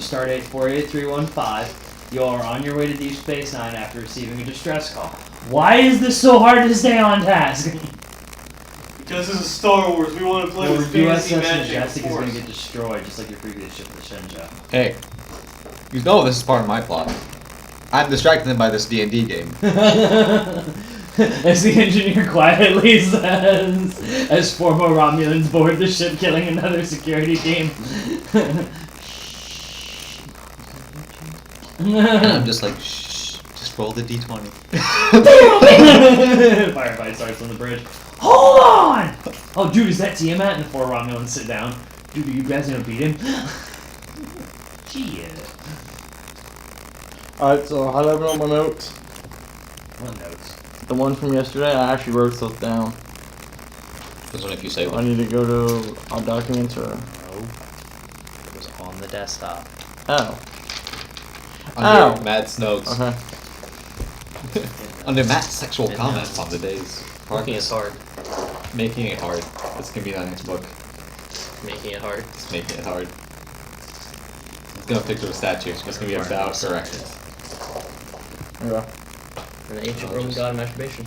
Stardate 48315. You are on your way to Deep Space Nine after receiving a distress call. Why is this so hard to stay on task? Because this is Star Wars. We want to play with fantasy USS magic. Majestic is going to get destroyed, just like your previous ship, the Shenja. Hey, you know this is part of my plot. I'm distracting them by this D&D game. As the engineer quietly says, as 4 more Romulans board the ship, killing another security team. And I'm just like, shh, just roll the D20. Firefight starts on the bridge. Hold on! Oh, dude, is that Tiamat? And the 4 Romulans sit down. Dude, are you guys gonna beat him? Shit. Alright, so how do I write my notes? What notes? The one from yesterday, I actually wrote stuff down. This one if you say I one. need to go to our documents or... No. It was on the desktop. Oh. Under Matt's notes. Okay. Under Matt's sexual comments on the days. Working is hard. Making it hard. That's gonna be the next book. Making it hard. It's making it hard. It's gonna picture a statue. It's just gonna be about corrections. Yeah. An ancient Roman god of masturbation.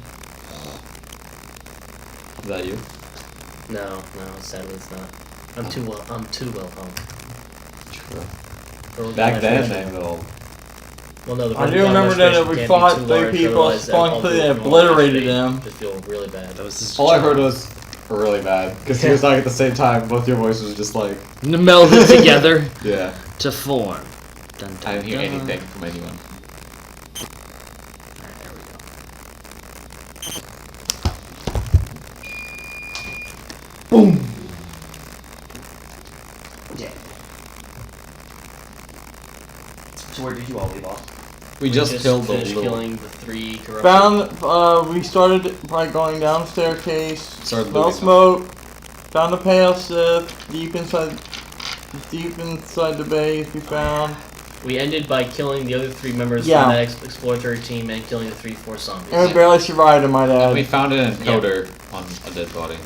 Is that you? No, sadly it's not. I'm too well home. True. Roman god Back of then, masturbation. though. Well, no, the I Roman do god of remember that masturbation we can't fought be too 3 large, people, otherwise that all completely people from obliterated all them. Just feel really bad. That was just All I heard was really bad. Because he was talking at the same time, both your voices were just like, melded together yeah. to form. Dun, I didn't hear anything from anyone. Alright, there we go. Boom! Yeah. So where did you all leave off? We just killed the finished little... killing the 3 corrupted. Found, we started by going down the staircase, Started smell looting smoke, found the Pale Sith, deep inside the base we found. We ended by killing the other 3 members Yeah. from that exploratory team and killing the 3 Force zombies. And we barely survived, I might And we add. found an encoder on a dead body.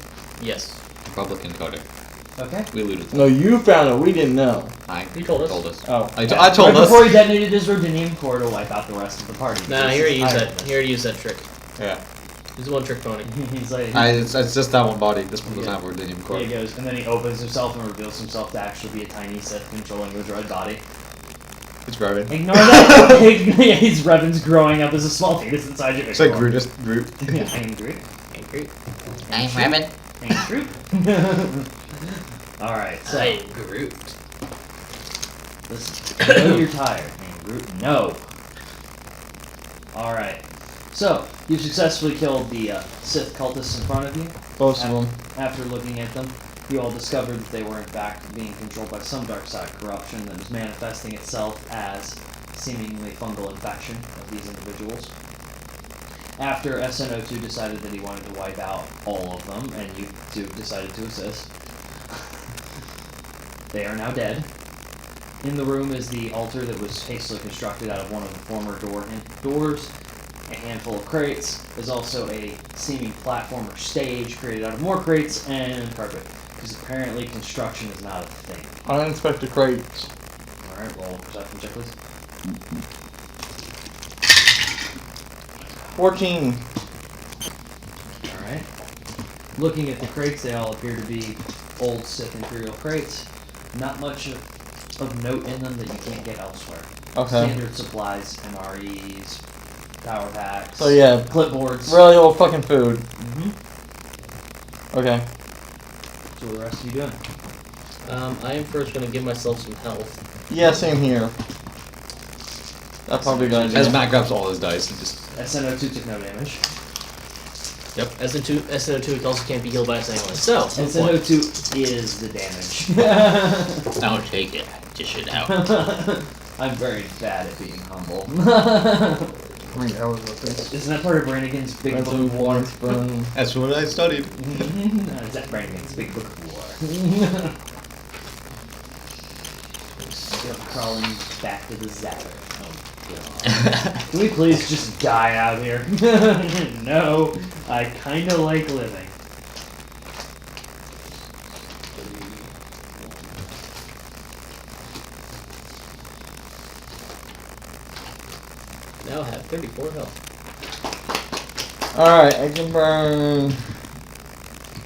Yes. Public encoder. Okay. We looted them. No, you found it, we didn't know. You told us. Oh. I told Right us. before he detonated his Rhodinium core to wipe out the rest of the party. Nah, he already used Tired of that. this. He already used that trick. Yeah. He's a one-trick pony. He's like, It's just that one body. This one doesn't Yeah. have Rhodinium core. here he goes, and then he opens himself and reveals himself to actually be a tiny Sith controlling the droid body. It's Revan. Ignore that. He's Revan's growing up as a small fetus inside your It's like Groot. Yeah, I am Groot. Angry. I'm Revan. I am Groot. Alright, so. I am Groot. Listen, I know you're tired. I am Groot. No. Alright. So, you've successfully killed the Sith cultists in front of you. Most of them. After looking at them, you all discovered that they were in fact being controlled by some dark side corruption that was manifesting itself as seemingly fungal infection of these individuals. After SNO2 decided that he wanted to wipe out all of them, and you two decided to assist, they are now dead. In the room is the altar that was hastily constructed out of one of the former doors. A handful of crates. There's also a seeming platform or stage created out of more crates and carpet. Because apparently construction is not a thing. Uninspected crates. Alright, roll perception check, please. 14. Alright. Looking at the crates, they all appear to be old Sith Imperial crates. Not much of note in them that you can't get elsewhere. Okay. Standard supplies, MREs, power packs, So yeah, clipboards. really old fucking food. Mm-hmm. Okay. So what are the rest of you doing? I am first going to give myself some health. Yeah, same here. That's probably gonna do. As Matt grabs all his dice and just... SNO2 took no damage. Yep. SNO2 also can't be healed by us anyway. So, SNO2 is the damage. Don't take it. Dish it out. I'm very bad at being humble. I mean, that was what this. Isn't that part of Brannigan's Big That's Book a of War? one spoon. That's what I studied. Is that Brannigan's Big Book of War? Still crawling back to the Zapper. Oh, God. Can we please just die out here? No, I kinda like living. Now have 34 health. Alright, I can burn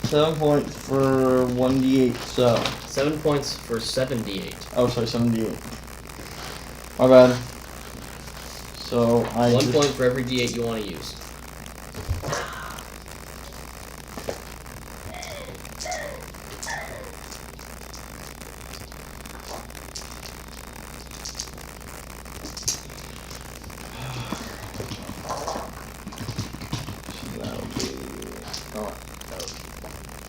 7 points for 1d8, so. 7 points for 78. Oh, sorry, 78. My bad. So, I 1 just- point for every d8 you want to use. That'll be... Oh, no.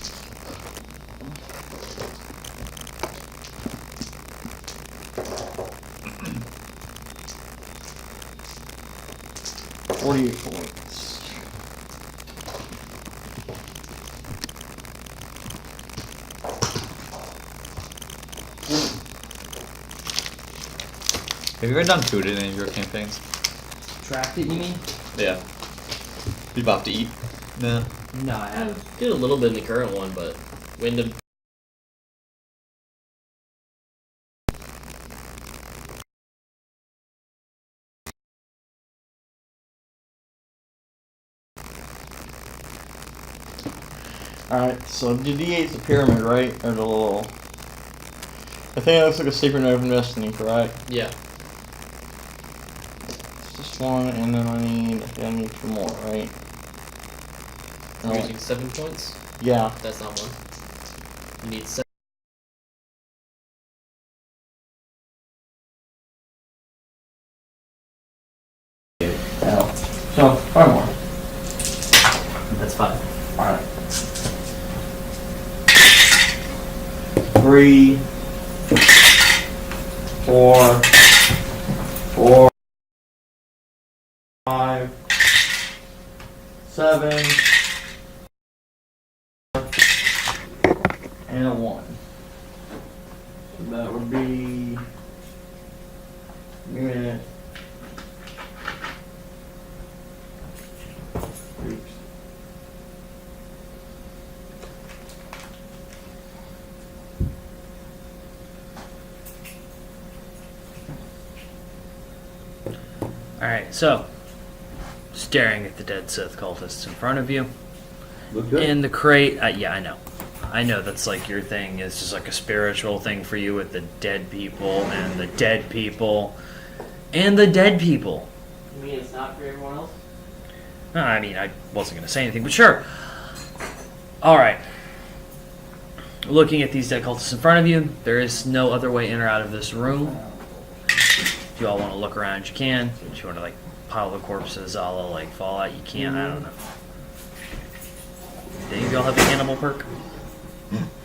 48 points. Have you ever done food in any of your campaigns? Tracked it, you mean? Yeah. You about to eat? No. No, I I haven't. did a little bit in the current one, but we ended up Alright, so the D8's the pyramid, right? Or the little... I think that looks like a Sacred Knife of Destiny, correct? yeah. It's this one, and then I need 2 more, right? We're No, using 7 points. yeah. That's not one. You need 7. Yeah. So, 5 more. That's 5. Alright. 3, 4, 5, 7, and a 1. So that would be... Give me a minute. Oops. Alright, so, staring at the dead Sith cultists in front of you. Look good. In the crate, yeah, I know. I know that's like your thing. It's just like a spiritual thing for you with the dead people and the dead people and the dead people. You mean it's not for everyone else? No, I mean, I wasn't going to say anything, but sure. Alright. Looking at these dead cultists in front of you, there is no other way in or out of this room. If you all want to look around, you can. If you want to, like, pile the corpses a la, like, Fallout, you can. I don't know. Do any of y'all have a cannibal perk?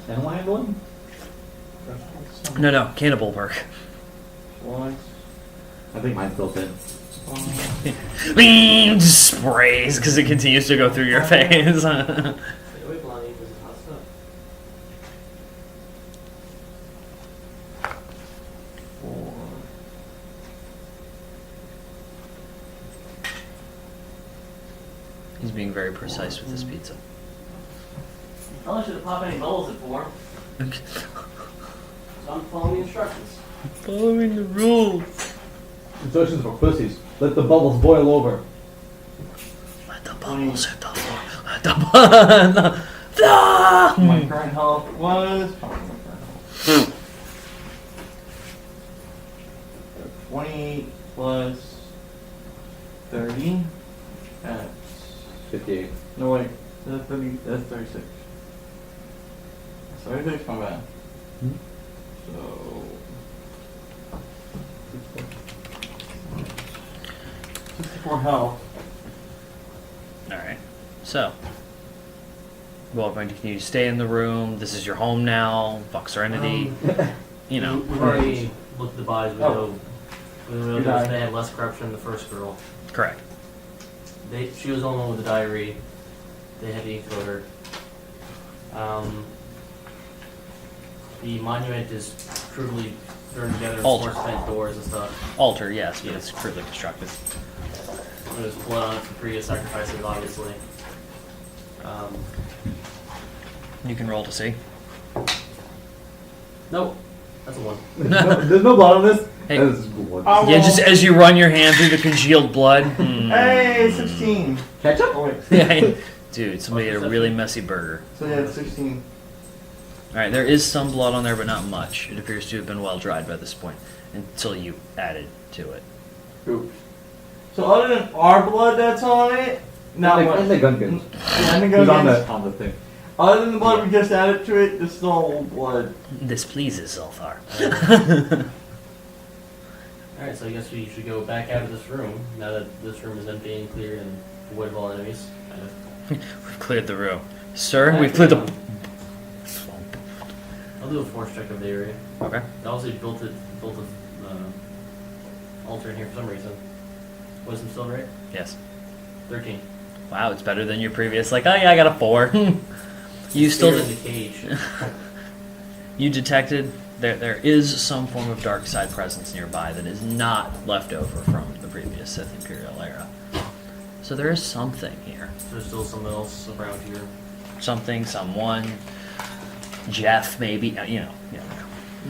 Animal handling? No, cannibal perk. One. I think mine's built in. Just sprays because it continues to go through your face. He's being very precise with his pizza. Probably should have popped any bubbles at 4. So I'm following the instructions. Following the rules. Instructions for pussies. Let the bubbles boil over. Let the bubbles hit the floor. Let the My current health was... 28 plus 30. That's... 58. No, wait. That's 30. That's 36. 36, my bad. So... 64 health. Alright. So. You all going to continue to stay in the room. This is your home now. Fuck Serenity. You know. We've already looked at the bodies. We Oh. know, we know You that died. they had less corruption than the first girl. Correct. She was the only one with the diary. They had to kill her. The monument is crudely thrown together with Altar. more cement doors and stuff. Altar, yes, but it's crudely constructed. There's blood on it for previous sacrifices, obviously. You can roll to see. Nope, that's a 1. There's no blood on this. Hey, That is good one. Oh, yeah, just as you run your hand through the congealed blood. Hey, 16. Ketchup? Oh, wait. Yeah, dude, somebody ate a really messy burger. So yeah, 16. Alright, there is some blood on there, but not much. It appears to have been well dried by this point, until you added to it. Oops. So other than our blood that's on it, not And much. the Gungans. Yeah, and the Who's on Gungans. the thing? Other than the blood we just added to it, this is all blood. This pleases Zolthar. Alright, so I guess we should go back out of this room, now that this room is empty and cleared and void of all enemies. We've cleared the room. Sir, we've cleared the... I'll do a force check of the area. Okay. I also built a altar in here for some reason. Wisdom still right? Yes. 13. Wow, it's better than your previous, like, oh yeah, I got a 4. You still... Fear in the cage. You detected there is some form of dark side presence nearby that is not left over from the previous Sith Imperial era. So there is something here. There's still something else around here. Something, someone, Jeff maybe, you know.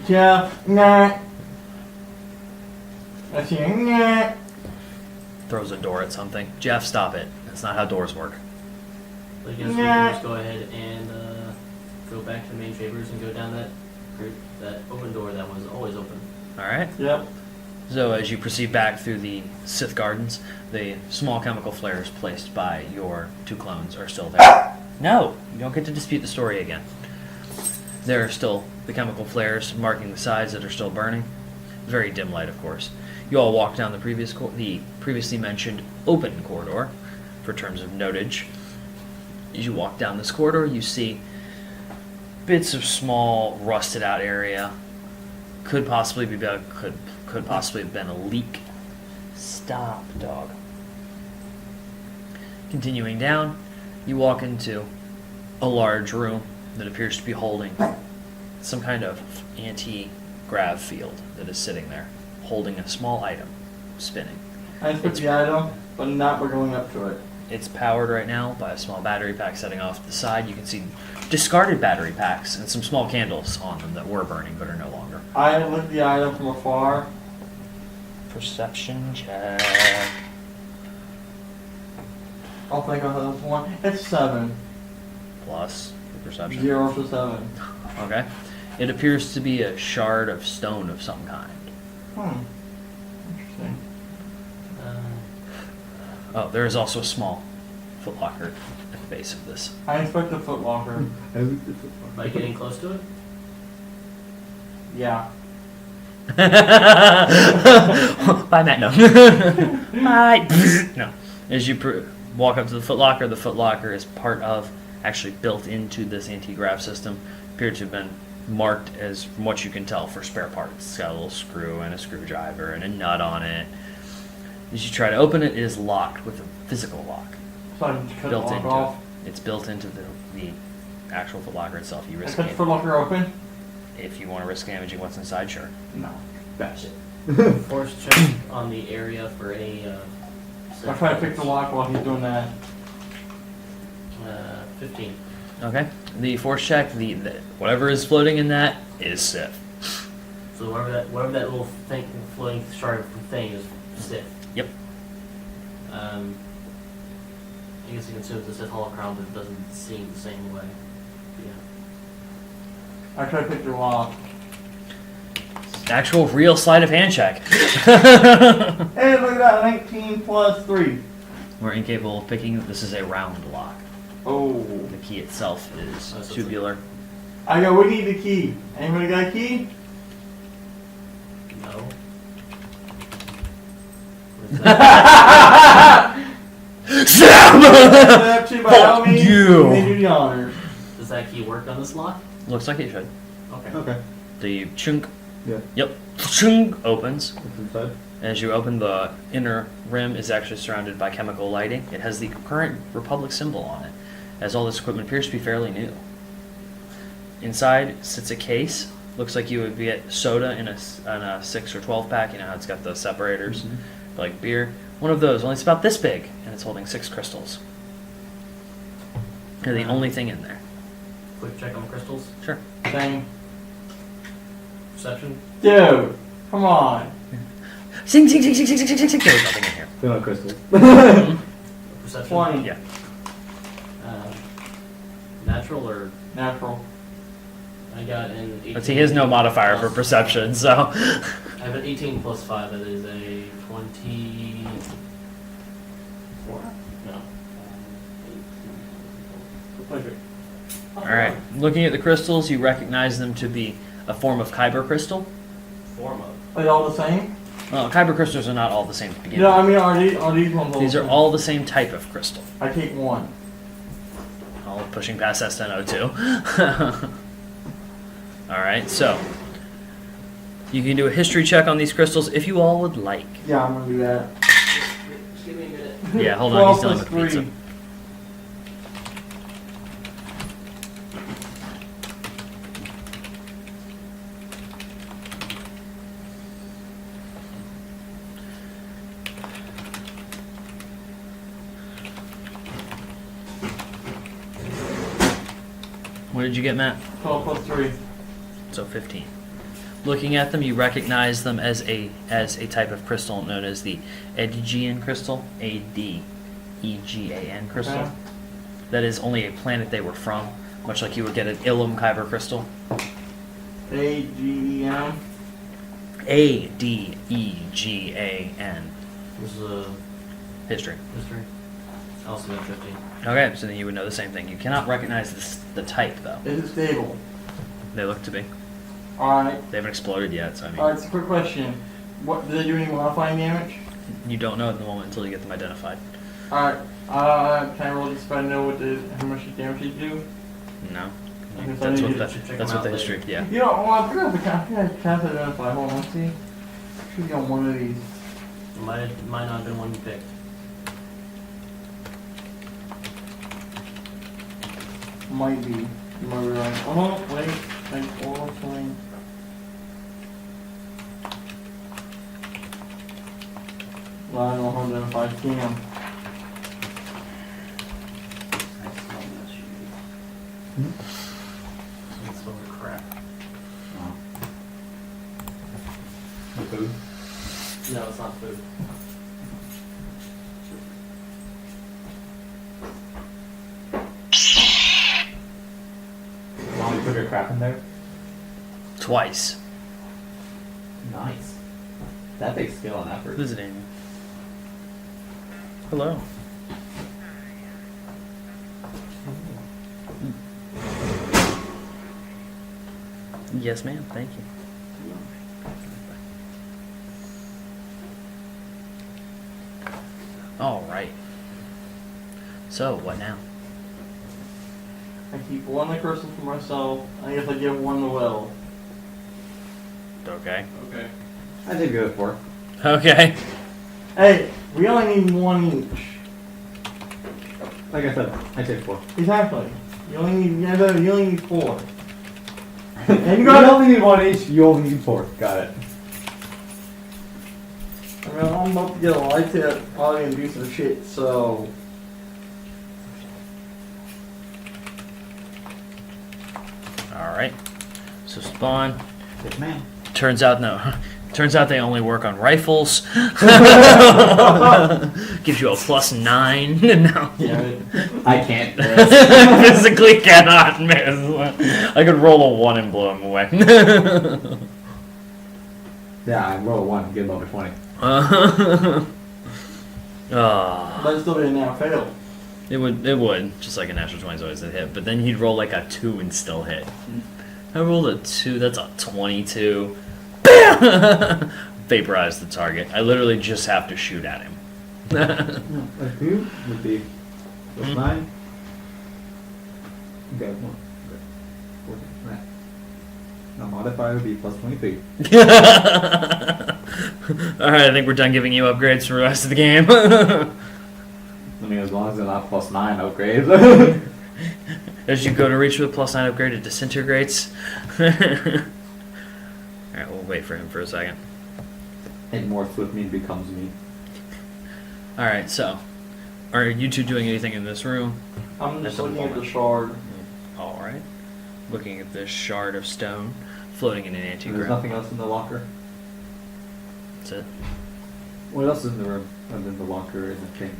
Jeff, nah. I see a nah. Throws a door at something. Jeff, stop it. That's not how doors work. So I guess we Nah. can just go ahead and go back to the main chambers and go down that open door that was always open. Alright? Yep. So as you proceed back through the Sith Gardens, the small chemical flares placed by your 2 clones are still there. No, you don't get to dispute the story again. There are still the chemical flares marking the sides that are still burning. Very dim light, of course. You all walk down the previously mentioned open corridor for terms of notage. As you walk down this corridor, you see bits of small, rusted out area. Could possibly have been a leak. Stop, dog. Continuing down, you walk into a large room that appears to be holding some kind of anti-grav field that is sitting there, holding a small item, spinning. I just put the item, but not we're going up to it. It's powered right now by a small battery pack setting off to the side. You can see discarded battery packs and some small candles on them that were burning but are no longer. I look at the item from afar. Perception check. I'll think of this one. It's 7. Plus the perception. 0 to 7. Okay. It appears to be a shard of stone of some kind. Interesting. Oh, there is also a small footlocker at the base of this. I expect a footlocker. By getting close to it? Yeah. Bye, Matt. No. Bye. No. As you walk up to the footlocker is part of, actually built into this anti-grav system. Appeared to have been marked as, from what you can tell, for spare parts. It's got a little screw and a screwdriver and a nut on it. As you try to open it, it is locked with a physical lock So I can cut the built lock into off. it. It's built into the actual footlocker itself. You I risk cut the it. footlocker open? If you want to risk damaging what's inside, sure. No. Bash it. Force check on the area for any. I'll try to pick the lock while he's doing that. 15. Okay. The force check, the whatever is floating in that is Sith. So whatever that little thing, floating shard thing is Sith. Yep. I guess you can assume it's a Sith holocron, but it doesn't seem the same way. Yeah. I try to pick the lock. Actual real sleight of hand check. Hey, look at that! 19 plus 3. We're incapable of picking. This is a round lock. Oh. The key itself is Oh, so it's tubular. We need the key. Anybody got a key? No. Where's that? Actually, by all Fuck means, you. they do the honors. Does that key work on this lock? Looks like it should. Okay. Okay. The chunk. Yeah. Yep. Chunk opens. What's inside? As you open, the inner rim is actually surrounded by chemical lighting. It has the current Republic symbol on it, as all this equipment appears to be fairly new. Inside sits a case. Looks like you would get soda in a 6 or 12 pack. You know how it's got the separators, like beer. One of those, only it's about this big, and it's holding 6 crystals. They're the only thing in there. Quick check on crystals. Sure. Same. Perception. Dude, come on. Sing, sing, sing, sing, sing, sing, sing, sing. There's nothing in here. They're not crystals. Perception. 20. Yeah. Natural or Natural. I got an 18. But he has no modifier for perception, so. I have an 18 plus 5. That is a 24. No. 18. Alright, looking at the crystals, you recognize them to be a form of Kyber crystal. Form of. Are they all the same? Kyber crystals are not all the same to begin No, with. I mean, are these ones all These the are same? all the same type of crystal. I take one. All pushing past S1002. Alright, so. You can do a history check on these crystals if you all would like. Yeah, I'm gonna do that. Just give me a minute. Yeah, hold on, he's 12 dealing with plus pizza. 3. What did you get, Matt? 12 plus 3. So 15. Looking at them, you recognize them as a type of crystal known as the Adegean crystal, Adegean crystal. Okay. That is only a planet they were from, much like you would get an Ilum Kyber crystal. AGEM. Adegean. This is a History. history. I also got 15. Okay, so then you would know the same thing. You cannot recognize the type, though. Is it stable? They look to be. Alright. They haven't exploded yet, so I mean, Alright, so quick question. What, do they do any modifying damage? you don't know at the moment until you get them identified. Alright. Can I roll just so I know how much damage they do? No. Okay, so I That's need what to the, check that's them what the out history, later. yeah. You know, well, I forgot I can't identify. Hold on, let's see. Should be on one of these. Might not have been one you picked. Might be. You might be right. Oh, wait. Like, oral flame. Well, I don't know how to identify. Damn. It's so crap. Food. No, it's not food. Mom, you put your crap in there? Twice. Nice. That takes skill and effort. Visiting. Hello. Yes, ma'am. Thank you. All right. So, what now? I keep one of the crystals for myself. I guess I give one to Will. Okay. Okay. I did good at 4. Okay. Hey, we only need one each. Like I said, I take 4. Exactly. You only need 4. And you gotta- only need 1 each, you only need 4. Got it. I mean, I'm about to get a light tip, probably gonna do some shit, so. All right. So spawn. Good man. Turns out no. Turns out they only work on rifles. Gives you a +9. No. Yeah. I can't. Physically cannot miss. I could roll a 1 and blow him away. Yeah, I roll 1, get over 20. But it's still be a now fail. It would, just like a natural 20 is always a hit, but then he'd roll like a 2 and still hit. I rolled a 2, that's a 22. Bam! Vaporize the target. I literally just have to shoot at him. No, a 2 would be plus 9. Okay, 1. Good. 14. Right. Now modifier would be plus 23. Alright, I think we're done giving you upgrades for the rest of the game. I mean, as long as they're not plus 9 upgrades. As you go to reach with +9 upgrade, it disintegrates. Alright, we'll wait for him for a second. And more with me becomes me. Alright, so, are you two doing anything in this room? I'm just At the looking at the moment. shard. Alright. Looking at this shard of stone floating in an There's anti-gravity. nothing else in the locker. That's it. What else is in the room other than the locker and the thing?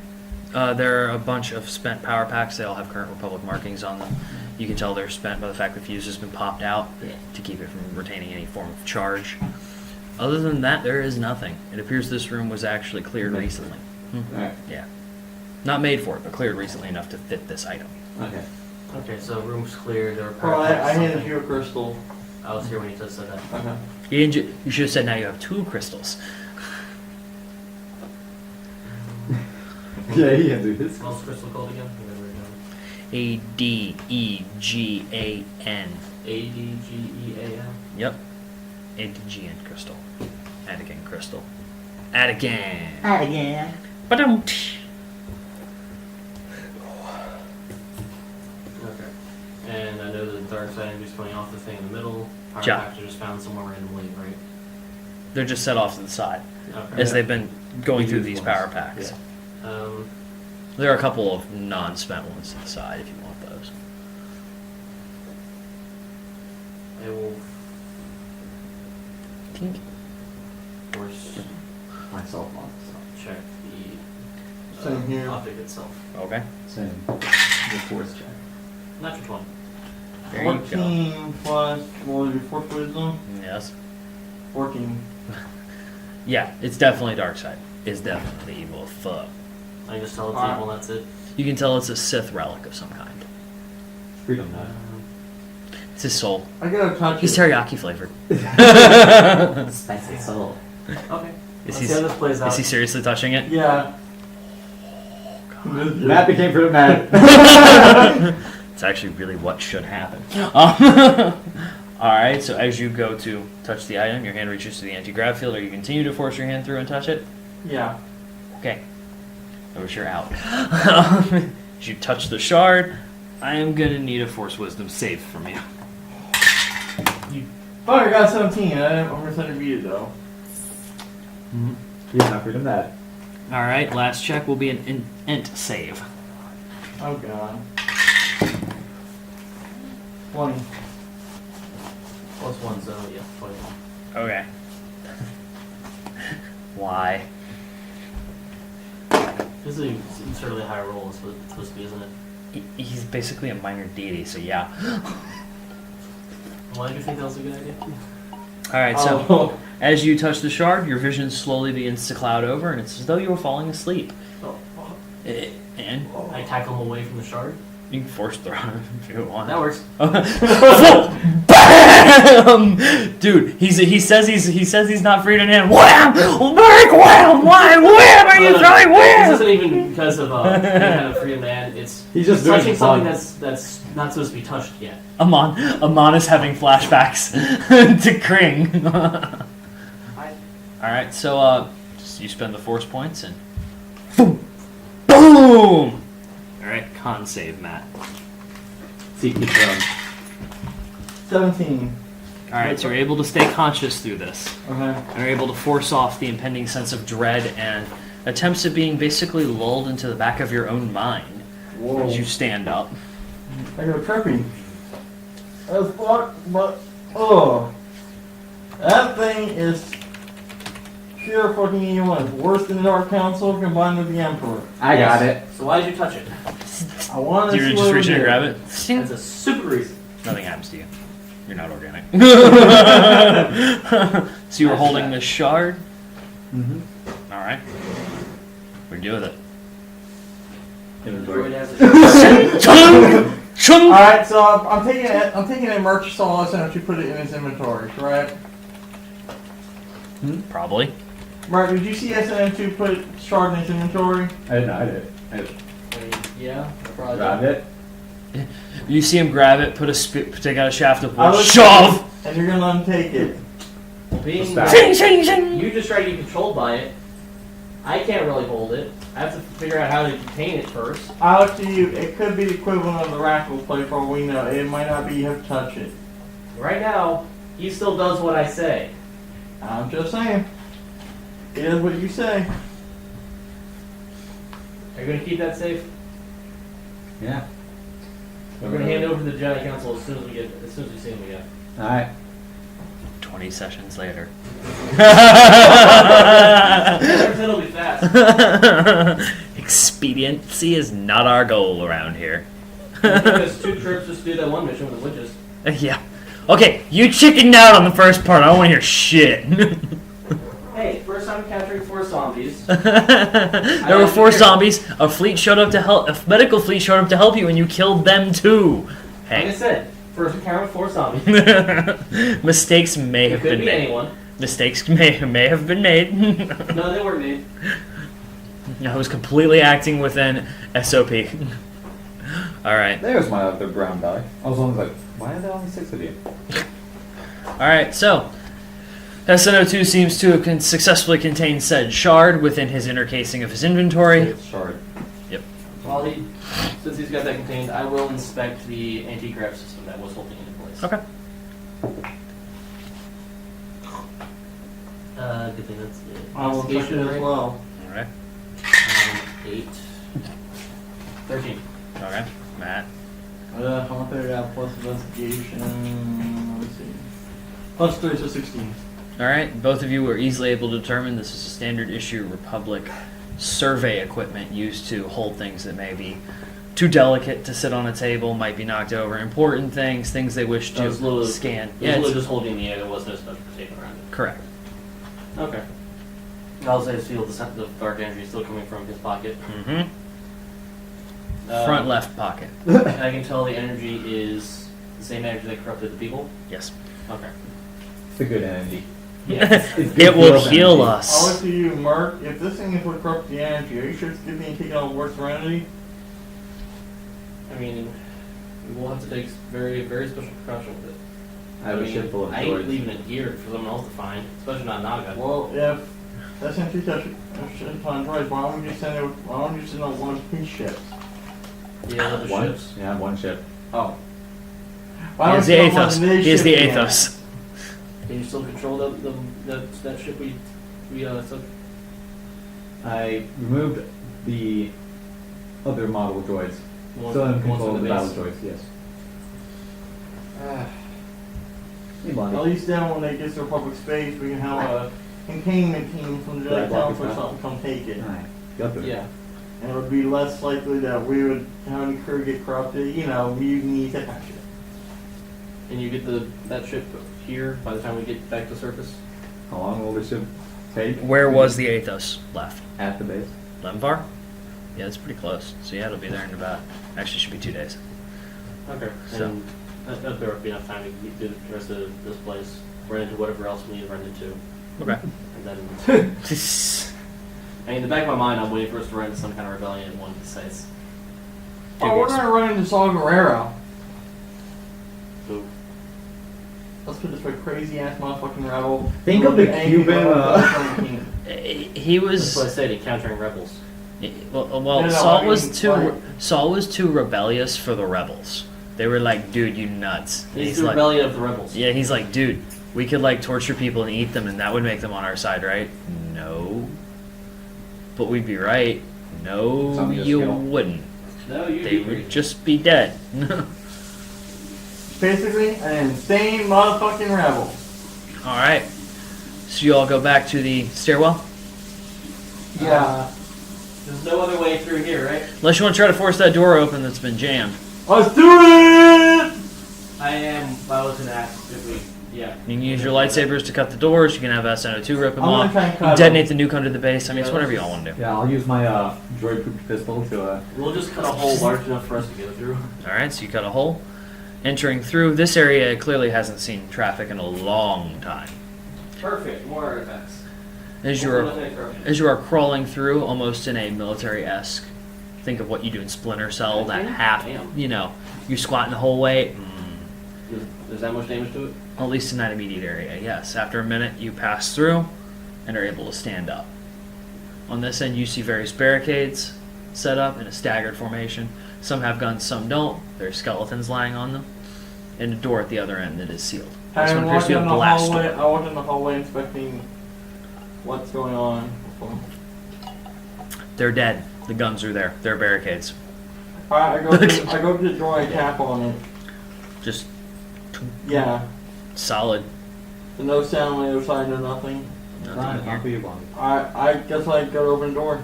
There are a bunch of spent power packs. They all have current Republic markings on them. You can tell they're spent by the fact the fuse has been popped out to keep it from retaining any form of charge. Other than that, there is nothing. It appears this room was actually cleared recently. Alright. Yeah. Not made for it, but cleared recently enough to fit this item. Okay. Okay, so room's cleared. There are Well, I parapets, handed something. you a crystal. I was here when you just said that. Okay. You should have said now you have 2 crystals. Yeah, he can do this. What's crystal called again? I never know. Adegean. ADGEAN. Yep. Adegean crystal. Adagen crystal. Adagen. Again. Ba-dum. Okay. And I know the dark side energy's coming off the thing in the middle. Power Yeah. packs are just found somewhere randomly, right? They're just set off to the side Okay. as they've been going through these Used ones. power packs. There are a couple of non-spent ones to the side if you want those. I will Tink. force Myself on. check the Same here. object itself. Okay. Same. The force check. Natural 20. There you go. 14 plus, what was your fourth wisdom? Yes. 14. Yeah, it's definitely dark side. It's definitely evil as fuck. I can just tell it's Alright. evil and that's it. You can tell it's a Sith relic of some kind. Freedom nut. It's his soul. I gotta touch He's it. teriyaki flavored. Spicy soul. Okay. Is Let's he- see how this plays out. Is he seriously touching it? Yeah. Matt became pretty mad. It's actually really what should happen. Alright, so as you go to touch the item, your hand reaches to the anti-grav field, or you continue to force your hand through and touch it? Yeah. Okay. Notice you're out. As you touch the shard, I am gonna need a force wisdom save from you. Oh, I got 17. I'm gonna beat it though. He's not freedom that. Alright, last check will be an int save. Oh god. 20. Plus 1, so yeah, 20. Okay. Why? This is an absurdly high roll, it's supposed to be, isn't it? He's basically a minor deity, so yeah. Why did you think that was a good idea? Alright, so Oh. as you touch the shard, your vision slowly begins to cloud over, and it's as though you were falling asleep. Oh, And I tackle him away from the shard. you can force throw him if you want. That works. Bam! Dude, he says he's not freed in hand. Wham! Break! Wham! Why? Wham! Are you throwing This wham? isn't even because of any kind of freedom man. It's He's just doing touching fun. something that's not supposed to be touched yet. Amon is having flashbacks to Kring. Alright, so just you spend the force points and boom! Boom! Alright, con save, Matt. Seek the throne. 17. Alright, so you're able to stay conscious through this. Okay. And are able to force off the impending sense of dread and attempts at being basically lulled into the back of your own mind Whoa. as you stand up. I go trippy. As fuck, but oh, that thing is pure fucking evil. It's worse than the Dark Council combined with the Emperor. I got it. So why did you touch it? I want to You're see just what reaching to did. grab it. That's a super reason. Nothing happens to you. You're not organic. So you were holding the shard. Mm-hmm. Alright. What do you do with it? Droid Inventory. has a Chung! Chung! All right, so I'm taking it. I'm taking a merch solace and actually put it in his inventory, correct? Probably. Mark, did you see SNM2 put shard in his inventory? I didn't know. I did. I just Yeah, I probably grabbed it. You see him grab it, take out a shaft of I wood, was- shove! And you're gonna let him take it. Being What's that? Shing, shing, shing! you just try to be controlled by it. I can't really hold it. I have to figure out how to contain it first. I'll up to you. It could be the equivalent of the Rackle play for all we know. It might not be you have to touch it. Right now, he still does what I say. I'm just saying. It is what you say. Are you gonna keep that safe? Yeah. We're gonna hand it over to the Jedi Council as soon as we see him again. All right. 20 sessions later. They're it'll be fast. Expediency is not our goal around here. There's 2 trips just to do that one mission with the witches. Yeah. Okay, you chickened out on the first part. I don't want to hear shit. Hey, first time capturing 4 zombies. There were 4 zombies. A fleet showed up to help. A medical fleet showed up to help you, and you killed them too. Like I Hey, said, first encounter with 4 zombies. mistakes may It have could been be made. anyone. Mistakes may have been made. No, they weren't made. I was completely acting within SOP. All right. There's my other brown die. I was only like, why are there only 6 of you? All right. So, SNO2 seems to have successfully contained said shard within his inner casing of his inventory. It's shard. Well, since he's got that contained, I will inspect the anti-grav system that was holding it in place. Okay. Good thing that's it. I will check it Investigation, as right? well. All right. 8. 13. Okay. Matt. How much I got plus investigation? Let's see. Plus 3, so 16. All right. Both of you were easily able to determine this is a standard issue Republic survey equipment used to hold things that may be too delicate to sit on a table, might be knocked over. Important things, things they wish That was to literally- scan. It was Yeah, literally it's just holding the air. There was no special tape around it. correct. Okay. I'll say feel the dark energy still coming from his pocket. Mm-hmm. Front left pocket. I can tell the energy is the same energy that corrupted the people. Yes. Okay. It's a good energy. It will heal I'll us. look to you, Mark. If this thing is what corrupts the energy, are you sure it's good being taken on worse serenity? I mean, we will have to take very, very special precaution with it. I have a ship full of I ain't droids. leaving it here for someone else to find, especially not Naga. Well, if that's not that shit on droids, why don't we just send it? Why don't you just send out one piece ship? Yeah, other One? ships. Yeah, one ship. Oh. He is the send out one Athos. of these He is the ships again? Athos. Can you still control that ship we took? I removed the other model droids. The one- Still in the ones control from of the the battle base? droids, yes. Hey, At buddy. least then when they get to public space, we can have a containment team from the Black Jedi Council or Rocket something come take it. Alright, got the Yeah. And it would be less likely that we would have any crew get corrupted, mutiny, that kind of shit. And you get that ship here by the time we get back to surface? How long will the ship take? Where was the Athos left? At the base. Lemvar? Yeah, it's pretty close. So yeah, it'll be there in about. Actually, should be 2 days. Okay. So- And there will be enough time to do the rest of this place, run into whatever else we need to run into. Okay. And then, in the back of my mind, I'm waiting for us to run into some kind of rebellion in one of the sites. Oh, we're gonna run into Saw Gerrera. So, Let's put this way, crazy ass motherfucking rebel. Think of the Cuban, He that's was. what I said, encountering rebels. Well, No, Saul I was mean, too. like- Saul was too rebellious for the rebels. They were like, "Dude, you nuts." And He's the like, rebellion of the rebels. yeah, he's like, "Dude, we could like torture people and eat them, and that would make them on our side, right?" No. But we'd be right. No, Tell me your you skill. wouldn't. No, you They would just be dead. Basically, an insane motherfucking rebel. All right. So you all go back to the stairwell, Yeah. There's no other way through here, right? unless you want to try to force that door open that's been jammed. Let's do it! I was gonna ask if we, yeah. You can use your lightsabers to cut the doors. You can have SNO2 rip them I'm gonna off. try and You cut can them. detonate the nuke under the base. I mean, it's whatever y'all want to do. Yeah, I'll use my droid poop pistol to We'll just cut a hole large enough for us to go through. All right, so you cut a hole. Entering through this area clearly hasn't seen traffic in a long time. Perfect, more artifacts. As you are crawling through, almost in a military-esque, think of what you do in Splinter Cell, that half, Damn. you squat in the whole way. There's that much damage to it? At least in that immediate area, yes. After a minute, you pass through and are able to stand up. On this end, you see various barricades set up in a staggered formation. Some have guns, some don't. There are skeletons lying on them. And a door at the other end that is sealed. This I'm one appears to be walking a in the blast hallway. door. I walk in the hallway inspecting what's going on. They're dead. The guns are there. They're barricades. Alright, I go to the door, I tap on it. Just Yeah. solid. So no sound on the other side, no nothing. Nothing How here. for you, Bonnie? I guess I gotta open the door.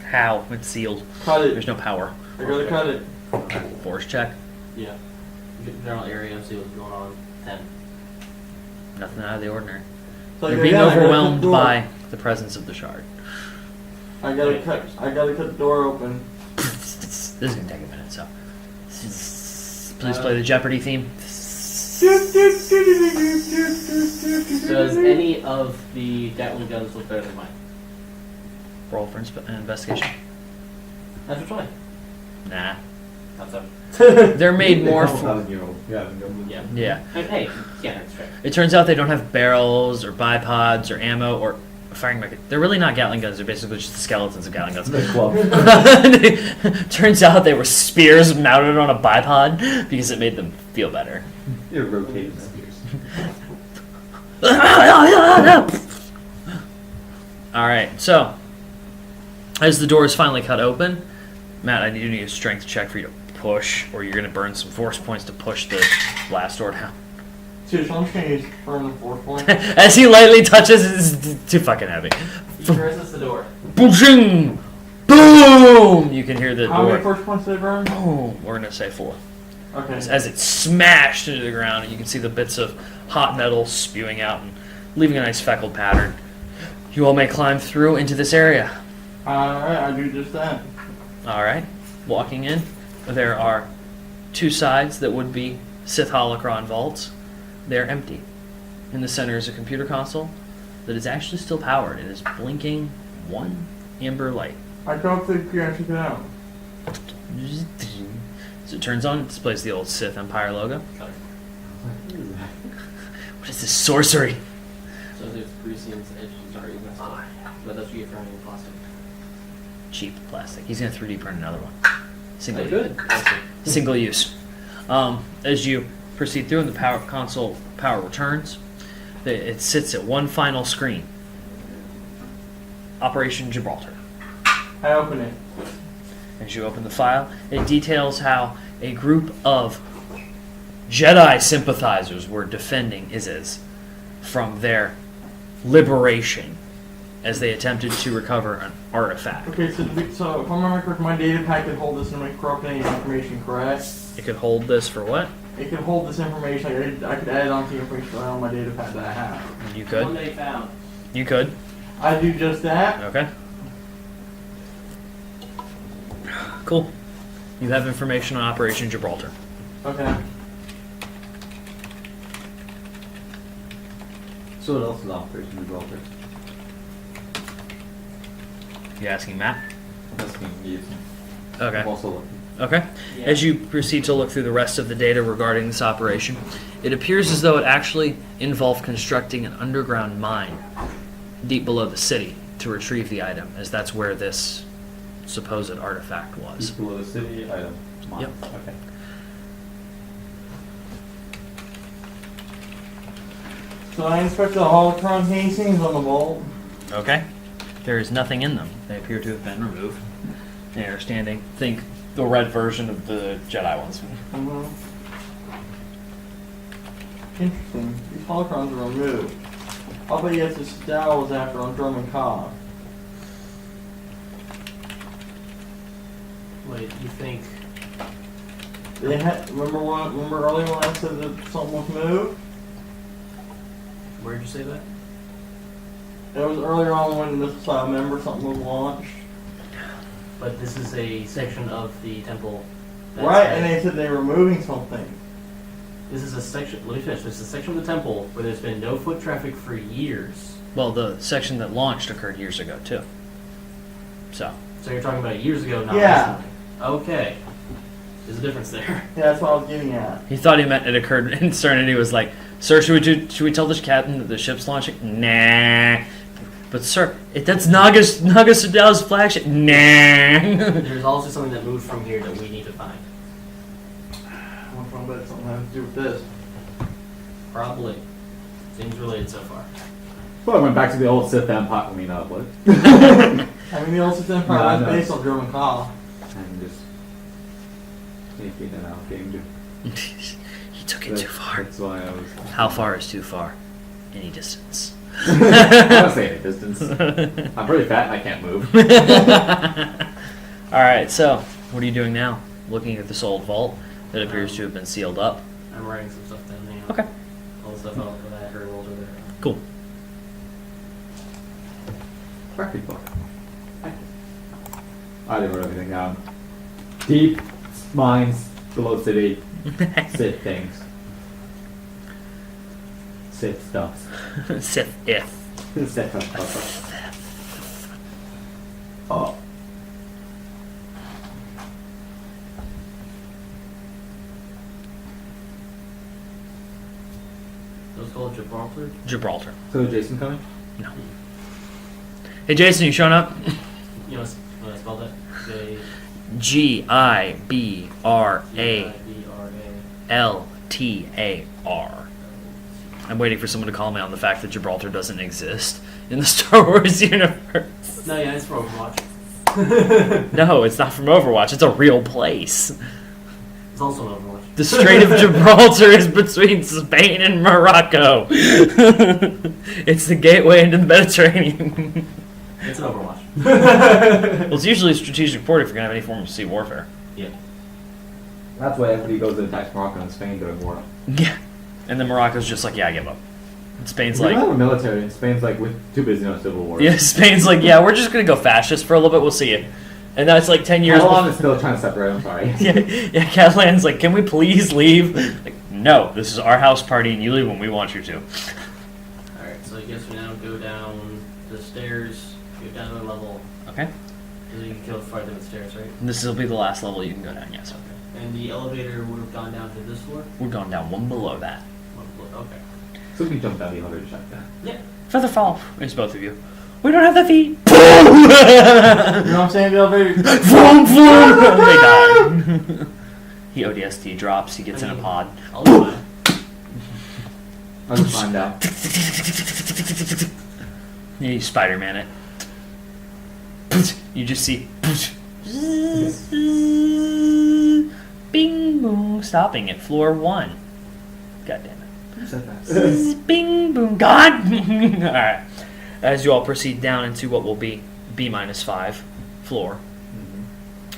How? It's sealed. Cut it. There's no power. I gotta cut it. Force check. Yeah. General area, see what's going on. 10. Nothing out of the ordinary. So I You're go being down, I gotta cut overwhelmed the door. by the presence of the shard. I gotta cut the door open. This is gonna take a minute, so. Please play the Jeopardy theme. Does any of the Gatling guns look better than mine? Roll for investigation. That's which one? Nah. That's up. They're made more for. 1,000-year-old. Yeah. Yeah. Yeah. Hey, yeah, that's right. It turns out they don't have barrels or bipods or ammo or firing mechanism. They're really not Gatling guns. They're basically just the skeletons of Gatling guns. The club. Turns out they were spears mounted on a bipod because it made them feel better. You're rotating spears. Alright, so as the door is finally cut open, Matt, I do need a strength check for you to push, or you're gonna burn some force points to push the blast door down. Dude, so I'm just gonna use burn the fourth point. As he lightly touches, it's too fucking heavy. He presses the door. Boom! Boom! You can hear the How many door. first points did I burn? Boom! We're gonna say 4. Okay. As it's smashed into the ground, and you can see the bits of hot metal spewing out and leaving a nice feckled pattern. You all may climb through into this area. Alright, I do just that. Alright, walking in, there are 2 sides that would be Sith holocron vaults. They're empty. In the center is a computer console that is actually still powered. It is blinking 1 amber light. I go up to the computer and check it out. As it turns on, it displays the old Sith Empire logo. What is this sorcery? So there's greasy and edges are even messed up. But that's what you get for having plastic. Cheap plastic. He's gonna 3D print another one. Single Oh, good. Single use. As you proceed through and the power console power returns, it sits at one final screen. Operation Gibraltar. I open it. As you open the file, it details how a group of Jedi sympathizers were defending Iziz from their liberation as they attempted to recover an artifact. Okay, so if I remember correctly, my data pack could hold this incriminating information, correct? It could hold this for what? It could hold this information. I could add it onto the information on my data pad that I have. You One could. they found. You could. I do just that. Okay. Cool. You have information on Operation Gibraltar. Okay. So what else is Operation Gibraltar? You asking Matt? That's me. Yes. Okay. I'm also looking. Okay. Yeah. As you proceed to look through the rest of the data regarding this operation, it appears as though it actually involved constructing an underground mine deep below the city to retrieve the item, as that's where this supposed artifact was. East below the city item. Mine. Yep. Okay. So I inspect the holocron casings on the vault. Okay. There is nothing in them. They appear to have been removed. They are standing. Think the red version of the Jedi ones. Mm-hmm. Interesting. These holocrons are removed. I'll bet you it's the Stal was after on Drummond Cobb. Wait, you think? They had remember earlier when I said that something was moved? Where did you say that? It was earlier on when this remember something was launched. But this is a section of the temple. that's Right, had- and they said they were moving something. This is a section. Let me finish. This is a section of the temple where there's been no foot traffic for years. Well, the section that launched occurred years ago, too. So, So you're talking about years ago, not Yeah. recently. Okay. There's a difference there. Yeah, that's what I was getting at. he thought he meant it occurred in Serenity. Was like, sir, should we tell the captain that the ship's launching? Nah. But sir, that's Naga Sadow's flagship. Nah. There's also something that moved from here that we need to find. I bet something has to do with this. Probably. Seems related so far. Well, I went back to the old Sith Empire. I mean, what? I mean, the old system No, was no. based on Drummond Cobb. And just sneaking and out game He took it too far. That's why I was. How far is too far? Any distance. I don't say any distance. I'm pretty fat and I can't move. Alright, so, what are you doing now? Looking at this old vault that appears to have been sealed up. I'm writing some stuff down now. Okay. All the stuff out that I heard rolls over there. Cool. Record book. I didn't write everything down. Deep mines below city. Sit things. Sit stuffs. Sith if. Sit stuff. Oh. Those called Gibraltar? Gibraltar. So is Jason coming? No. Hey Jason, you showing up? You know what I spelled that? Gibraltar. I'm waiting for someone to call me on the fact that Gibraltar doesn't exist in the Star Wars universe. No, yeah, it's for Overwatch. No, it's not from Overwatch. It's a real place. It's also an Overwatch. The Strait of Gibraltar is between Spain and Morocco. It's the gateway into the Mediterranean. It's an Overwatch. Well, it's usually a strategic port if you're going to have any form of sea warfare. Yeah. That's why everybody goes and attacks Morocco and Spain during war. Yeah. And then Morocco's just like, yeah, I give up. And Spain's We don't like, have a military, and Spain's like, we're too busy on civil war. yeah, Spain's like, yeah, we're just going to go fascist for a little bit. We'll see you. And that's like 10 years Catalan is still trying to separate, I'm sorry. yeah, Catalan's like, can we please leave? Like, no, this is our house party and you leave when we want you to. Alright, so I guess we now go down the stairs, go down a level. Okay? Because you can go farther with stairs, right? And this will be the last level you can go down, yes. Okay. And the elevator would have gone down to this floor? We're going down one below that. One floor, okay. So we can jump down the elevator shaft then. Yeah. Feather fall. It's both of you. We don't have the feet. You know what I'm saying? The elevator. Vroom, vroom. They die. He ODST drops. He gets in a pod. I'll do mine. I'll just climb down. You Spider-Man it. You just see. Bing boom. Stopping at floor 1. God damn it. Who said that? Bing boom. God. Alright. As you all proceed down into what will be B-5 floor,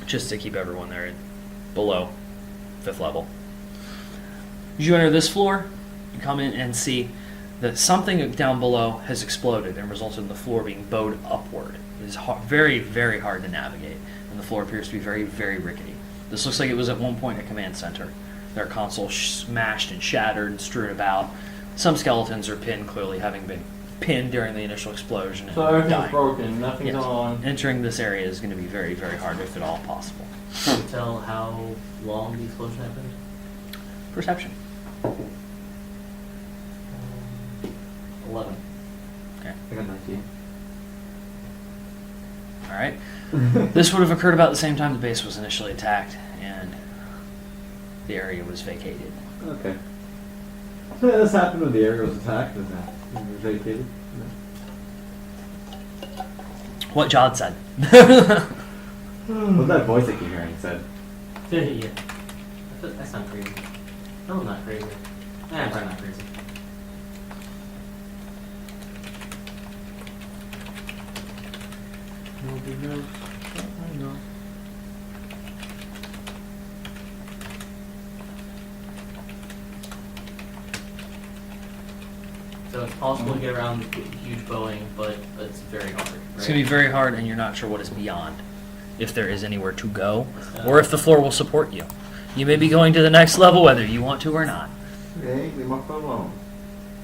just to keep everyone there below 5th level. As you enter this floor, you come in and see that something down below has exploded and resulted in the floor being bowed upward. It is very, very hard to navigate, and the floor appears to be very, very rickety. This looks like it was at one point a command center. There are consoles smashed and shattered and strewn about. Some skeletons are pinned, clearly having been pinned during the initial explosion. And So everything's dying. broken. Nothing's Yes. on. Entering this area is going to be very, very hard, if at all possible. Can you tell how long the explosion happened? Perception. 11. I got 19. All right. This would have occurred about the same time the base was initially attacked, and the area was vacated. Okay. So this happened when the area was attacked, and that was vacated. What Jod said. What's that voice I keep hearing said? Yeah. That sounds crazy. No, I'm not crazy. I'm probably not crazy. So it's possible to get around the huge bowing, but it's very hard. Right? It's going to be very hard, and you're not sure what is beyond, if there is anywhere to go, or if the floor will support you. You may be going to the next level whether you want to or not. Hey, leave my phone alone.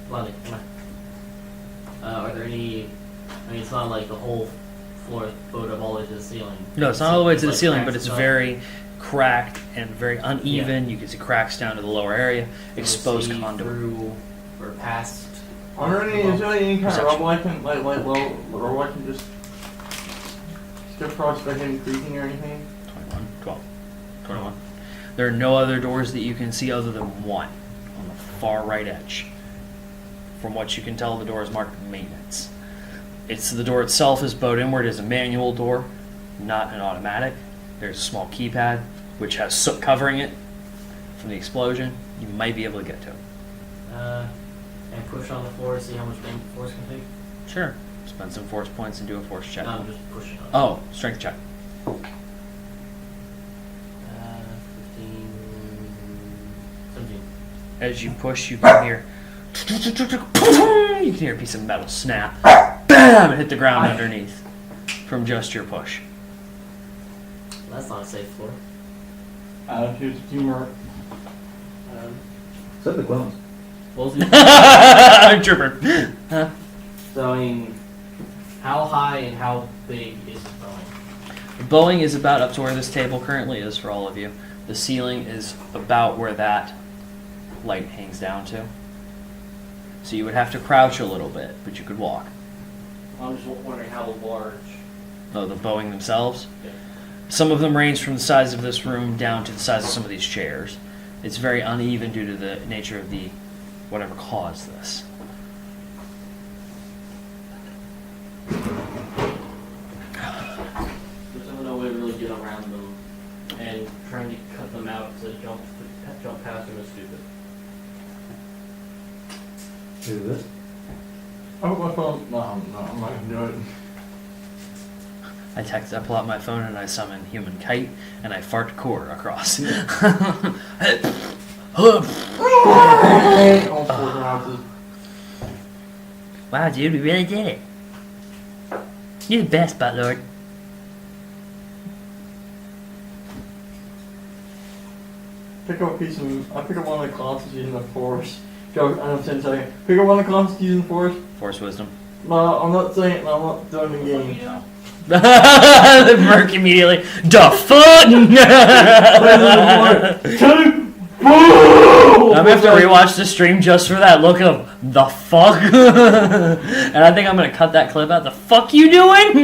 Lonnie, come on. Are there any? I mean, it's not like the whole floor bowed up all the way to the ceiling. No, it's not all the way to the like ceiling, cracks but it's and stuff. very cracked and very uneven. You can see cracks down to the lower area, Can we exposed see conduit. through or past. Are there any, is there any kind of Perception. rubble I can, like rubble I can just skip across without getting creaking or anything? 21, 12, 21. There are no other doors that you can see other than one on the far right edge. From what you can tell, the door is marked maintenance. The door itself is bowed inward as a manual door, not an automatic. There's a small keypad which has soot covering it from the explosion. You might be able to get to it. Can I push on the floor to see how much force can take? Sure. Spend some force points and do a force check. No, I'm just pushing on. Oh, strength check. 15, 17. As you push, you can hear. You can hear a piece of metal snap. Bam! And hit the ground underneath from just your push. That's not a safe floor. Attitude, humor. So the clones. What was it? Trooper. Huh? So, I mean, how high and how big is the Boeing? Boeing is about up to where this table currently is for all of you. The ceiling is about where that light hangs down to. So you would have to crouch a little bit, but you could walk. I'm just wondering how large. Oh, the Boeing themselves? Yeah. Some of them range from the size of this room down to the size of some of these chairs. It's very uneven due to the nature of the whatever caused this. There's no way to really get around them, and trying to cut them out to jump past them is stupid. Who's this? Oh, my phone. No, I'm not gonna do it. I pull out my phone and I summon human kite and I fart core across. All 4 ounces. Wow, dude, we really did it. You're the best, Buttlord. Pick up a piece of. I pick up one of the classes using the force. Go. I'm saying sorry. Pick up one of the classes using the force. Force wisdom. No, I'm not saying. I'm not doing the game. The Merc immediately. The fuck? I'm gonna have to rewatch the stream just for that look of the fuck. And I think I'm gonna cut that clip out. The fuck you doing?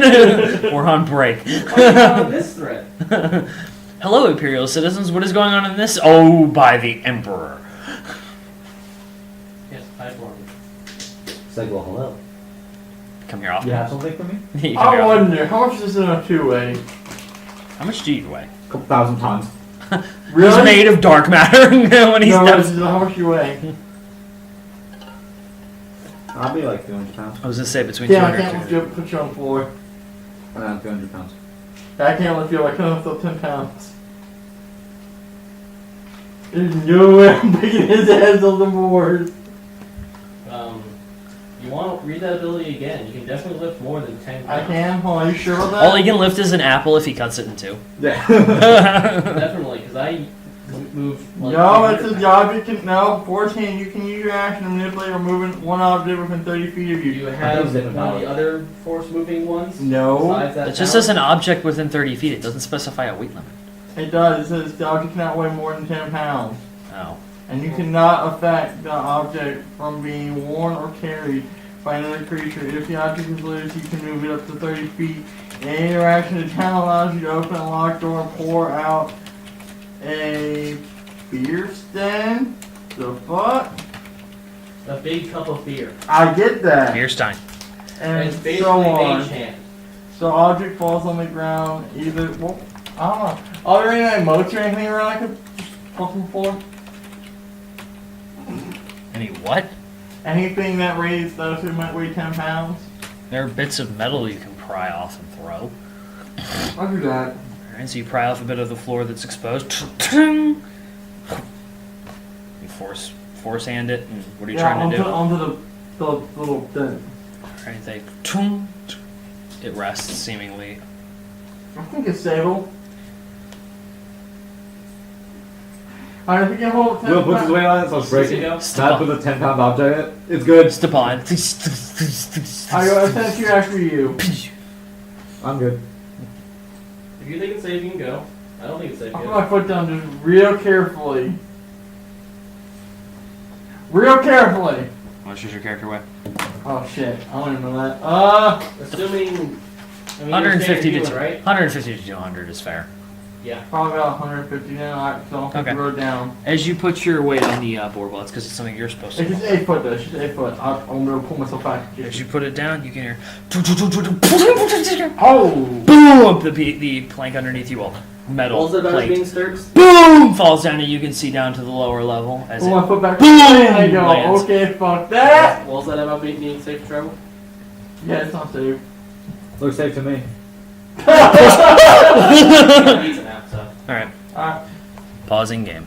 We're on break. This thread. Hello, Imperial citizens. What is going on in this? Oh, by the Emperor. Yes, I formed. It's like, well, hello. Come here often. You have something for me? You come I here often. wonder how much is in a 2-way. How much do you weigh? A couple thousand tons. He's made of dark matter when he's No, done. how much you weigh? I'll be like 200 pounds. I was gonna say between Yeah, I 200 can't and lift you up, put you on the floor. Around 200 pounds. I can't lift you up, I can't lift up 10 pounds. There's no way I'm picking his ass on the board. You want to read that ability again? You can definitely lift more than 10 I pounds. can? Hold on, are you sure about that? all he can lift is an apple if he cuts it in two. Yeah. Definitely, because I moved. Like, No, it 300 says the pounds. object can, no, 14, you can use your action to manipulate or move one object within 30 feet of Do you. you I think have it's different one of the power. other force moving ones? No, Besides that It just power? says an object within 30 feet. It doesn't specify a weight limit. it does, it says the object cannot weigh more than 10 pounds. Oh. And you cannot affect the object from being worn or carried by another creature. If the object is loose, you can move it up to 30 feet. Any interaction the channel allows you to open a locked door and pour out a beer stand. The fuck? A big cup of beer. I get that. Beer stein. And And it's basically so mage on. hand. So object falls on the ground, either, well, I don't know. Are there any moats or anything around I could fucking for? Any what? Anything that weighs, those who might weigh 10 pounds? There are bits of metal you can pry off and throw. I'll do that. Alright, so you pry off a bit of the floor that's exposed. You force hand it, and what are you trying to do? Onto the little thing. Alright, it rests seemingly. I think it's stable. Alright, if we can hold 10 Will puts his weight on it, so it's breaking. Go. Matt puts a 10-pound object in it. It's good. Stepan. I go, I send a few after you. I'm good. If you think it's safe, you can go. I don't think it's safe I'll yet. put my foot down just real carefully. Real carefully! How much does your character weigh? Oh shit, I want to know that. Assuming. I mean, 150 you're to staying right? 150 to 200 is fair. Yeah. Probably about 150 now. So I'll Okay. the road down. As you put your weight on the board, well, it's because it's something you're supposed to. It's just 8 foot though. It's just 8 foot. I'm gonna pull myself back. As you put it down, you can hear Oh! boom. The plank underneath you will metal What was it about plate. being sturts? Boom falls down, and you can see down to the lower level as Pull it my foot back. Boom! I go. Lands. Okay, fuck that. What was that about being safe to travel? Yeah, it's not safe. Looks safe to me. Pizza now, so. All right, Alright. pausing game.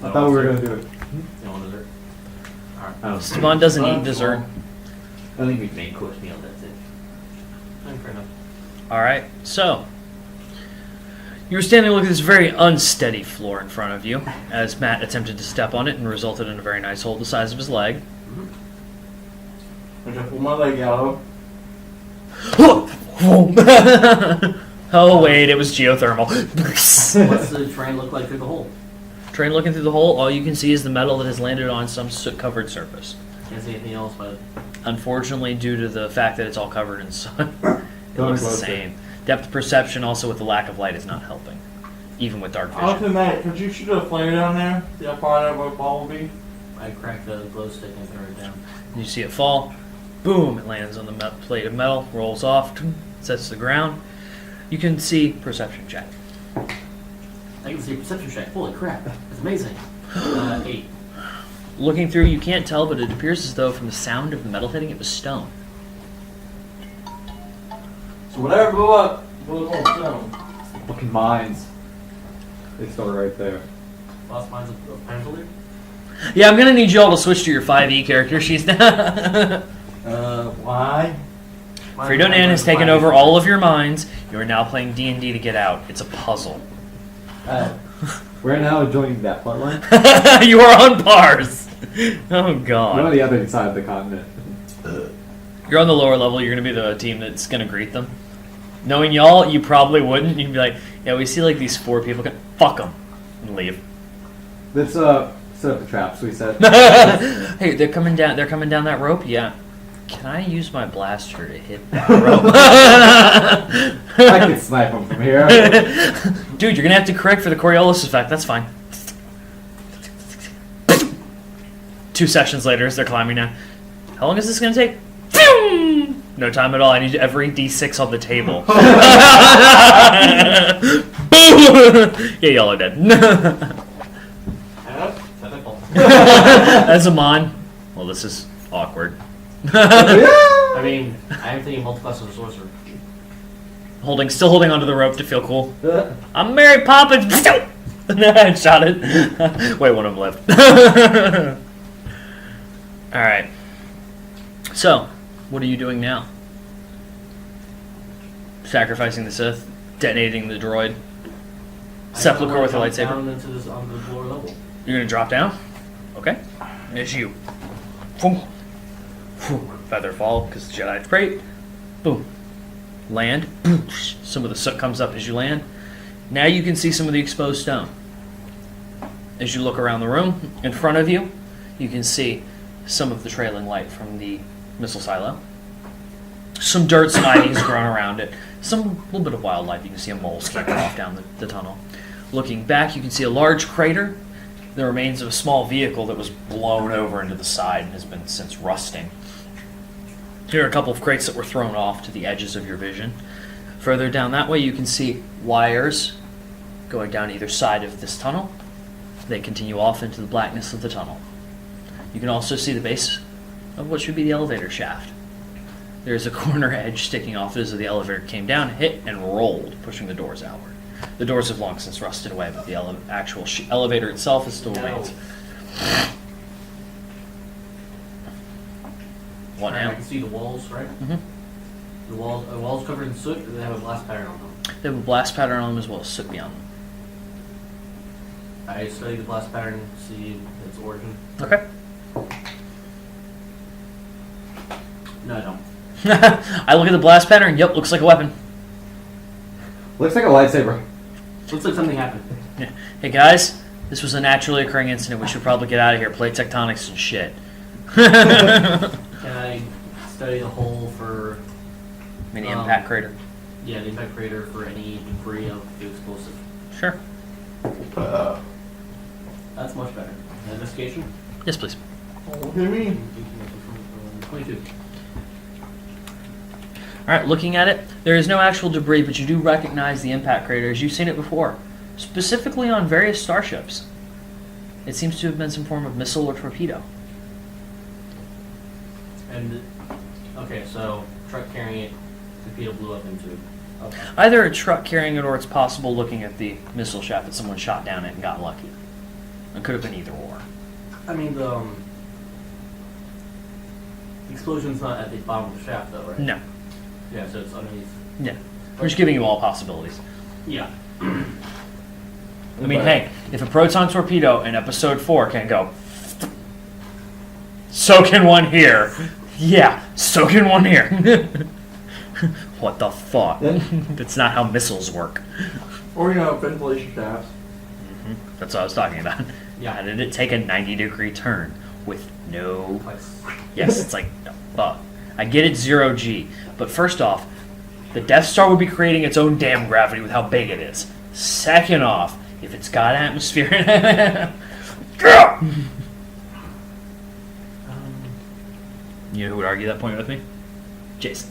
I thought we were gonna do it. You want dessert? Alright. Oh. Spawn doesn't eat dessert. I think we main course meal, that's it. Fair enough. Alright, so. You were standing looking at this very unsteady floor in front of you as Matt attempted to step on it and resulted in a very nice hole the size of his leg. I just pull my leg out. Oh, wait, it was geothermal. What's the train look like through the hole? Train looking through the hole, all you can see is the metal that has landed on some soot-covered surface. Can't see anything else, but Unfortunately, due to the fact that it's all covered in sun, it Don't looks the close it. same. Depth perception, also with the lack of light, is not helping, even with dark I'll vision. Matt, could you shoot a flare down there? See how far that ball will be? I cracked the glow stick and threw it down. You see it fall, boom, it lands on the plate of metal, rolls off, sets to the ground. You can see perception check. I can see perception check. Holy crap, that's amazing. 8. Looking through, you can't tell, but it appears as though from the sound of the metal hitting, it was stone. So whatever blew up, blew up on stone. Fucking mines. They still right there. Lost mines of Panther. Yeah, I'm gonna need you all to switch to your 5e character sheets now. Why? Fredonan has taken over all of your minds. You are now playing D&D to get out. It's a puzzle. We're now joining that plot line. You are on bars. Oh We're on god. the other side of the continent. You're on the lower level. You're gonna be the team that's gonna greet them. Knowing y'all, you probably wouldn't. You'd be like, yeah, we see like these 4 people. Fuck them and leave. Let's set up the traps. We said. Hey, they're coming down. They're coming down that rope. Yeah. Can I use my blaster to hit that rope? I can snipe them from here. Dude, you're gonna have to correct for the Coriolis effect. That's fine. 2 sessions later, as they're climbing down. How long is this gonna take? No time at all. I need every D6 on the table. Boom! Yeah, y'all are dead. As a mon. Well, this is awkward. I mean, I am thinking multi-class as a sorcerer. Still holding onto the rope to feel cool. I'm Mary Poppins. I shot it. Wait, one of them left. All right. So, what are you doing now? Sacrificing the Sith, detonating the droid, sepulcher with a lightsaber. Down into this on the lower level. You're gonna drop down. Okay. It's you. Boom. Feather fall because the Jedi's great. Boom. Land. Boom. Some of the soot comes up as you land. Now you can see some of the exposed stone. As you look around the room, in front of you, you can see some of the trailing light from the missile silo. Some dirt, some ivy has grown around it. Some little bit of wildlife. You can see a mole scampering off down the tunnel. Looking back, you can see a large crater. The remains of a small vehicle that was blown over into the side and has been since rusting. Here are a couple of crates that were thrown off to the edges of your vision. Further down that way, you can see wires going down either side of this tunnel. They continue off into the blackness of the tunnel. You can also see the base of what should be the elevator shaft. There's a corner edge sticking off as the elevator came down, hit, and rolled, pushing the doors outward. The doors have long since rusted away, but the actual elevator itself is still remains. What I now? can see the walls, right? Mhm. The walls covered in soot, or they have a blast pattern on them. They have a blast pattern on them as well as soot beyond them. I study the blast pattern, see its origin. Okay. No, I don't. I look at the blast pattern. Yep, looks like a weapon. Looks like a lightsaber. Looks like something happened. Yeah. Hey guys, this was a naturally occurring incident. We should probably get out of here. Plate tectonics and shit. Can I study the hole for Mini impact crater. the impact crater for any debris of the explosive? Sure. That's much better. Investigation? Yes, please. Look at me. 22. All right, looking at it, there is no actual debris, but you do recognize the impact crater as you've seen it before, specifically on various starships. It seems to have been some form of missile or torpedo. And, okay, so truck carrying it, torpedo blew up into it. Okay. Either a truck carrying it, or it's possible looking at the missile shaft that someone shot down it and got lucky. It could have been either or. I mean, the explosion's not at the bottom of the shaft, though, right? No. Yeah, so it's underneath. Yeah. We're just giving you all possibilities. Yeah. I mean, hey, if a proton torpedo in episode 4 can go, so can one here. Yeah, so can one here. What the fuck? That's not how missiles work. Or, you know, ventilation shafts. That's what I was talking about. Yeah. How did it take a 90-degree turn with no... Twice. Yes, it's like, no, fuck. I get it 0G, but first off, the Death Star would be creating its own damn gravity with how big it is. Second off, if it's got atmosphere in it... You know who would argue that point with me? Jason.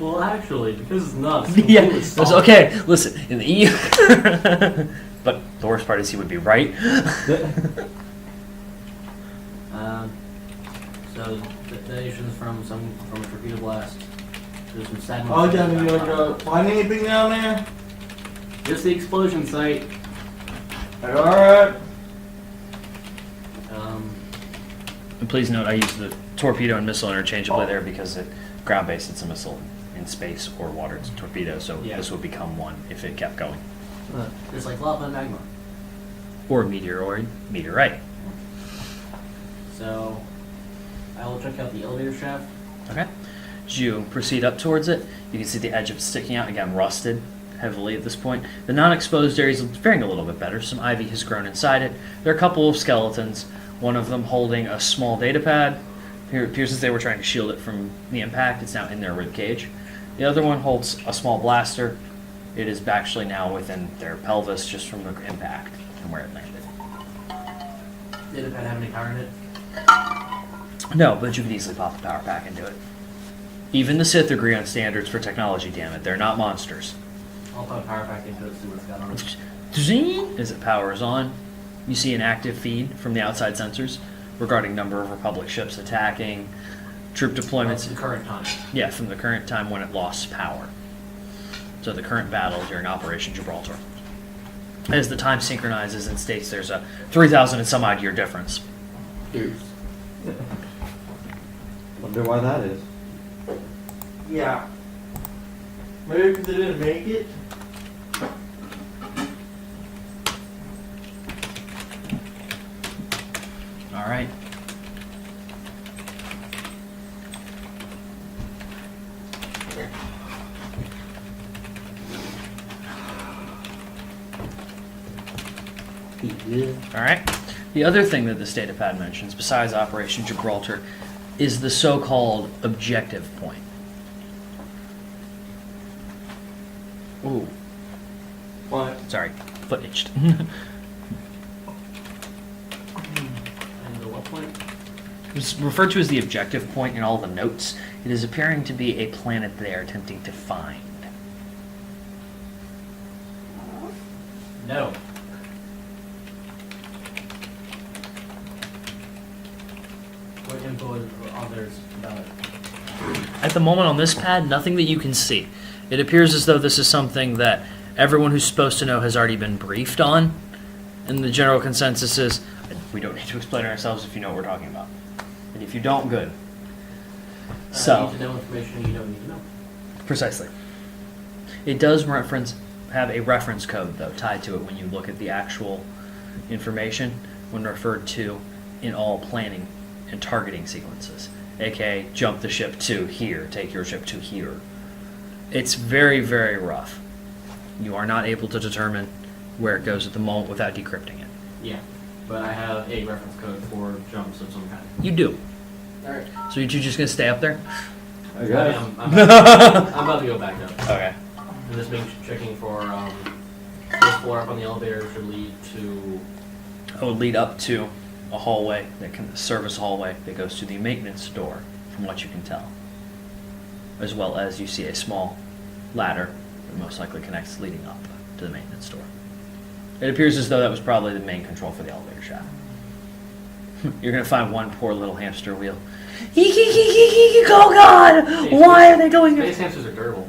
Well, actually, because it's not. Yeah, it was okay. Listen, in the EU, but the worst part is he would be right. So detonations from a torpedo blast. There's some stagnant. Oh, yeah, you gonna find anything down there? Just the explosion site. Alright. And please note, I use the torpedo and missile interchangeably there because at ground base it's a missile, in space or water it's a torpedo. So Yeah. this would become one if it kept going, It's like lava and magma. or meteoroid, meteorite. So I will check out the elevator shaft. Okay. As you proceed up towards it, you can see the edge of it sticking out, again rusted heavily at this point. The non-exposed area is faring a little bit better. Some ivy has grown inside it. There are a couple of skeletons, one of them holding a small data pad. Here it appears as they were trying to shield it from the impact. It's now in their rib cage. The other one holds a small blaster. It is actually now within their pelvis just from the impact and where it landed. Did it have any power in it? No, but you could easily pop the power pack into it. Even the Sith agree on standards for technology, damn it. They're not monsters. I'll put a power pack into it, see what it's got on it. Zing! As it powers on, you see an active feed from the outside sensors regarding number of Republic ships attacking, troop That's deployments. the current time. Yeah, from the current time when it lost power. So the current battle during Operation Gibraltar. As the time synchronizes and states there's a 3,000 and some odd year difference. Wonder why that is. Yeah. Maybe because they didn't make it? All right. All right. The other thing that this datapad mentions, besides Operation Gibraltar, is the so-called objective point. Ooh, What? sorry, foot itched. And the what point? It's referred to as the objective point in all the notes. It is appearing to be a planet they are attempting to find. No. What info are others about it? At the moment on this pad, nothing that you can see. It appears as though this is something that everyone who's supposed to know has already been briefed on, and the general consensus is, we don't need to explain ourselves if you know what we're talking about. And if you don't, good. You So, need to know information you don't need to know. precisely. It does have a reference code, though, tied to it when you look at the actual information when referred to in all planning and targeting sequences. AKA, jump the ship to here, take your ship to here. It's very, very rough. You are not able to determine where it goes at the moment without decrypting it. Yeah. But I have a reference code for jumps of some kind. You do. Alright. So you're just going to stay up there? I guess. I'm about to go back up. Okay. And this means checking for this floor up on the elevator should lead to. I would lead up to a hallway, service hallway that goes to the maintenance door, from what you can tell. As well as you see a small ladder that most likely connects leading up to the maintenance door. It appears as though that was probably the main control for the elevator shaft. You're going to find one poor little hamster wheel. Oh God! Why are they going here? Space hamsters are durable.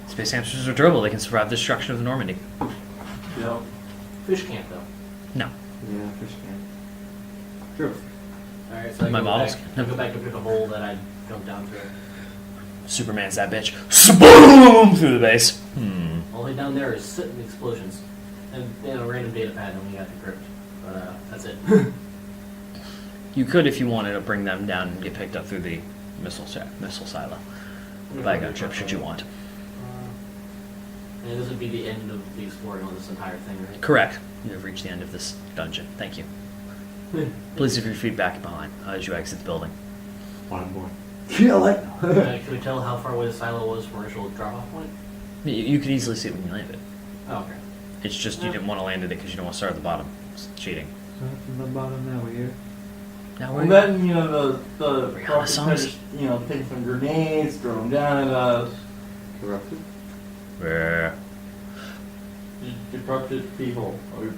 Space hamsters are durable. They can survive the destruction of the Normandy. Yep. Fish can't though. Yeah, fish can. True. Alright, so I My go models back, can- I go back and pick a hole that I jumped down through. Superman's that bitch. Boom through the base. All the way down there is sitting explosions. And, you know, random data pad, and we got the crypt. But, that's it. You could, if you wanted, to bring them down and get picked up through the missile silo by a gunship, should you want. And this would be the end of the exploring on this entire thing, right? Correct. You have reached the end of this dungeon. Thank you. Please leave your feedback behind as you exit the building. One more. Kill it! Can we tell how far away the silo was from our initial drop-off point? You could easily see it when you landed. Oh, okay. It's just you didn't want to land it because you don't want to start at the bottom. It's cheating. From the bottom now, we're here. Now Well, we're then, you know, the Renaissance. just, you know, take some grenades, throw them down at us, Corrupted. Where? just corrupted people, or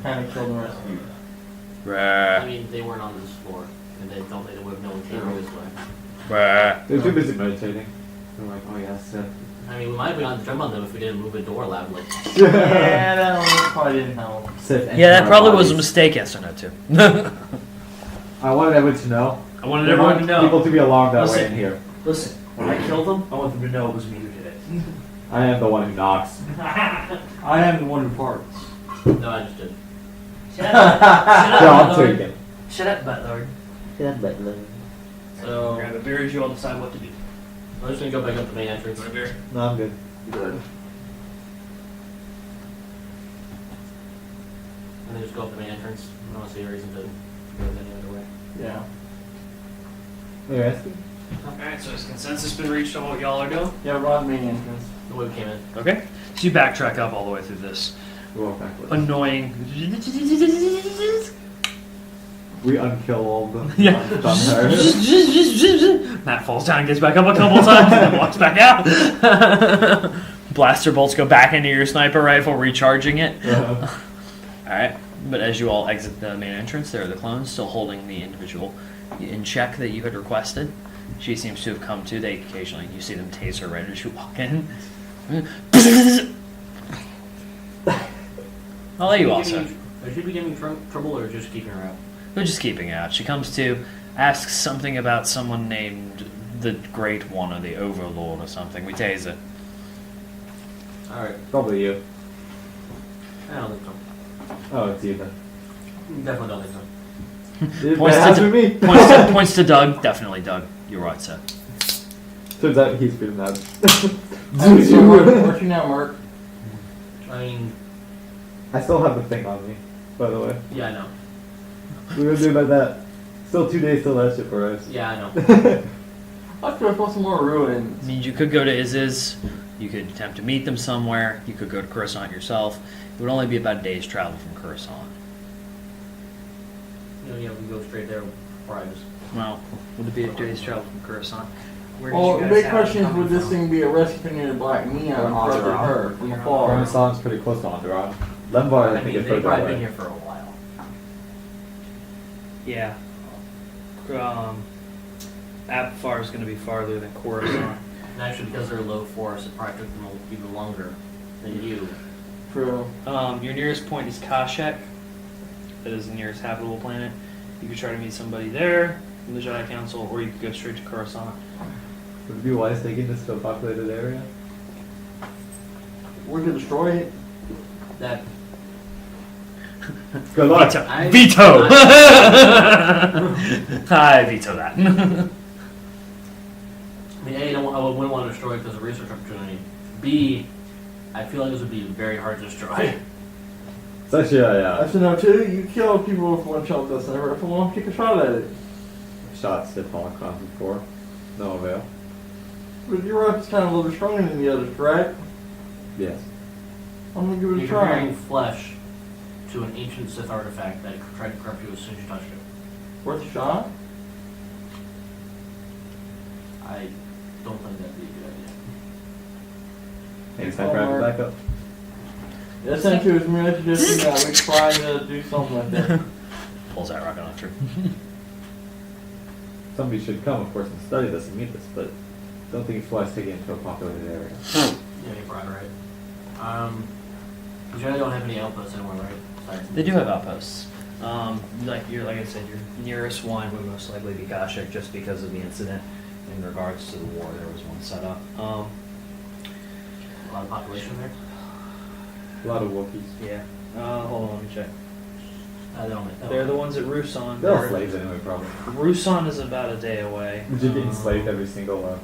kind of killed the rest of you. I mean, they weren't on this floor, and they don't think they would have known came this way. Where? They're too busy meditating. They're like, oh yeah, Seth. I mean, we might have been on the jump on them if we didn't move the door loudly. Yeah, that one probably didn't help. Seth Yeah, that entered probably our was a bodies. mistake. Yes or no, too. I wanted everyone to know. I wanted I everyone want to know. people to be alarmed that way Listen. in here. Listen, when I killed them, I want them to know it was me who did it. I am the one who knocks. I am the one who parts. No, I just did. Job taken. Shut up, Butler. So, Grab a beer as you all decide what to do. I'm just gonna go back up the main entrance. Want a beer? No, I'm good. Good. And then just go up the main entrance. I don't see a reason to go any other way. Yeah. You're asking? Alright, so has consensus been reached on what y'all are doing? Yeah, we're on the main entrance. The way we came in. Okay. So you backtrack up all the way through this We walk backwards. annoying. We unkill all the Yeah. vampires. Matt falls down, gets back up a couple times, and then walks back out. Blaster bolts go back into your sniper rifle, recharging it. Alright, but as you all exit the main entrance, there are the clones still holding the individual in check that you had requested. She seems to have come to. They occasionally, you see them tase her right as you walk in. I'll let you also. Should we be giving trouble or just keeping her out? We're just keeping it out. She comes to, asks something about someone named the Great One or the Overlord or something. We tase it. Alright. Probably you. I don't think so. Oh, it's you then. Definitely don't think so. It Points has to- to me. Points to Doug. Definitely Doug. You're right, sir. Turns out he's pretty mad. Alright, so where's you now, Mark? I mean, I still have the thing on me, by the way. yeah, I know. We're gonna do about that. Still 2 days till that ship arrives. Yeah, I know. Let's go for some more I ruins. mean, you could go to Iz's. You could attempt to meet them somewhere. You could go to Coruscant yourself. It would only be about a day's travel from Coruscant. You know, yeah, we go straight there. Bribes. Well, would it be a day's travel from Coruscant? Where did Well, you the guys big have question is, coming would this from? thing be a rescue near the Black Neon Or for Onderon. her from afar? Renaissance pretty close to Onderon. Lembar, I I think, mean, is they've further probably been away. here for a while. Yeah. Apfar is going to be farther than Coruscant. And actually, because they're low force, it probably took them even longer than you. True. Your nearest point is Kashyyyk. That is the nearest habitable planet. You could try to meet somebody there from the Jedi Council, or you could go straight to Coruscant. Would it be wise taking this to a populated area? We could destroy it. That Good luck. Veto! I veto that. I mean, A, I wouldn't want to destroy it because of research opportunity. B, I feel like this would be very hard to destroy. It's actually a I should know too. You kill people with one shot with a sniper rifle. Won't kick a shot at it. shots that fallen cons before. No avail. But your rifle's kind of a little stronger than the others, correct? Yes. I'm gonna give it a You're try. comparing flesh to an ancient Sith artifact that tried to corrupt you as soon as you touched it. Worth a shot? I don't think that'd be a good idea. Maybe sniper rifle back up. That's not true. It's merely suggesting that we try to do something like that. Pulls out rocket launcher. Somebody should come, of course, and study this and meet this, but don't think it's wise taking it to a populated area. Yeah, you're probably right. You generally don't have any outposts anymore, right? Besides They do have outposts. Like I said, your nearest one would most likely be Kashik, just because of the incident in regards to the war. There was one set up. a lot of population there. A lot of Wookiees. Yeah. Hold on, let me check. They don't make that. They're the ones at Rusan. They're all slaves anyway, probably. Rusan is about a day away. Would you be enslaved every single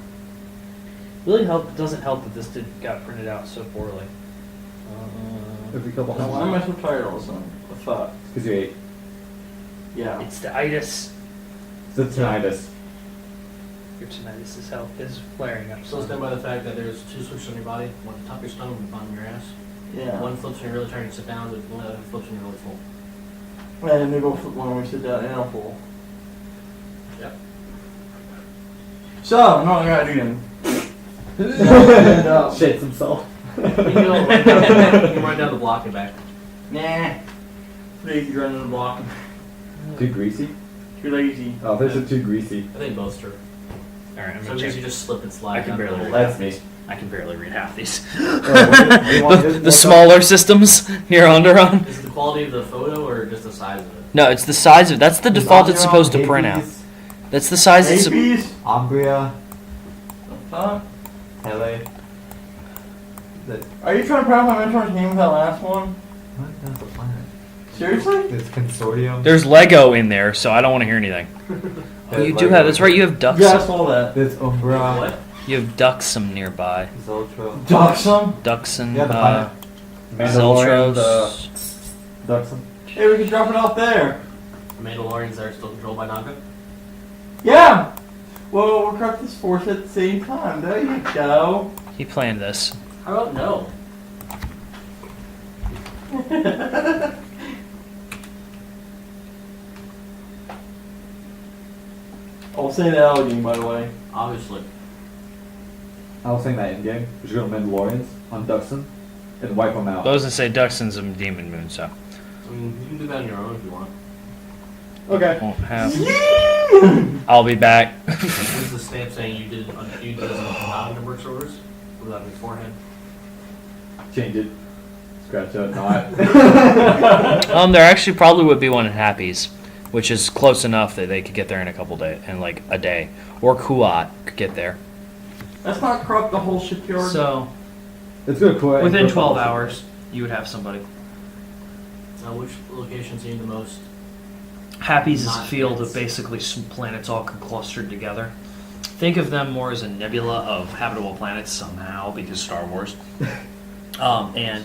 Really doesn't help that this got printed out so poorly. every couple Now, why am I hundred? so tired all of a sudden? What's up? Because you ate. Yeah. It's the itis. The tinnitus. Your tinnitus is flaring up. So stand by the fact that there's two switches on your body, one at the top of your stomach and one on your ass. Yeah. One flips when you're really trying to sit down, the other flips when you're really full. And they go when we sit down in a pool. Yep. So, no, I gotta do them. And, Shits himself. You can run down the block and back. Nah. Lazy running the block. Too greasy? Too lazy. Oh, there's a too greasy. I think both are. Alright, I'm So gonna you check. just slip and slide. I can down barely the read hole. That's me. I can barely read half these. what is- the what's smaller systems near Onderon. Is it the quality of the photo or just the size of it? No, it's the size of. That's the default it's supposed to print out. That's the size it's. APs? Umbria, Huh? LA. Are you trying to proud my mentor's name with that last one? What? That's a planet. Seriously? It's consortium. There's Lego in there, so I don't want to hear anything. Oh, you do have. That's right. You have ducks. Yeah, I saw that. There's Umbra. What? You have Duxum nearby. Zoltro. Duxum? Duxum. Yeah, the planet. Mandalorian, Zeltros. Duxum. Hey, we can drop it off there. The Mandalorians that are still controlled by Naga? Yeah! Well, we'll corrupt this force at the same time. There you go. He planned this. How about no? I'll say that out again, by the way. Obviously. I was saying that in game. We should go to Mandalorians on Duxum and wipe them out. Those that say Duxum's a demon moon, so I mean, you can do that on your own if you want. Okay. won't have. I'll be back. This is the stamp saying you did this on non-work orders without beforehand. Change it. Scratch out not. There actually probably would be one in Happy's, which is close enough that they could get there in a couple days, in like a day, or Kuat could get there. Let's not corrupt the whole shipyard. So Let's go to within 12 hours, you would have somebody. Which location seemed the most? Happy's is a Not field dense. of basically planets all clustered together. Think of them more as a nebula of habitable planets somehow, because Star Wars. And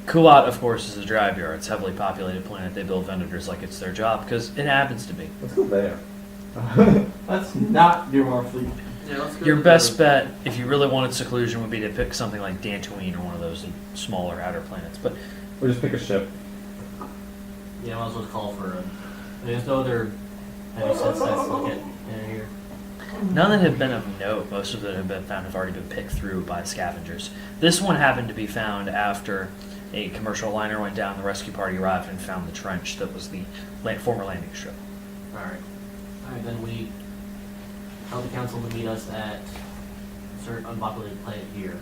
Kuat, of course, is a drive yard. It's a heavily populated planet. They build Venators like it's their job, because it happens to be. Let's go there. Let's not do our fleet. Yeah, let's go Your to best the- bet, if you really wanted seclusion, would be to pick something like Dantooine or one of those smaller outer planets. But Or just pick a ship. Yeah, I might as well call for. There's no other heavy sets to look at in here. none that have been of note, most of them have been found, have already been picked through by scavengers. This one happened to be found after a commercial liner went down, the rescue party arrived and found the trench that was the former landing strip. Alright. Alright, then we tell the council to meet us at insert unpopulated planet here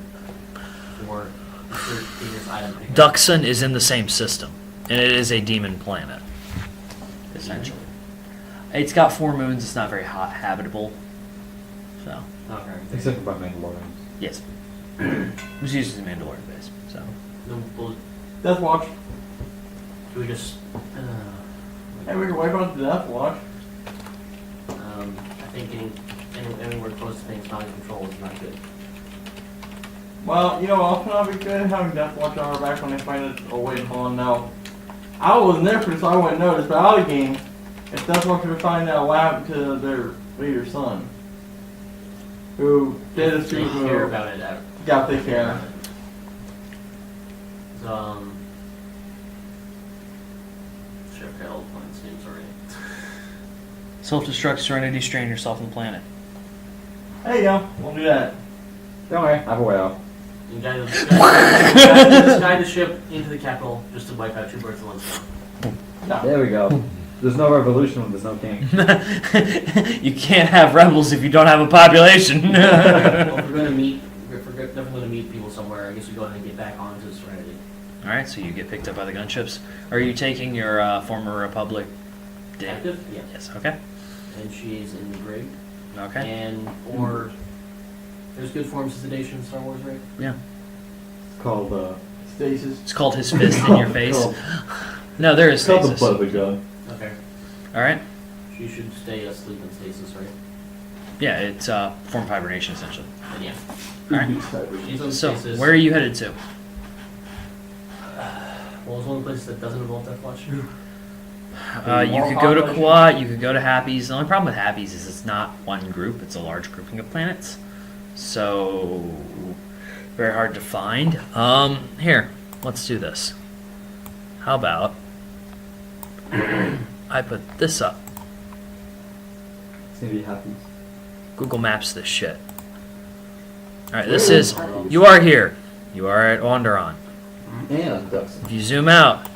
for insert dangerous item pickup. Duxon is in the same system, and it is a demon planet, essentially. It's got 4 moons, it's not very hot, habitable. So, Okay. Except for by Mandalorians. yes. It was used as a Mandalorian base, so. Then we'll, Death Watch. do we just Hey, we can wipe out the Death Watch. I think getting anywhere close to things not in control is not good. Well, you know what else would not be good? Having Death Watch on our back when they find it. Oh, wait, hold on now. I wasn't there for this, so I wouldn't notice, but out of the game, if Death Watch were to find out what happened to their leader's son, who did a They super hear move, about it at got they care. So, should have got all the planets' names already. Self-destruct, Serenity, strain yourself on the planet. There you go, we'll do that. Don't worry, I have a way out. And guide the ship into the capital just to wipe out 2 birds with 1 stone. There we go. There's no revolution when there's no king. You can't have rebels if you don't have a population. Well, if we're going to meet, if we're definitely going to meet people somewhere, I guess we go ahead and get back onto Serenity. All right, so you get picked up by the gunships. Are you taking your former Republic? Active? Yeah. Yes. Okay. And she's in the brig. Okay. And or there's good forms of sedation in Star Wars, right? Yeah. It's called, Stasis. It's called his fist in your face. called- No, there is it's called the stasis. butt of a gun. Okay. All right. She should stay asleep in stasis, right? Yeah, it's form of hibernation essentially. And yeah. All right. She's in So, stasis. where are you headed to? Well, it's one of the places that doesn't involve Death Watch. You could go to Quat, you could go to Happy's. The only problem with Happy's is it's not one group, it's a large grouping of planets. So, very hard to find. Here, let's do this. How about I put this up? It's gonna be happy. Google Maps this shit. Alright, this is, you are here. You are at Wanderon. And Duxon. If you zoom out,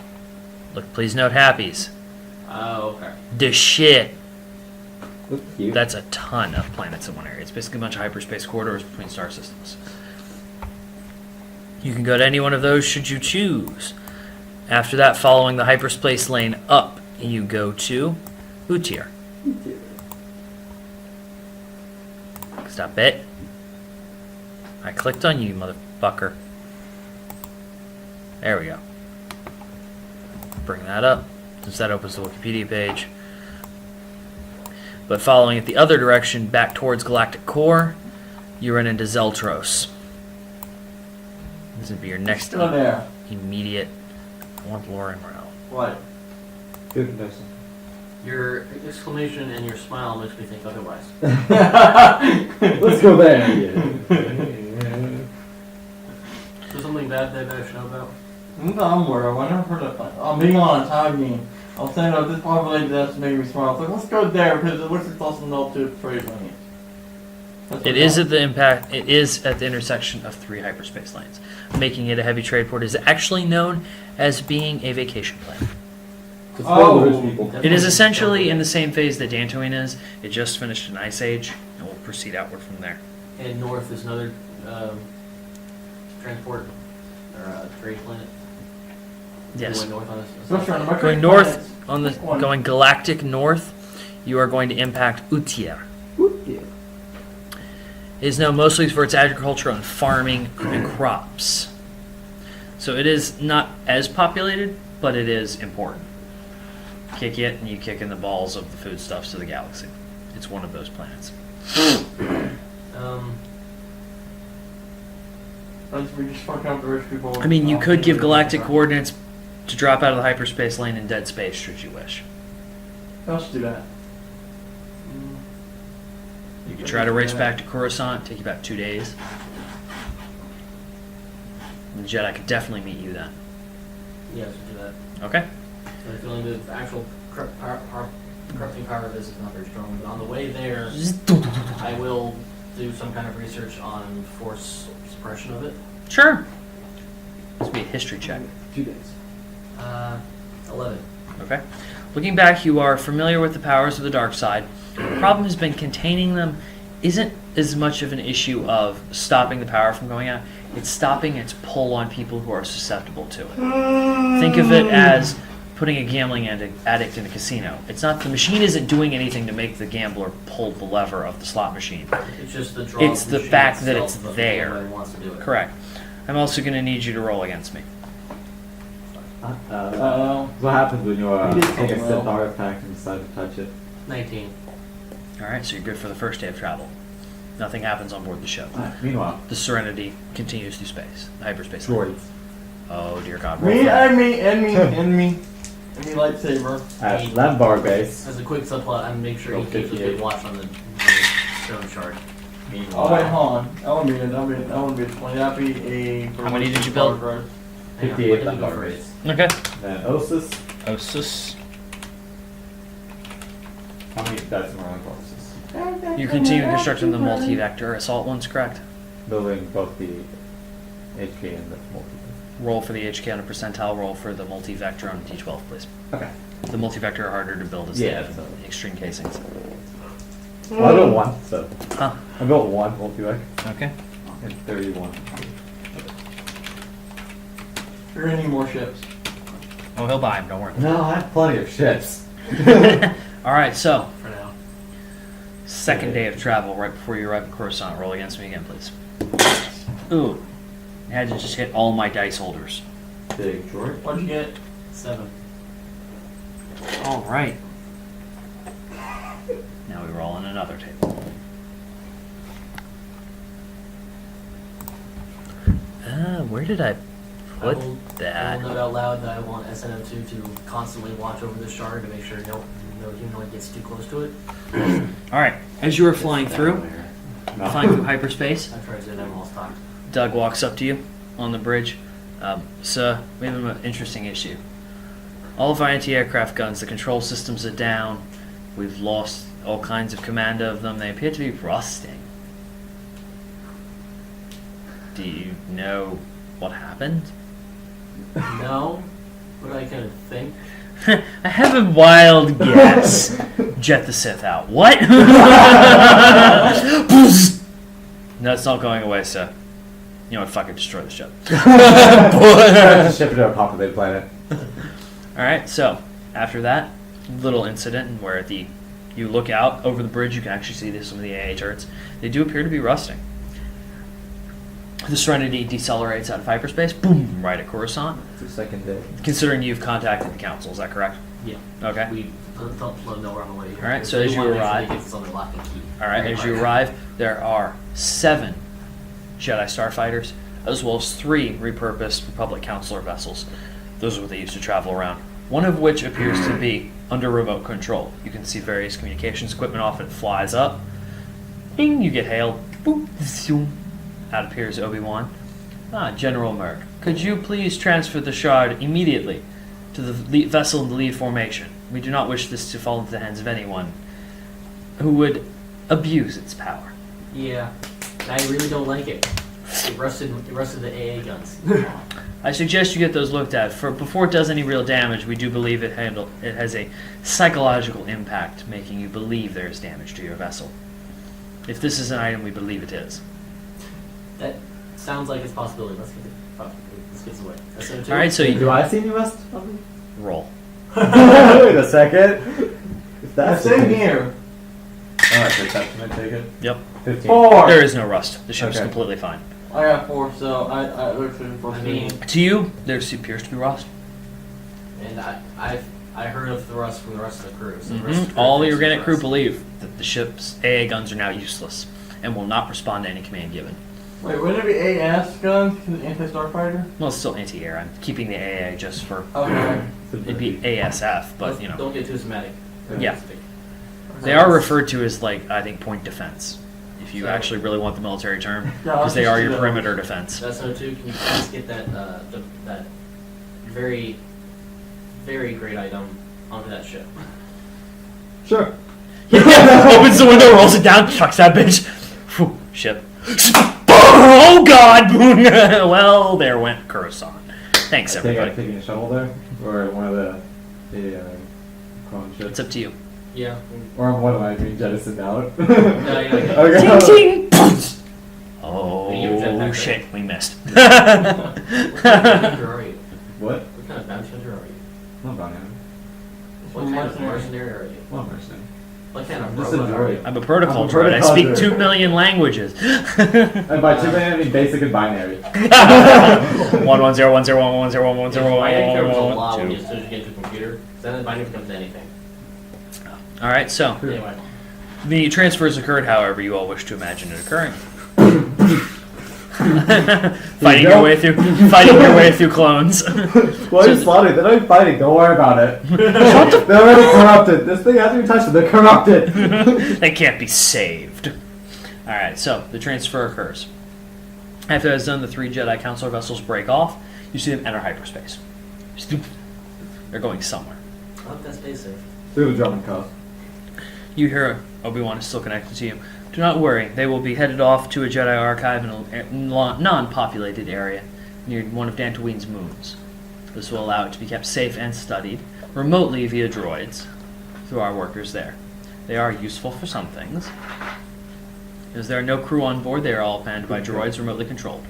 look, please note Happy's. Oh, okay. The shit. Look cute. That's a ton of planets in one area. It's basically a bunch of hyperspace corridors between star systems. You can go to any one of those should you choose. After that, following the hyperspace lane up, you go to Utir. Stop it. I clicked on you, motherfucker. There we go. Bring that up, since that opens the Wikipedia page. But following it the other direction, back towards Galactic Core, you run into Zeltros. This would be your next Still there. immediate Lorem route. What? Good Duxon. Your exclamation and your smile makes me think otherwise. Let's go there. Is there something bad that I should know about? I'm worried. I never heard of that. I'm being on a time game. I'm saying that this population that's making me smile. It's like, let's go there because it looks like it's also an altitude trade lane. It is at the impact. It is at the intersection of 3 hyperspace lanes, making it a heavy trade port. It is actually known as being a vacation plane. It's for the rich people. It is essentially in the same phase that Dantooine is. It just finished an ice age, and will proceed outward from there. And north is another transport or trade planet. Yes. Going north on this. Especially on the Going Mercury north planets. on the One. going galactic north, you are going to impact Utir. It is known mostly for its agriculture and farming and crops. So it is not as populated, but it is important. Kick it, and you kick in the balls of the foodstuffs of the galaxy. It's one of those planets. We just fucking up the rich people. I mean, you could give galactic coordinates to drop out of the hyperspace lane in dead space, should you wish. Let's do that. You could try to race back to Coruscant, take you about 2 days. And the Jedi could definitely meet you then. Yes, do that. Okay? So I feel like the actual corrupting power of this is not very strong, but on the way there, I will do some kind of research on force suppression of it. Sure. This would be a history check. 2 days. 11. Okay. Looking back, you are familiar with the powers of the dark side. The problem has been containing them isn't as much of an issue of stopping the power from going out. It's stopping its pull on people who are susceptible to it. Think of it as putting a gambling addict in a casino. It's not, the machine isn't doing anything to make the gambler pull the lever of the slot machine. It's just the draw. It's of the machine fact that itself it's that there. nobody wants to do it. Correct. I'm also going to need you to roll against me. What happens when you He did take a something well. Centaur attack and decide to touch it? 19. Alright, so you're good for the first day of travel. Nothing happens on board the ship. Meanwhile, The Serenity continues through space. The hyperspace lane. droids. Oh dear God. roll Me, for that. enemy lightsaber. At Lambar base. As a quick subplot, I'm make sure he keeps a 58. good watch on the stone shard. Oh wait, Meanwhile, hold on. That wouldn't be a 20. That'd be a. How many did you build? Hang on, 58 what did we go Lambar first? base. Okay. Then Osis. Osus. How many decimal round forces? You continue constructing the multi-vector assault ones, correct? Building both the HK and the multi. Roll for the HK on a percentile, roll for the multi-vector on D12, please. Okay. The multi-vector are harder to build as Yeah, they so- have extreme casings. Well, I built one, so. Huh. I built one multi-vec Okay. and 31. You're gonna need more ships. Oh, he'll buy them. Don't worry. No, I have plenty of ships. All right. So, For now. second day of travel, right before you arrive at Coruscant. Roll against me again, please. Ooh, I had to just hit all my dice holders. Big George. What'd you get? 7. All right. Now we roll on another table. Where did I put I will that? note out loud that I want SNO2 to constantly watch over the shard to make sure no humanoid gets too close to it. All right. As you were flying through hyperspace, I tried to them all stock. Doug walks up to you on the bridge. Sir, we have an interesting issue. All of our anti-aircraft guns, the control systems are down. We've lost all kinds of command of them. They appear to be rusting. Do you know what happened? No, but I kind of think. I have a wild guess. Jet the Sith out. What? No, it's not going away, sir. You know what? Fuck it. Destroy the ship. Ship it to a populated planet. Alright, so after that little incident where you look out over the bridge, you can actually see some of the AA turrets. They do appear to be rusting. The Serenity decelerates out of hyperspace, boom, right at Coruscant. It's the second day. Considering you've contacted the council, is that correct? Yeah. Okay. We let them know we're on the way here. All right, so We as you wanna make sure arrive- they get this on their lock and key. Alright, as you arrive, there are 7 Jedi starfighters, as well as 3 repurposed Republic Counselor vessels. Those are what they used to travel around. One of which appears to be under remote control. You can see various communications equipment off, it flies up. Bing, you get hailed. Boop, zoom. Out appears Obi-Wan. General Merc, could you please transfer the shard immediately to the vessel in the lead formation? We do not wish this to fall into the hands of anyone who would abuse its power. Yeah, I really don't like it. It rusted the AA guns. I suggest you get those looked at. Before it does any real damage, we do believe it has a psychological impact, making you believe there is damage to your vessel. If this is an item, we believe it is. That sounds like it's a possibility. Let's get this away. SNO2? All right, so you Do I see any rust? roll. Wait a second. If that's the Same case- here. Alright, perception, I take it. Yep. 15. 4. There is no rust. The ship's Okay. completely fine. I got 4, so I looked at it for I mean, To you, there appears to be rust. and I heard of the rust from the rest of the crew. So the rest of the crew All thinks your it's Organic crew rust. believe that the ship's AA guns are now useless and will not respond to any command given. Wait, wouldn't it be AS guns? Because anti-starfighter? Well, it's still anti-air. I'm keeping the AA just for... Okay. It'd be ASF, but, you know. Don't get too semantic. Yeah. They are referred to as, like, I think, point defense. If you So- actually really want the military term. Yeah, Because they are your let's perimeter defense. That's no two. Can you please get that that very, very great item onto that ship? Sure. Opens the window, rolls it down, chucks that bitch. Phew, ship. Oh god! Well, there went Coruscant. Thanks, I think I'm everybody. taking a shuttle there, or one of the clone It's ships, up to you. Yeah. or one of my being jettisoned out. No, you're not getting Okay. Ting ting! Are you a jetpack Oh right? shit, we missed. What kind of bounty hunter are you? What? What kind of bounty hunter are you? I'm not bounty. What kind of Mercenary. mercenary are you? Well, I'm mercenary. What kind of I'm just a robot are you? droid. I'm a protocol I'm a droid. I protocol speak droid. 2 million languages. And by two I mean basic and binary. 1101011011011011011. Binary becomes a lot when you as soon as you get into a computer. Then the binary becomes anything. All right, so Anyway. the transfers occurred however you all wish to imagine it occurring. fighting go. your way through clones. Well, So- you slaughtered. They're not fighting. Don't worry about it. They're already corrupted. This thing hasn't even touched them. They're corrupted. They can't be saved. All right, so the transfer occurs. After that's done, the 3 Jedi Council vessels break off. You see them enter hyperspace. They're going somewhere. I hope that stays safe. Through the German coast. You hear Obi-Wan is still connected to you. Do not worry. They will be headed off to a Jedi archive in a non-populated area near one of Dantooine's moons. This will allow it to be kept safe and studied remotely via droids through our workers there. They are useful for some things. As there are no crew on board, they are all manned by droids remotely controlled.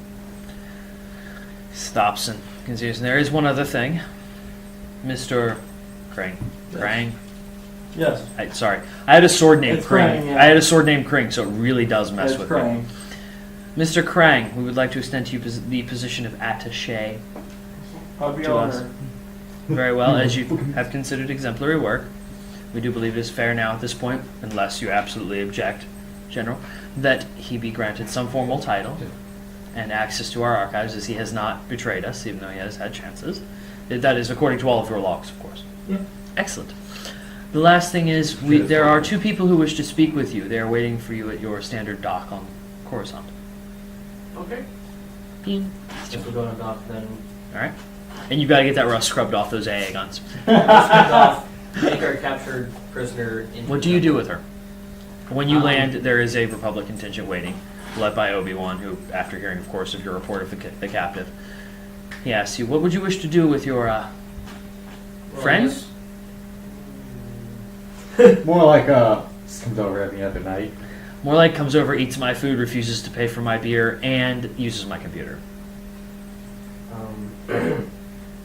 Stops and continues. And there is one other thing. Mr. Krang. Krang? Yes. Sorry. I had a sword named It's Krang. Krang, yeah. I had a sword named Krang, so it really does mess It's with Krang. me. Mr. Krang, we would like to extend to you the position of attaché. I'll be To us. honored. Very well, as you have considered exemplary work. We do believe it is fair now at this point, unless you absolutely object, General, that he be granted some formal title and access to our archives, as he has not betrayed us, even though he has had chances. That is according to all of your logs, of course. Yeah. Excellent. The last thing is, there are two people who wish to speak with you. They are waiting for you at your standard dock on Coruscant. Okay. Beam. Guess we'll go on dock then. All right. And you've got to get that rust scrubbed off those AA guns. Send off, take our captured prisoner into What do you the- do with her? When you Um, land, there is a Republic contingent waiting, led by Obi-Wan, who, after hearing, of course, of your report of the captive, he asks you, what would you wish to do with your Well, friend? More like just comes over every other night. More like comes over, eats my food, refuses to pay for my beer, and uses my computer.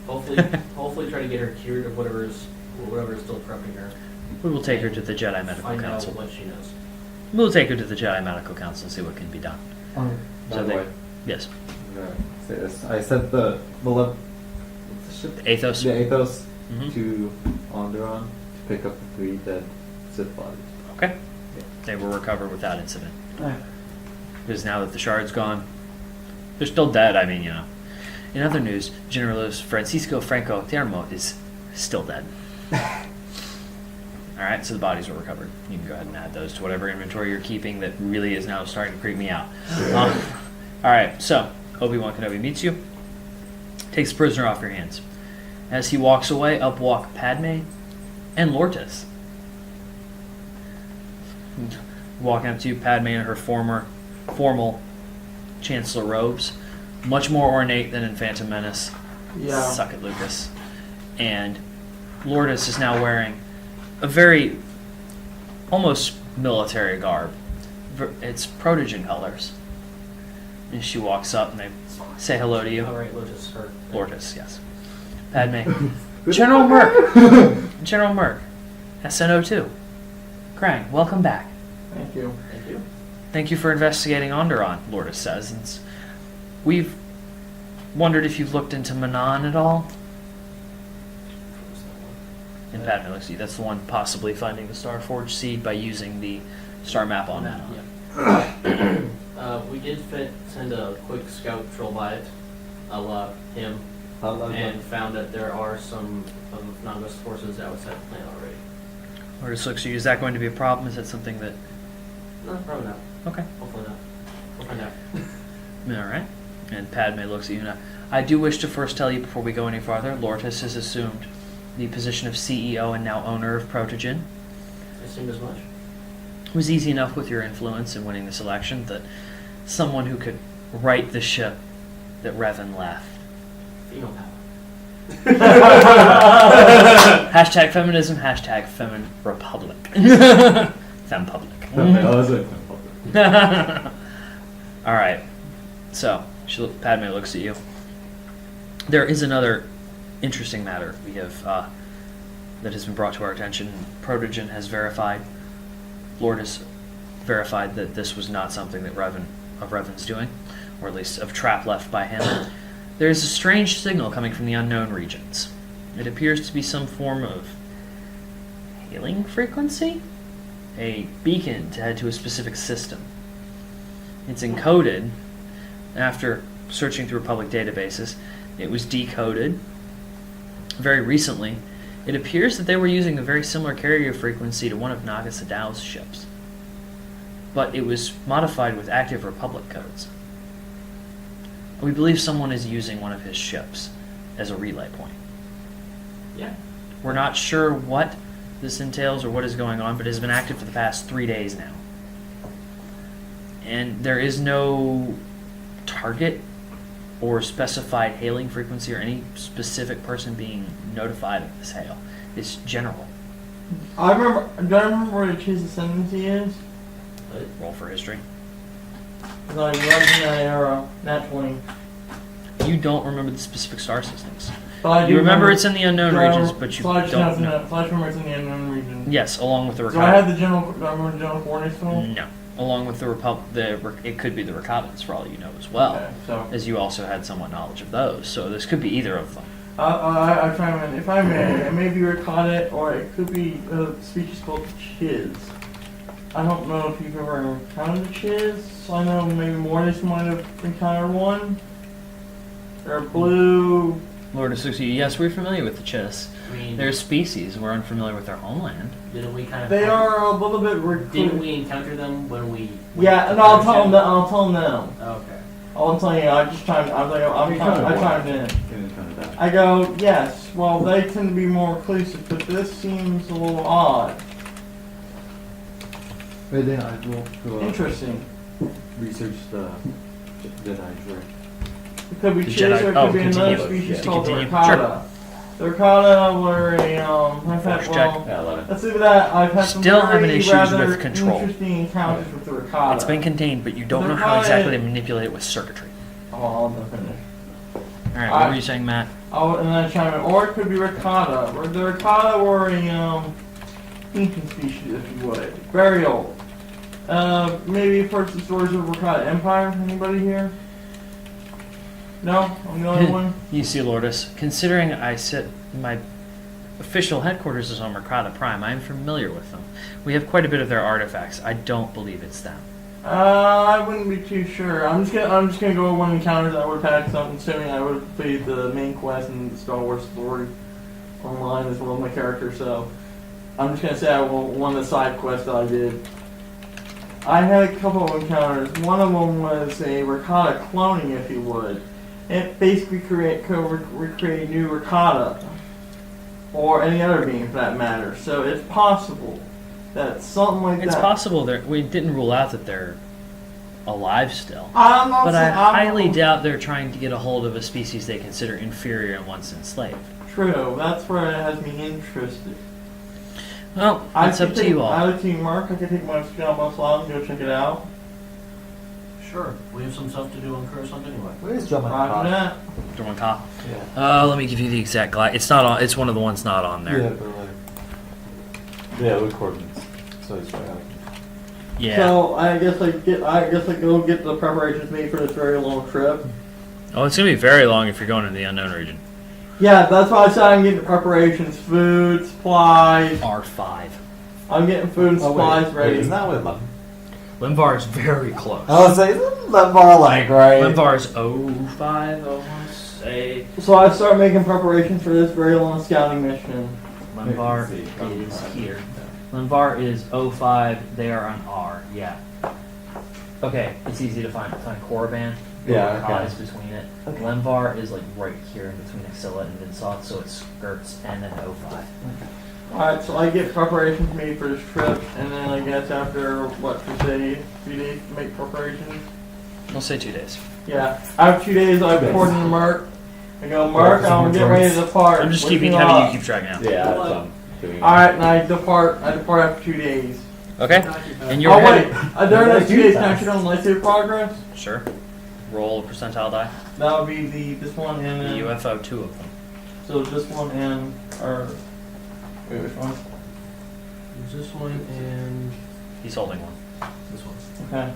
Hopefully try to get her cured of whatever's still corrupting her. We will take her to the Jedi Medical Find Council. out what she knows. We'll take her to the Jedi Medical Council and see what can be done. By So the they- way, Yes. I'm gonna say this. I sent the what's the ship? Athos. The Athos Mhm. to Onderon to pick up the 3 dead Sith bodies. Okay. They were recovered without incident. Alright. Because now that the shard's gone, they're still dead. I mean, you know. In other news, General Francisco Franco Termo is still dead. All right, so the bodies were recovered. You can go ahead and add those to whatever inventory you're keeping that really is now starting to creep me out. All right, so Obi-Wan Kenobi meets you, takes the prisoner off your hands. As he walks away, up walk Padme and Lortis. Walking up to you, Padme in her formal Chancellor robes, much more ornate than in Phantom Menace. Yeah. Suck it, Lucas. And Lourdes is now wearing a very almost military garb. It's Protogen colors. And she walks up and they say hello to you. All right, Lotus, her. Lourdes, yes. Padme. General Merc. General Merc. SNO2. Krang, welcome back. Thank you. Thank you. Thank you for investigating Onderon, Lourdes says. And we've wondered if you've looked into Manon at all. What was that one? And Padme looks at you. That's the one possibly finding the Starforged seed by using the star map on Manon. We did send a quick scout patrol by it, a la him, and found that there are some of Naga's forces outside the planet already. Lourdes looks at you. Is that going to be a problem? Is that something that... No, probably not. Okay. Hopefully not. We'll find out. All right. And Padme looks at you now. I do wish to first tell you before we go any farther, Lourdes has assumed the position of CEO and now owner of Protogen. I assumed as much. It was easy enough with your influence in winning this election that someone who could right the ship that Revan left. Female power. Hashtag feminism, hashtag femin republic. Fempublic. That was it. All right. So, Padme looks at you. There is another interesting matter we have that has been brought to our attention. Protogen has verified, Lourdes verified that this was not something that Revan's doing, or at least a trap left by him. There is a strange signal coming from the unknown regions. It appears to be some form of hailing frequency? A beacon to head to a specific system. It's encoded. After searching through public databases, it was decoded. Very recently, it appears that they were using a very similar carrier frequency to one of Naga Sadow's ships. But it was modified with active Republic codes. We believe someone is using one of his ships as a relay point. Yeah. We're not sure what this entails or what is going on, but it has been active for the past 3 days now. And there is no target or specified hailing frequency or any specific person being notified of this hail. It's general. Do I remember where the Chase Ascendancy is? Roll for history. Because I was in that era, nat 20. You don't remember the specific star systems. But I do You remember it's in the unknown so I- regions, but you so I just don't have to know. So I just remember it's in the unknown region. Yes, along with the So I have Rakata. the general. Do I remember the general coordinates for them? No, along with it could be the Rakatans for all you know as well, Okay, so as you also had somewhat knowledge of those. So this could be either of them. I try and if I may, it may be Rakata or it could be a species called Chiz. I don't know if you've ever encountered the Chiz. I know maybe Mortis might have encountered one. They're blue. Lord of Suxi, yes, we're familiar with the Chiss. I mean, They're a species. We're unfamiliar with their homeland. didn't we kind of? They are a little bit Didn't we encounter them when we? Yeah, and I'll tell them that. I'll tell them now. Okay. I'll tell you. I just chimed. I chimed in. Didn't encounter that. I go, yes. Well, they tend to be more reclusive, but this seems a little odd. But then I will go Interesting. research the Jedi droid. It could be The Chiz, or it Jedi- could be another continue. species Yeah. called the Continue. Rakata. The Rakata were a I've had, Force check. well, Yeah, 11. let's leave it at. I've had some Still having very issues rather with control. interesting encounters with the Rakata. It's been contained, but you don't The know how Rakata- exactly to manipulate it with circuitry. Oh, I'll not finish. All right, what were you saying, Matt? Oh, and then I chime in. Or it could be Rakata. Or the Rakata were a ancient species, if you would. Very old. Maybe you've heard some stories of Rakata Empire. Anybody here? No, I'm the only one. You see, Lourdes, considering I sit my official headquarters is on Mercata Prime, I am familiar with them. We have quite a bit of their artifacts. I don't believe it's them. I wouldn't be too sure. I'm just gonna go over one encounter that I would have had. Cause I'm assuming I would have played the main quest in the Star Wars story online as well as my character. So I'm just gonna say one of the side quests that I did. I had a couple of encounters. One of them was a Rakata cloning, if you would. It basically recreate new Rakata or any other being for that matter. So it's possible that something like It's that. possible that we didn't rule out that they're alive still. I'm not But I saying, I'm highly not- doubt they're trying to get a hold of a species they consider inferior and once enslaved. True, that's where it has me interested. Well, it's up to you all. I would see Mark. I could take my scout bus out and go check it out. Sure. We have some stuff to do on Coruscant anyway. Where is John Roger that. Dorman Ka. Yeah. Let me give you the exact glide. It's not on. It's one of the ones not on there. Yeah, but like. Yeah, with coordinates. So it's right. Yeah. So I guess I go get the preparations made for this very long trip. Oh, it's gonna be very long if you're going into the unknown region. Yeah, that's why I said I'm getting the preparations, food, supplies. R5. I'm getting food and supplies ready. Isn't that what Lemon? Limvar is very close. I was saying, isn't Lembar like right? Limvar is 05, I want to say. So I start making preparations for this very long scouting mission. Limvar see. is here. Limvar is 05, they are on R, yeah. Okay, it's easy to find. Find Korriban. Yeah, okay. Is between it. Limvar is like right here in between Axilla and Vinsoth, so it skirts and then 05. Alright, so I get preparations made for this trip, and then I guess after, what, 2 days to make preparations? We'll say 2 days. Yeah, after 2 days I report to Mark. I go, Mark, I'm getting ready to depart. I'm just Wish keeping me having luck." you keep track now. Yeah, that's what I'm doing. Alright, and I depart after 2 days. Okay? And you're Oh wait, headed. during What those do 2 you days, do can I fast? check on lightsaber progress? Sure. Roll a percentile die. That would be this one and The then, UFO, 2 of them. so this one and, or, wait, which one? There's this one and He's holding one. this one. Okay.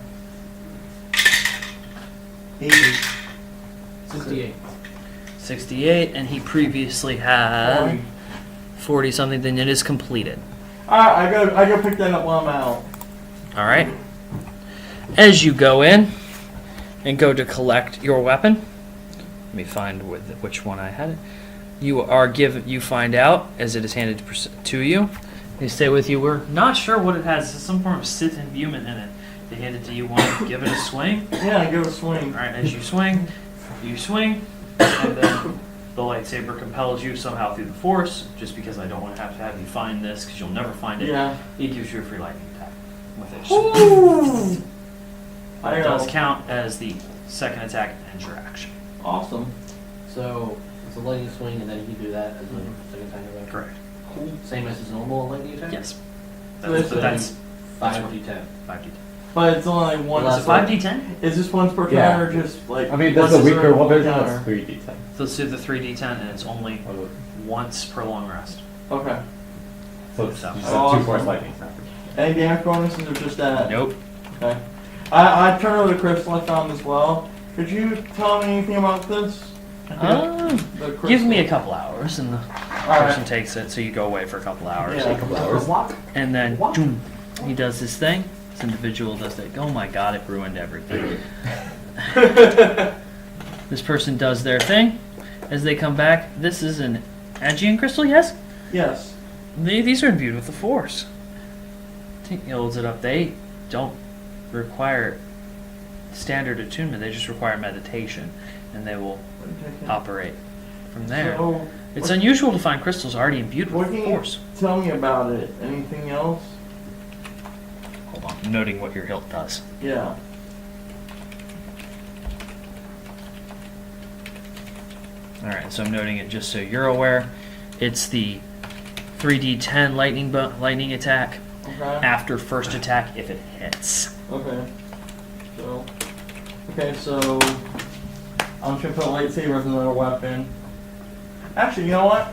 80. 68. 68, and he previously had 40 something, then it is completed. Alright, I go pick that up while I'm out. Alright. As you go in and go to collect your weapon, let me find which one I had it. You find out as it is handed to you. They stay with you. We're not sure what it has. It's some form of Sith imbuement in it. They hand it to you. Want to give it a swing? Yeah, I give it a swing. Alright, as you swing, and then the lightsaber compels you somehow through the Force, just because I don't want to have you find this, because you'll never find it. Yeah. It gives you a free lightning attack with it. Ooh! It I does know. count as the second attack and your action. Awesome. So it's a lightning swing, and then you do that as a second time attack. Correct. Cool. Same as his normal lightning attack. Yes. So it's That's 5d10. 5d10. but it's only like one. Is it 5d10? Is this once per Yeah. counter or just like? I mean, that's once a weaker one version. counter? That's 3d10. So let's do the 3d10, and it's only once per long rest. Okay. So it's So- just Awesome. 2 force lightning snappers. Any damage bonuses or just that? Nope. Okay. I turned over the crystal I found as well. Could you tell me anything about this? The Give me a crystal. couple hours, and the All person right. takes it, so you go away for a couple hours. Yeah. And then, boom, he does this thing. This individual does that. Oh my god, it ruined everything. This person does their thing. As they come back, this is an Aegean crystal, yes? Yes. These are imbued with the Force. He holds it up. They don't require standard attunement, they just require meditation, and they will operate from there. So, It's unusual to find crystals already imbued what with can you Force. tell me about it? Anything else? Hold on, I'm noting what your hilt does. Yeah. Alright, so I'm noting it just so you're aware. It's the 3d10 lightning attack Okay. after first attack if it hits. Okay. So I'm just gonna put lightsaber as another weapon. Actually, you know what?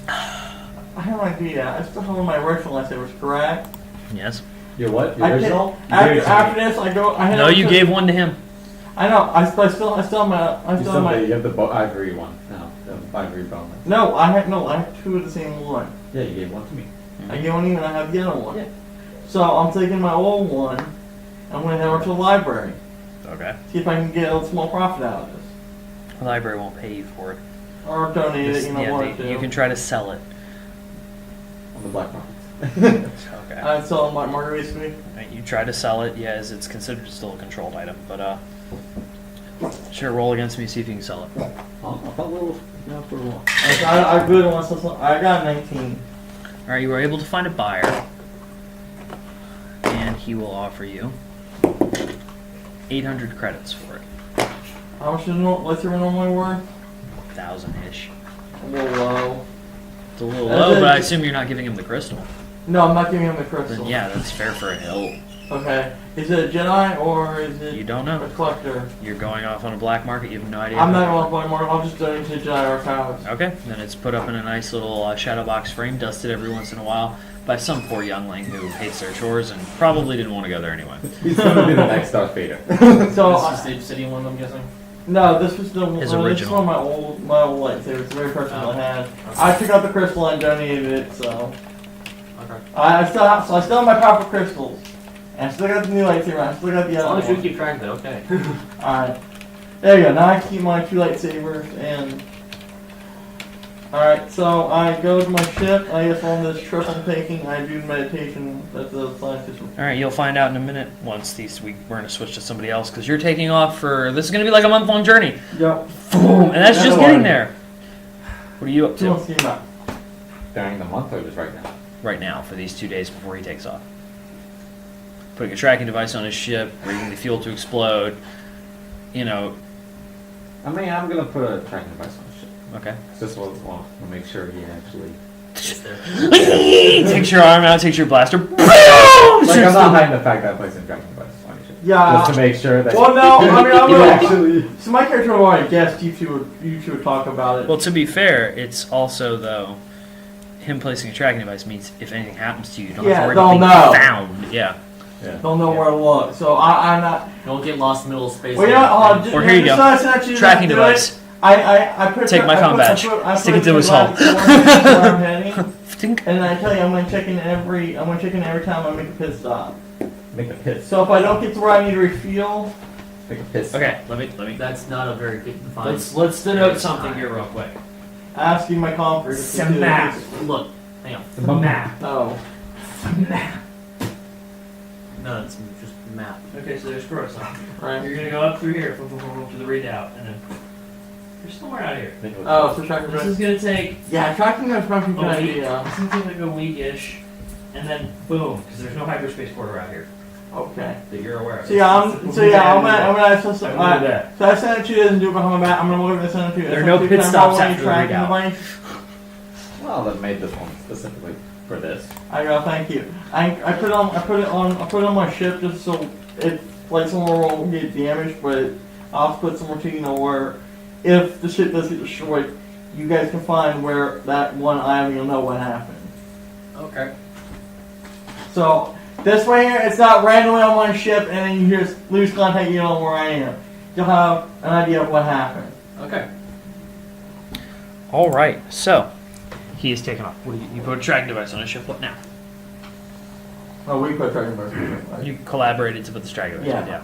I have an idea. I still have my original lightsabers, correct? Yes? Your what? Your I can, original? You gave it to after me. this, I go. I head No, over you to- gave one to him. I know. I still have my. I You still have my. you have the ivory one. No, the ivory bone. No, I have two of the same one. Yeah, you gave one to me. I get one even. I have the other one. Yeah. So I'm taking my old one. I'm gonna head over to the library. Okay. See if I can get a little small profit out of this, The library won't pay you for it. or donate it. You know Yeah, what? you can try to sell it. On the black market. Okay. I'd sell them like margarita sweet. Right, you try to sell it, yes, it's considered still a controlled item, but sure, roll against me, see if you can sell it. I'll put a little. Yeah, I'll put a little. I really want to sell. I got 19. Alright, you were able to find a buyer, and he will offer you 800 credits for it. How much is lightsaber normally worth? 1,000-ish. A little low. It's a little That's low, it. but I assume you're not giving him the crystal. No, I'm not giving him the crystal. Then yeah, that's fair for a hill. Okay. Is it a Jedi or is it You don't a know. collector? You're going off on a black market, you have no idea. I'm not going to buy more. I'll just donate to Jedi Archives. Okay, then it's put up in a nice little shadow box frame, dusted every once in a while by some poor youngling who hates their chores and probably didn't want to go there anyway. He's gonna be the next Darth Vader. So This is the Obsidian one, I'm guessing. no, this was the His this is original. one of my old lightsaber. It's the very first one Oh. I had. Okay. I took out the crystal and donated it. So Okay. I still have my powerful crystals. And I still got the new lightsaber. I still got the As long other as you one. keep track of it, okay. Alright. There you go. Now I keep my two lightsabers and. Alright, so I go to my ship. I guess on this trip I'm taking, I do meditation at the scientist. Alright, you'll find out in a minute once we're going to switch to somebody else because you're taking off for, this is going to be like a month-long journey. Yep. Boom, and that's just Another getting one. there. What are you up 2 to months came out. During the month or just right now? right now for these 2 days before he takes off? Putting a tracking device on his ship, rigging the fuel to explode, you know, I mean, I'm gonna put a tracking device on the ship. okay. This will make sure he actually. It's there. Takes your arm out, takes your blaster. Boom! Like, I'm Shoots not the- hiding the fact that I'm placing a tracking device on your ship. Yeah. Just to make sure that. Well, no, I mean, I'm you gonna- actually. So my character will already guessed you two would talk about it. Well, to be fair, it's also, though, him placing a tracking device means if anything happens to you, you don't have Yeah, to worry they'll about being know. found. Yeah. Yeah. Don't know where to look. So I'm not. Don't get lost in the middle of space. Well, you know, just, Or here you go. just so I actually Tracking do device. It, I put Take my I comm put- badge. I Stick put it to his galactic hull. coordinates where I'm heading, Tink. and I tell you, I'm gonna check in every time I make a pit stop. Make a piss. So if I don't get to where I need to refuel, Make a piss. Okay, let me. That's not a very good defined. Let's denote something here real quick. ask you my comfort. Some map. Look, hang on. The map. Oh. No, it's just map. Okay, so there's Coruscant. Right. You're gonna go up through here, to the redoubt, and then you're somewhere out here. Oh, so tracking This is device. gonna take Yeah, tracking device might be a good a week. idea. This is gonna take like a weekish, and then boom, because there's no hyperspace quarter out here Okay. that you're aware of. So yeah, I'm gonna so I'm gonna do that. I sent it to you, doesn't do it behind my back. I'm gonna look at this send it to you. There are no pit stops after the tracking readout. device. Well, that made this one specifically for this. I go, thank you. I put it on my ship just so it like somewhere won't get damaged, but I'll put somewhere too, where if the ship does get destroyed, you guys can find where that one item, you'll know what happened. Okay. So this way here, it's not randomly on my ship, and then you just lose contact, you don't know where I am. You'll have an idea of what happened. Okay. All right, so he is taken off. What do you put a tracking device on his ship? What now? Oh, we put tracking device. Right? You collaborated to put the tracking device. Yeah. Yeah.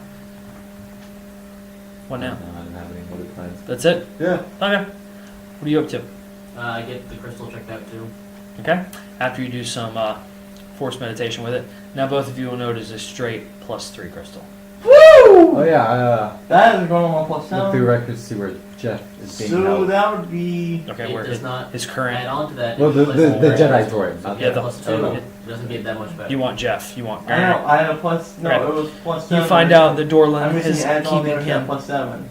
What now? I don't have any other plans. That's it. Yeah. Okay. What are you up to? I get the crystal checked out too. Okay. After you do some force meditation with it, now both of you will notice a straight +3 crystal. Woo! Oh yeah, That is going on my plus look through 7. records to see where Jeff is being So held. that would be. Okay, It where does not his add current. on to that. Well, the It's Jedi droid. So Not yeah, the- plus 2. oh. It doesn't get that much better. You want Jeff. You want I know. Garrett. I had a plus. No, Right. it was plus You 7. find out that I'm Dorlin missing is adds on keeping there, him plus 7.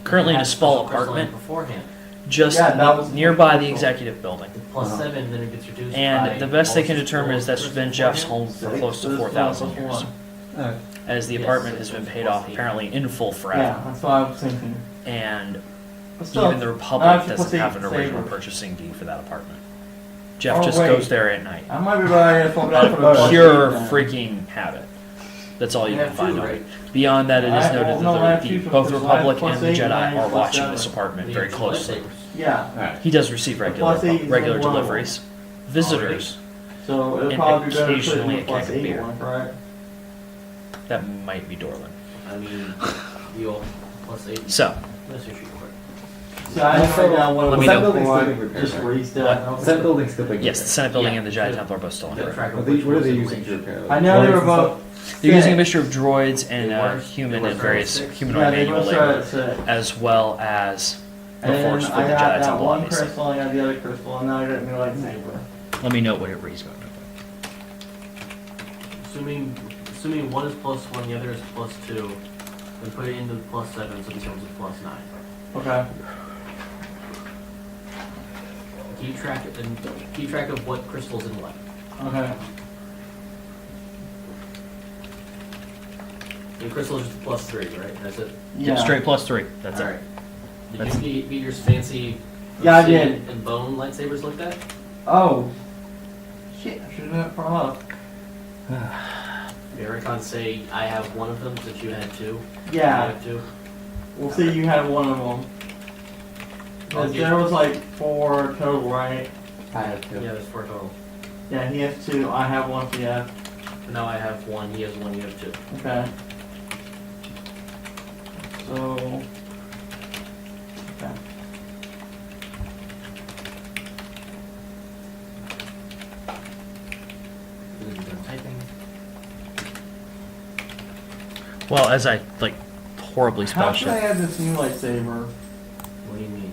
currently in a Had small special crystal in apartment beforehand. just Yeah, that was nearby the crystal. executive building. The plus Uh-huh. 7 then it gets reduced. by And the best they can all determine is that's been Jeff's home for close to 4,000 years, Alright. as the Yes, apartment so has been it's paid plus off 8. apparently in full Yeah, forever. that's what I was thinking. And But still, even the Republic actually doesn't plus have an 8 original saver. purchasing deed for that apartment. Jeff Oh, just wait. goes there at night. I might be right to swap it out Out for the of plus pure 8 then. freaking habit. That's all you You can have find two, on it. right? Beyond that, it is I- noted well, no, I that have two both the because I have Republic plus and the 8 and I Jedi have are plus watching 7. this apartment You very have two closely. lightsabers. Yeah, Alright. He does receive regular plus 8 is regular one of them. deliveries, visitors. so it'll And probably be better to put it occasionally in a the plus keg of 8 beer. one, right? That might be Dorlin. I mean, you'll plus 8. So, Let's just shoot quick. See, I didn't write down what Let it me was know. That building's before, still being I repaired, just right? released it. What? That building's still being yes, the repaired. Senate building Yeah, and the Jedi good. Templar are both still in Get it. a track of What are which they one's in using which. to repair? I know they were Droids and both. They're using a sick. mixture of droids and They were- human they were and various six. humanoid Yeah, they manual both started labor, at 6. as well as the And Force then for I the got Jedi that Temple, one obviously. crystal, I got the other crystal, and now I got me lightsaber. Let me note what it reads about. Assuming one is plus 1, the other is plus 2, then put it into the plus 7, so it becomes a plus 9. Okay. Keep track of what crystals in what. Okay. The crystal is just plus 3, right? That's it. Yeah, straight +3. That's All it. right. Did That's- you get your fancy Yeah, I obsidian did. and bone lightsabers looked at? Oh. Shit, I should have done it for up. Did Ericon say I have one of them since you had 2? I Yeah. have 2. We'll see you had one of them. I'll Because get- there was like 4 total, right? I have to. Yeah, there's 4 total. Yeah, he has 2. I have 1 for you. Now I have 1, he has 1, you have 2. Okay. So. Okay. Is it done typing? Well, as I horribly How spell should I check. add this new lightsaber? What do you mean?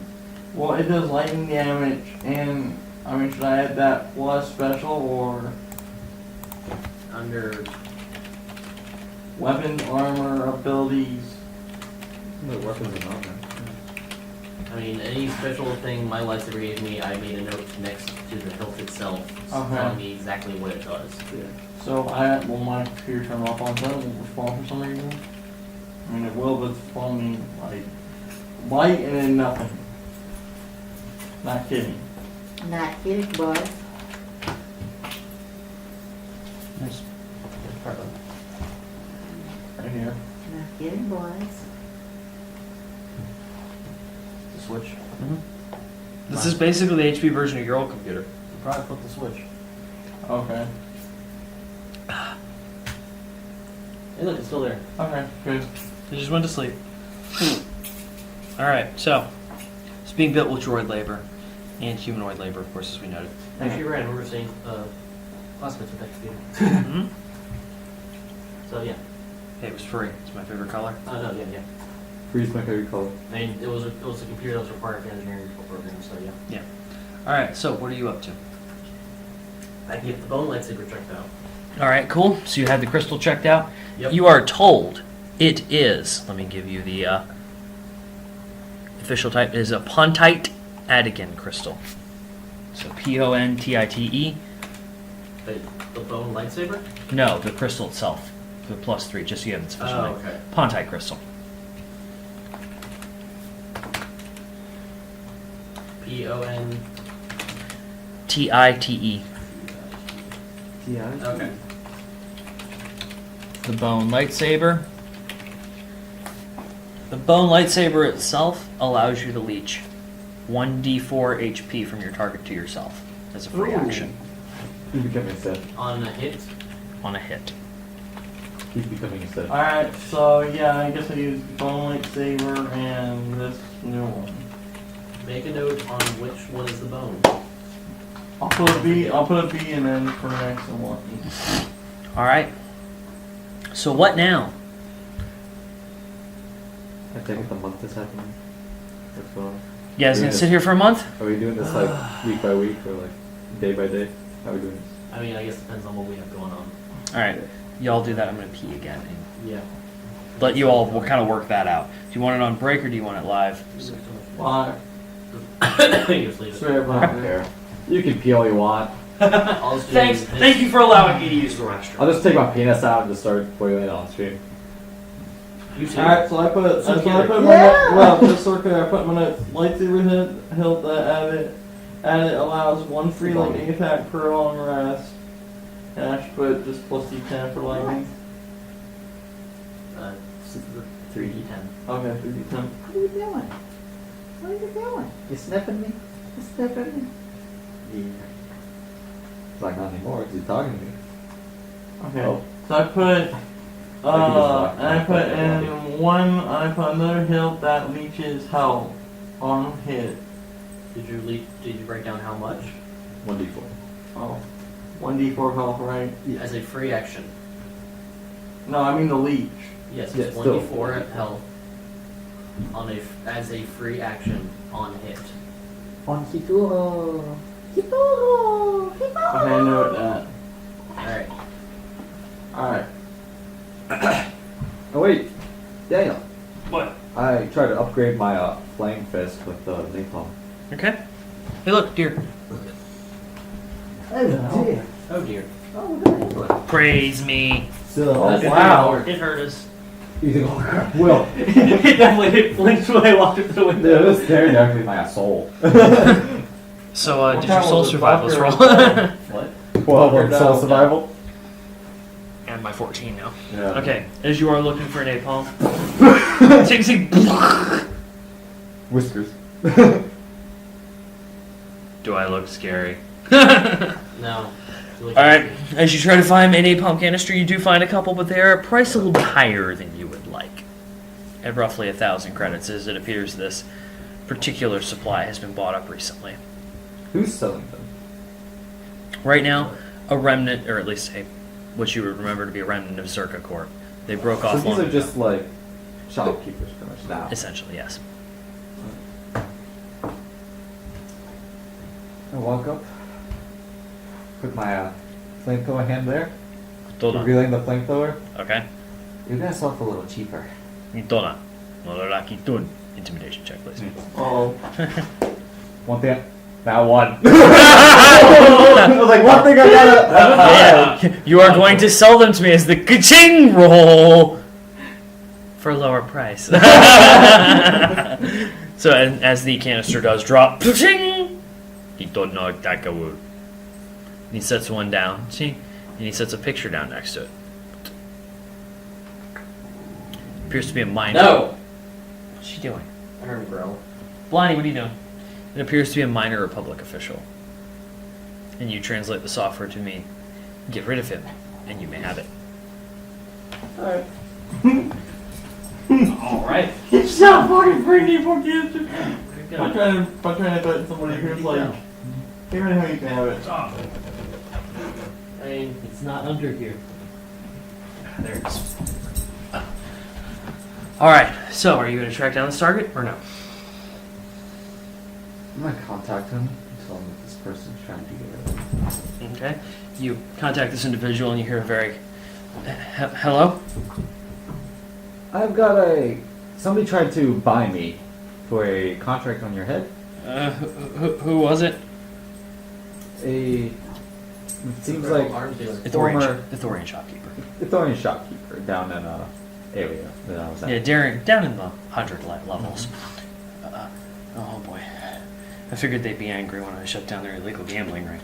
Well, it does lightning damage, and I mean, should I add that plus special or Under weapon armor abilities? The weapons are not there. I mean, any special thing my lightsaber gave me, I made a note next to the hilt itself, Okay. telling me exactly what it does. So will my computer turn off on that? Will it respond for some reason? I mean, it will, but it's responding like light and then nothing. Not kidding. Not kidding, boys. Right here. Not kidding, boys. The switch. This is basically the HP version of your old computer. Probably flip the switch. Okay. Hey, look, it's still there. Okay. Good. He just went to sleep. Alright, so it's being built with droid labor and humanoid labor, of course, as we noted. Actually, you're right. I remember seeing classmates with that computer. Mm-hmm. So yeah. Hey, it was free. It's my favorite color. No, yeah. Freeze my favorite color. I mean, it was a computer that was required for engineering program. So yeah. Alright, so what are you up to? I can get the bone lightsaber checked out. Alright, cool. So you had the crystal checked out. Yep. You are told it is, let me give you the official type, is a Pontite Atigan crystal. So Pontite. The bone lightsaber? No, the crystal itself. The +3, just so you have it sufficient. Oh, okay. Pontite crystal. PON. TITE. Okay. The bone lightsaber. The bone lightsaber itself allows you to leech 1d4 HP from your target to yourself as a free Ooh. action Keep becoming a Sith. On a hit. on a hit. Keep becoming a Sith. Alright, so yeah, I guess I use bone lightsaber and this new one. Make a note on which one is the bone. I'll put a B in then for next one. All right. So what now? I take it the month is happening. That's well. You guys gonna sit here for a month? Are we doing this like week by week or like day by day? How are we doing this? I mean, I guess it depends on what we have going on. All right. Y'all do that. I'm gonna pee again. And Yeah. let you all will kind of work that out. Do you want it on break or do you want it live? Why? Just leave it. Straight up I don't care. You can pee all you want. I'll just do Thanks. this. Thank you for allowing me to use the restroom. I'll just take my penis out and just start boiling it on stream. You too. Alright, so I put So my Yeah. well, just so clear, I put my notes. Lightsaber hilt that added allows one free lightning attack per long rest. And I should put just plus D10 for lightning. 3d10. Okay, 3D10. What are you doing? What are you doing? You sniffing me? You sniffing me? It's like not anymore. He's talking to me. Okay. Oh. So I put and I put in one I put another hilt that leeches health on hit. Did you write down how much? 1d4. Oh. 1d4 health, right? As a free action. No, I mean the leech. Yes, Yeah, it's still. 1d4 health on as a free action on hit. On Hitoro. Hitoro. Okay, I know that. Alright. Alright. Oh wait, Daniel. What? I tried to upgrade my flame fist with the napalm. Okay. Hey, look, dear. Oh dear. Oh dear. Oh dear. Praise me. So, Wow. It hurt us. you think, oh crap, Will. It definitely did flinch when I walked up the Dude, window. this scared actually my soul. So, What did your kind soul was the survivalist doctor? roll? What? Well, Doctor with soul Down. survival. And my 14 now. Yeah. Okay, as you are looking for napalm, take Whiskers. Do I look scary? No. Alright, as you try to find a napalm canister, you do find a couple, but they are priced a little bit higher than you would like. At roughly 1,000 credits, as it appears this particular supply has been bought up recently. Who's selling them? Right now, a remnant, or at least what you would remember to be a remnant of Zerka Corp. They broke So off these long are ago. just like shopkeepers pretty much now. Essentially, yes. I walk up, put my flamethrower hand there, Hold on. revealing the flamethrower. Okay. You guys sell for a little cheaper. Dona. Intimidation check, please. Oh. One thing. That one. I was like, one thing I gotta. Yeah, you are going to sell them to me as the ka-ching roll for a lower price. So as the canister does drop, ka-ching, he don't know that go would. He sets one down, ching, and he sets a picture down next to it. Appears to be a minor. No! What's she doing? I heard him growl. Blindy, what are you doing? It appears to be a minor Republic official. And you translate the software to mean, get rid of him, and you may have it. Alright. Alright. It's not fucking pretty for kids. I'm trying to put somebody who's like, here and how you can have it. I mean, it's not under here. There it is. Alright, so are you going to track down this target, or no? I'm gonna contact him and tell him that this person's trying to get rid of him. Okay. You contact this individual and you hear a very... Hello? I've got somebody tried to buy me for a contract on your head. Who was it? A It seems Colonel like Arms dealer. Former- Ithorian shopkeeper. Ithorian shopkeeper down in area that I was at. Yeah, Darren, down in the 100 levels. Oh boy. I figured they'd be angry when I shut down their illegal gambling ring.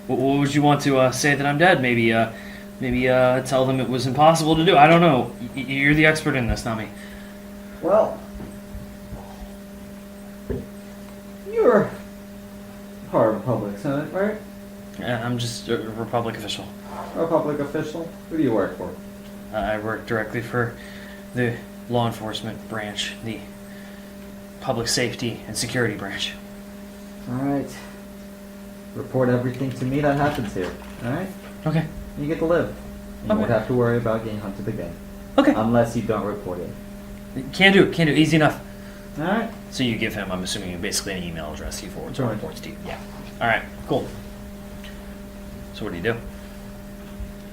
What would you want to say that I'm dead? Maybe tell them it was impossible to do. I don't know. You're the expert in this, not me. Well, you're part of the public senate, right? I'm just a Republic official. Or a public official? Who do you work for? I work directly for the law enforcement branch, the public safety and security branch. Alright. Report everything to me that happens here. Alright? Okay. You get to live. You Okay. won't have to worry about getting hunted again. Okay. Unless you don't report it. Can do. Easy enough. Alright? So you give him, I'm assuming, basically an email address he forwards Right. reports to you. Yeah. All right. Cool. So what do you do?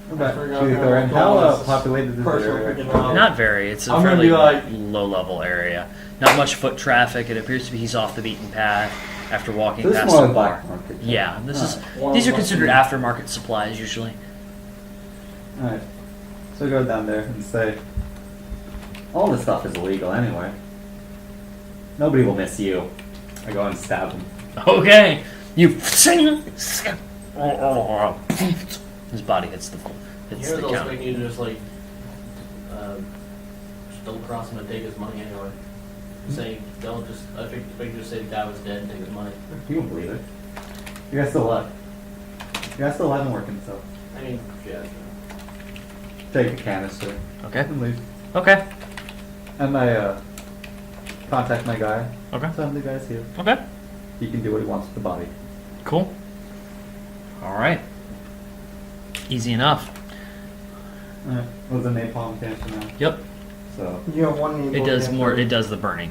I forgot To the how other end. How Nicholas' populated is the personal area? freaking love. Not very. It's a I'm gonna fairly be like- low-level area. Not much foot traffic. It appears to be he's off the beaten path after walking This is past more some like bar. black market. Yeah. This is. One These are must considered be- aftermarket supplies usually. Alright. So go down there and say, all this stuff is illegal anyway. Nobody will miss you. I go and stab him. Okay. You. His body hits the You hits hear the those counter. make you just like, just don't cross him and take his money anyway. Say, don't just, I think you just say the guy was dead and take his money. You won't believe it. You guys still alive. You guys still haven't working, so I mean, yeah. take the canister Okay. and leave. Okay. And I contact my guy. Okay. Tell him the guy's here. Okay. He can do what he wants with the body. Cool. All right. Easy enough. Alright. It was a napalm can for now. Yep. So, You have one It does more. It does the burning.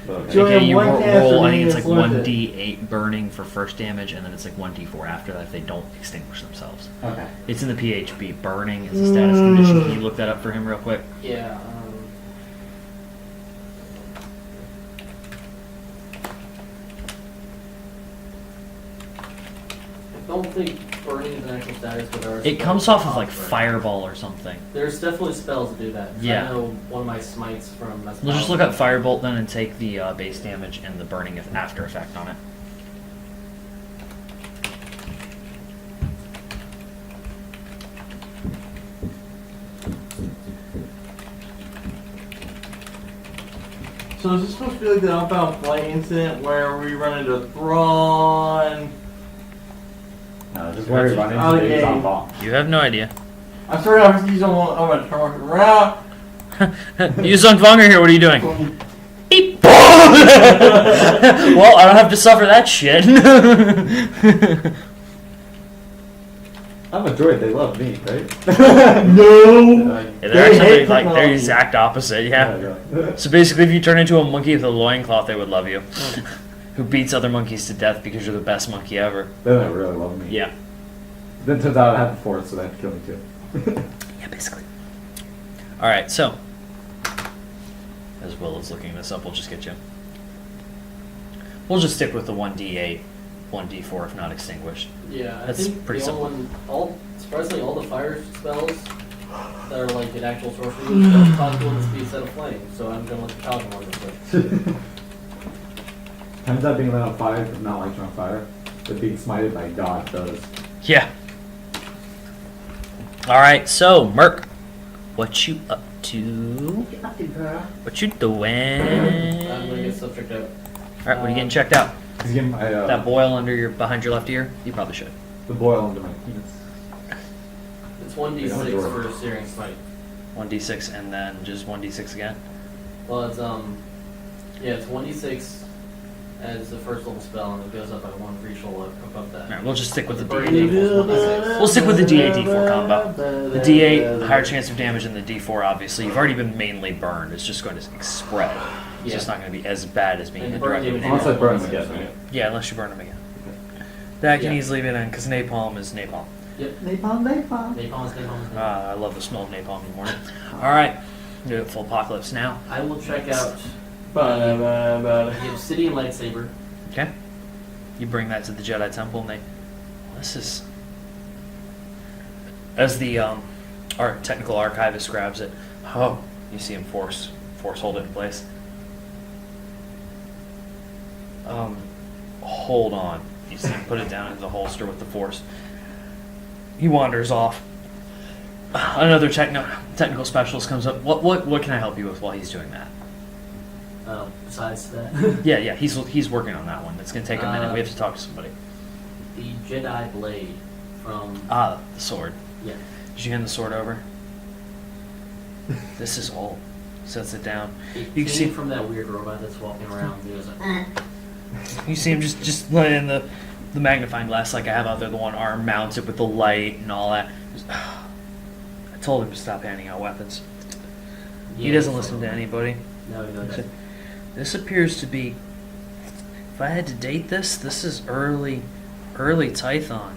okay. Sure. Okay, you one roll. canister, I think it's then like it's worth it. 1d8 burning for first damage, and then it's like 1d4 after that if they don't extinguish themselves. Okay. It's in the PHB. Burning is a status condition. Can you look that up for him real quick? Yeah, I don't think burning is an actual status, but there are It spells comes that off of cause like burning. fireball or something. There's definitely spells that do that. 'cause Yeah. I know one of my smites from We'll just look up firebolt then and take the base damage and the burning after effect on it. So is this supposed to be like the outbound flight incident where we run into Thrawn? Just where he run Oh, into yeah. on bomb. You have no idea. I'm sorry, I was using I'm gonna turn around. Yuzong Fong are here. What are you doing? Beep. Well, I don't have to suffer that shit. I'm a droid, they love me, right? No. Yeah, they're They actually hate like they're technology. exact opposite. Yeah. Yeah. So basically, if you turn into a monkey with a loincloth, they would love you. Who beats other monkeys to death because you're the best monkey ever. They don't really love me. Yeah. Then turns out I have the force, so they have to kill me too. Yeah, basically. All right, so as Will is looking this up, we'll just get you. We'll just stick with the 1d8, 1d4 if not extinguished. Yeah, I That's think pretty the only simple. one, surprisingly, all the fire spells that are like an actual sorcery spells possible to be set aflame. So I'm gonna let the paladin one real quick. Turns out being lit on fire does not light you on fire, but being smited by God does. Yeah. All right, so Merc, what you up to? Up to girl. What you doing? I'm gonna get stuff checked out. All right, what are you getting checked out? He's getting my, That boil under your behind your left ear? You probably should. the boil under my penis. It's 1d6 Yeah, for searing smite. 1d6 and then just 1d6 again. Well, it's yeah, it's 1d6 as the first level spell, and it goes up by one for each level above that. All right, we'll just stick with the Burning D8. equals 1d6. We'll stick with the D8 D4 combo. The D8, higher chance of damage than the D4. Obviously, you've already been mainly burned. It's just going to spread. It's just not going to be as bad as being And hit burn directly. damage with Unless I napalm. burn them again, right? Yeah, unless you burn them again. That can Yeah. easily be done because napalm is napalm. Yep. Napalm, napalm. Napalm is napalm. I love the smell of napalm in the morning. All right, do it full apocalypse now. I will check out Ba-da-ba-ba-da. the Obsidian Lightsaber. Okay. You bring that to the Jedi Temple, and this is. As the our technical archivist grabs it, oh, you see him force hold it in place. Hold on. You see him put it down in the holster with the force. He wanders off. Another technical specialist comes up. What can I help you with while he's doing that? Besides that, Yeah, he's working on that one. It's gonna take a minute. We have to talk to somebody. the Jedi blade from The sword. yeah. Did you hand the sword over? This is old. Sets it down. It You came can see from that weird robot that's walking around. He was like, you see him just laying the magnifying glass like I have out there, the one arm mounted with the light and all that. I told him to stop handing out weapons. He Yeah, doesn't he's listen to like, anybody. No, he doesn't. This appears to be. If I had to date this is early Tython.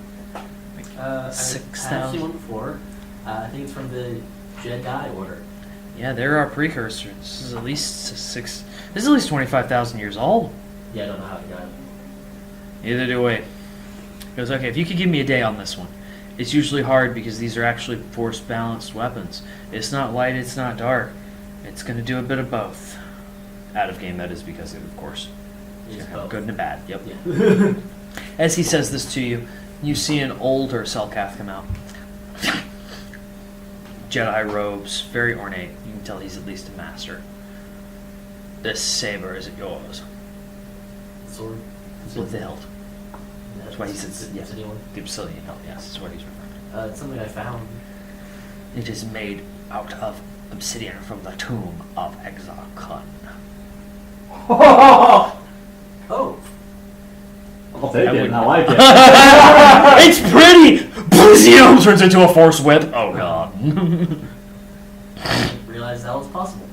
I've 6,000. seen one before. I think it's from the Jedi Order. Yeah, there are precursors. This is at least 25,000 years old. Yeah, I don't know how he got it. Neither do we. He goes, okay, if you could give me a day on this one. It's usually hard because these are actually force-balanced weapons. It's not light, it's not dark. It's going to do a bit of both. Out of game, that is, because, of course, it's It's going to have a both. good and a bad. Yep. Yeah. As he says this to you, you see an older Selkath come out. Jedi robes, very ornate. You can tell he's at least a master. This saber, is it yours? Sword. With the hilt. That's why he says- yeah. Obsidian one. The obsidian hilt, yes, that's what he's referring It's something I found. to. It is made out of obsidian from the tomb of Exar Kun. Oh, I'll take I it. wouldn't- I like it. It's pretty! Boom! Turns into a force whip. Oh god. I didn't realize that was possible.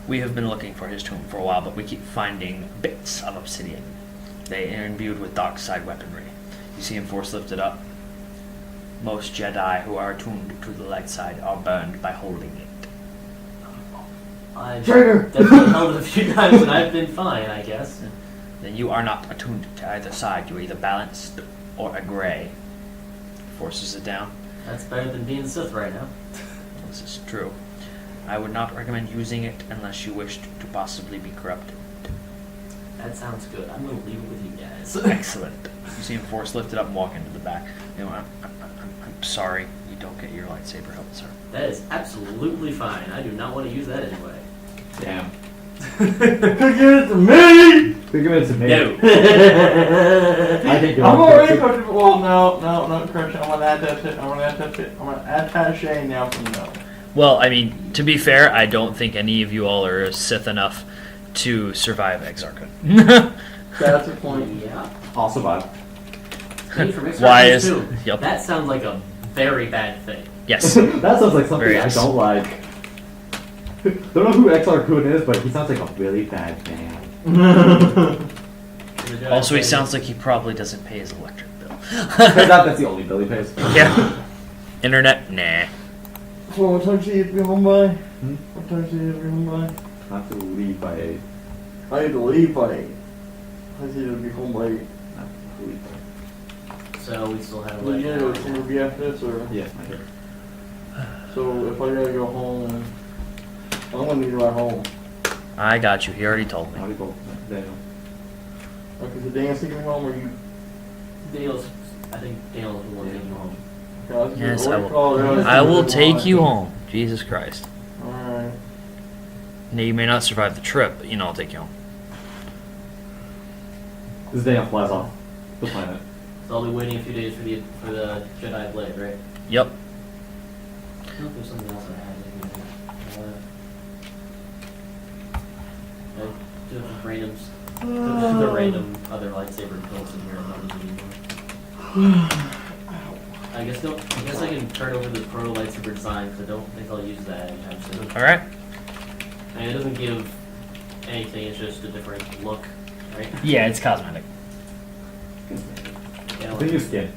We have been looking for his tomb for a while, but we keep finding bits of obsidian. They are imbued with dark side weaponry. You see him force lifted up. Most Jedi who are attuned to the light side are burned by holding it. I've Trigger! definitely held it a few times and I've been fine, I guess. Then you are not attuned to either side. You're either balanced or a gray. Forces it down. That's better than being Sith right now. This is true. I would not recommend using it unless you wished to possibly be corrupted. That sounds good. I'm gonna leave it with you guys. Excellent. You see him force lifted up and walk into the back. You know, I'm sorry you don't get your lightsaber hilt, sir. That is absolutely fine. I do not want to use that anyway. Damn. Could give it to me! Give it to me. No. I think you're I'm on already purpose. pushing. Well, no, correction. I'm gonna attache now from no. Well, I mean, to be fair, I don't think any of you all are Sith enough to survive Exarchon. That's the point. Yeah. I'll survive. Need for mixed Why reference, is- too. yep. That sounds like a very bad thing. Yes. That sounds like something Very I nice. don't like. Don't know who XR Kun is, but he sounds like a really bad man. The Jedi Also, he say- sounds like he probably doesn't pay his electric bill. That's the only bill he pays. Yeah. Internet? Nah. So what time should you be home by? Hmm? What time should you be home by? I have to leave by 8. I need to leave by 8. I need to be home by 8. I have to leave by So we still have Well, like. yeah, it's gonna be after this, or 8. Yes, my dear. so if I gotta go home, I'm gonna need to ride home. I got you. He already told me. How do you go? Daniel. Like, is it Daniel taking me home, or you? Daniel's. I think Daniel's the one taking you home. Yes, I will take you home. Jesus Christ. Alright. Now, you may not survive the trip, but you know I'll take you home. This Daniel flies off the planet. So I'll be waiting a few days for the Jedi blade, right? Yep. I don't know if there's something else I had. I do have randoms. The random other lightsaber builds in here. I'm not using anymore. I guess I can turn over the proto lightsaber design because I don't think I'll use that anytime soon. All right. And it doesn't give anything. It's just a different look, right? Yeah, it's cosmetic. Yeah, It's a new skin.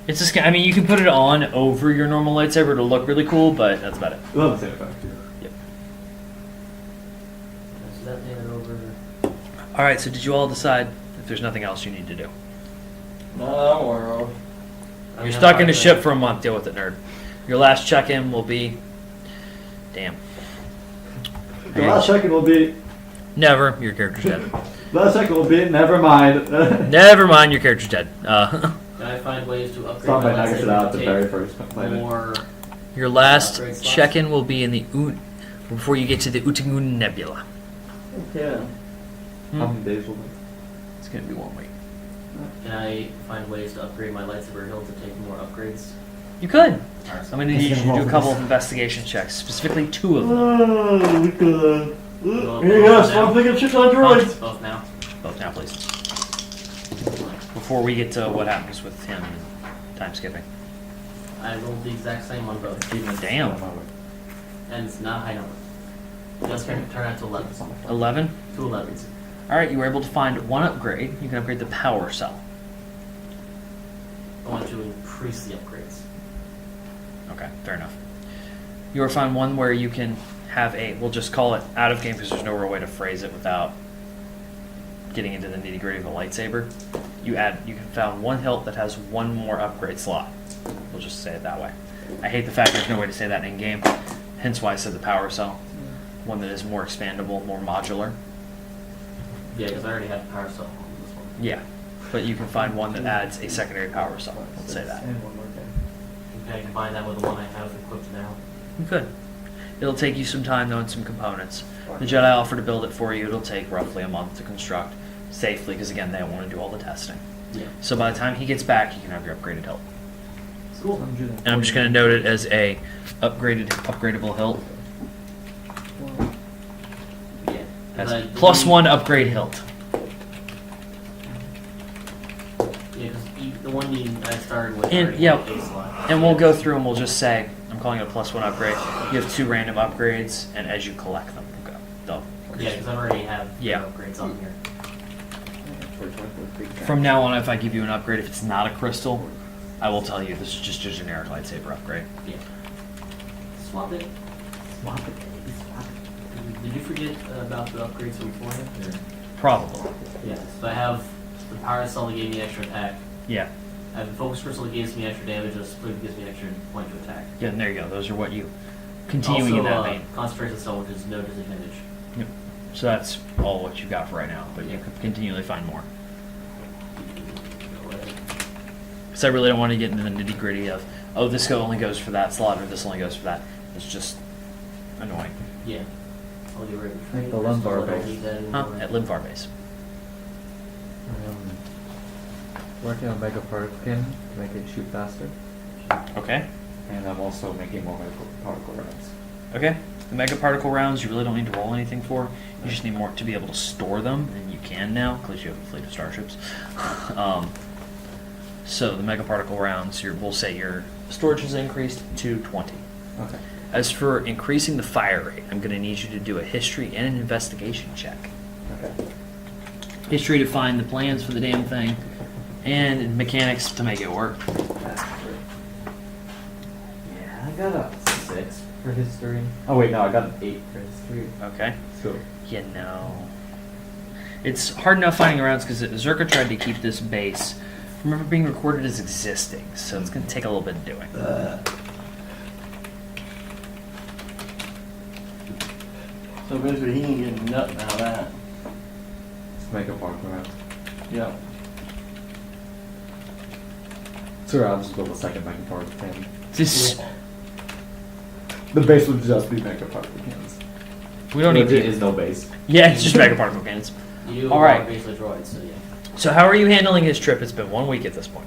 It's just, I mean, you can put it on over your normal lightsaber to look really cool, but that's about it. We'll have the same effect. so that made it over. All right. So, did you all decide if there's nothing else you need to do. No, I'm aware of. I You're mean, stuck I'm in a fine ship with for a month. Deal with it, nerd. Your last check-in will be. Damn. The last second will be. Never. Your character's dead. Last second will be. Never mind. Never mind. Your character's dead. Can I find ways to upgrade Stop my by nuggets it lightsaber out to the take very first planet. more? Your last Upgrade slots? check-in will be in the before you get to the Utingun Nebula. Yeah. How many days will it? It's gonna be 1 week. Can I find ways to upgrade my lightsaber hilt to take more upgrades? You could. Alright, so I'm gonna need you to do a couple of investigation checks, specifically 2 of them. Oh, look at that. Well, Yes, now. I'm thinking shit on droids. Both now. Both now, please. Before we get to what happens with him and time skipping. I rolled the exact same on both. Damn. And it's not a high number. Just turn out to 11. 11. 2 11s. All right, you were able to find 1 upgrade. You can upgrade the power cell. I want to increase the upgrades. Okay, fair enough. You will find 1 where you can have we'll just call it out of game because there's no real way to phrase it without getting into the nitty gritty of a lightsaber. You can found 1 hilt that has 1 more upgrade slot. We'll just say it that way. I hate the fact there's no way to say that in game, hence why I said the power cell. 1 that is more expandable, more modular. Yeah, because I already have power cell on this one. Yeah, but you can find 1 that adds a secondary power cell. Let's say that. And one more day. Can I combine that with the one I have equipped now? You could. It'll take you some time though and some components. The Jedi offer to build it for you. It'll take roughly a month to construct safely because again, they don't want to do all the testing. Yeah. So by the time he gets back, you can have your upgraded hilt. Cool. And I'm just going to note it as a upgradable hilt. Yeah. Has 'Cause I +1 upgrade hilt. Yeah, because the one I started with And already yeah, had a slot. and we'll go through and we'll just say, I'm calling it a +1 upgrade. You have 2 random upgrades, and as you collect them, they'll Yeah, because I already have Yeah. upgrades on here. From now on, if I give you an upgrade, if it's not a crystal, I will tell you this is just a generic lightsaber upgrade. Yeah. Swap it. Swap it, baby, swap it. Did you forget about the upgrades from beforehand? Or? Probably. Yeah. So I have the power cell that gave me extra attack. Yeah. I have the focus crystal that gives me extra damage, and the split gives me extra point to attack. Yeah, and there you go. Those are what you continuing also, in that vein. concentration cell, which is no disadvantage. Yep. So that's all what you got for right now, but you could continually find more. Because I really don't want to get into the nitty gritty of, oh, this only goes for that slot or this only goes for that. It's just annoying. Yeah. I'll get rid of Like the crystal, lumbar I don't base. need that Huh? anymore. At Limvar base. Working on Mega Particle Cannon to make it shoot faster. Okay. And I'm also making more Mega Particle rounds. Okay. The mega particle rounds, you really don't need to roll anything for. You just need more to be able to store them, and you can now, because you have a fleet of starships. So the mega particle rounds, we'll say your storage has increased to 20. Okay. As for increasing the fire rate, I'm going to need you to do a history and an investigation check. Okay. History to find the plans for the damn thing, and mechanics to make it work. That's great. Yeah, I got a 6 for history. Oh wait, no, I got an 8 for history. Okay? So You know. It's hard enough finding rounds because Zerka tried to keep this base from ever being recorded as existing, so it's going to take a little bit of doing. So basically, he ain't getting nothing out of that. let's make a particle round. Yeah. So I'll just build a second Mega Particle Cannon. Just, The base would just be Mega Particle Cannons. we don't need There to. is no base. Yeah, it's just mega particle cannons. You All are right. basically droids, so yeah. So how are you handling his trip? It's been 1 week at this point.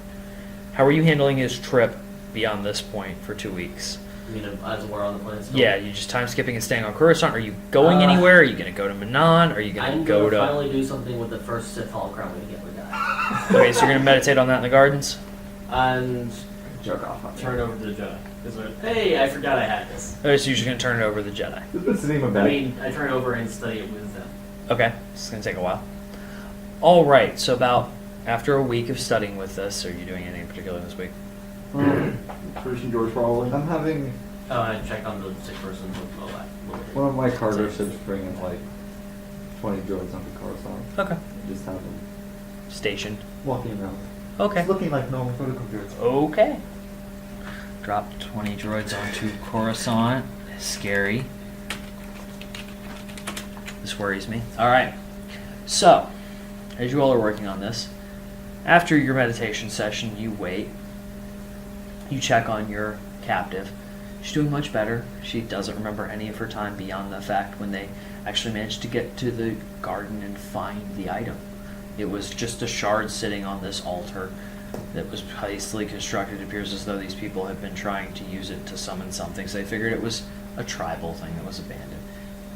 How are you handling his trip beyond this point for 2 weeks? I mean, as we're on the planet still. Yeah, you just time skipping and staying on Coruscant. Are you going anywhere? Are you going to go to Manon? Are you going I'm to go gonna to? finally do something with the first Sith holocron we get with that. Okay, so you're going to meditate on that in the gardens. And Jerk off on turn it over to the Jedi. Because hey, I forgot I had this. Okay, so you're just going to turn it over to the Jedi. It's been sitting in my I bag. mean, I turn it over and study it with them. Okay, it's going to take a while. All right, so about after a week of studying with this, are you doing anything in particular this week? Christian George probably. I'm having Oh, I checked on the sick person with Moab. one of my cargo ships bringing like 20 droids onto Coruscant. Okay. Just have them stationed? Walking around. Okay. It's looking like normal protocol droids. Okay. Dropped 20 droids onto Coruscant. Scary. This worries me. Alright. So, as you all are working on this, after your meditation session, you wait. You check on your captive. She's doing much better. She doesn't remember any of her time beyond the fact when they actually managed to get to the garden and find the item. It was just a shard sitting on this altar that was hastily constructed. It appears as though these people had been trying to use it to summon something, so they figured it was a tribal thing that was abandoned.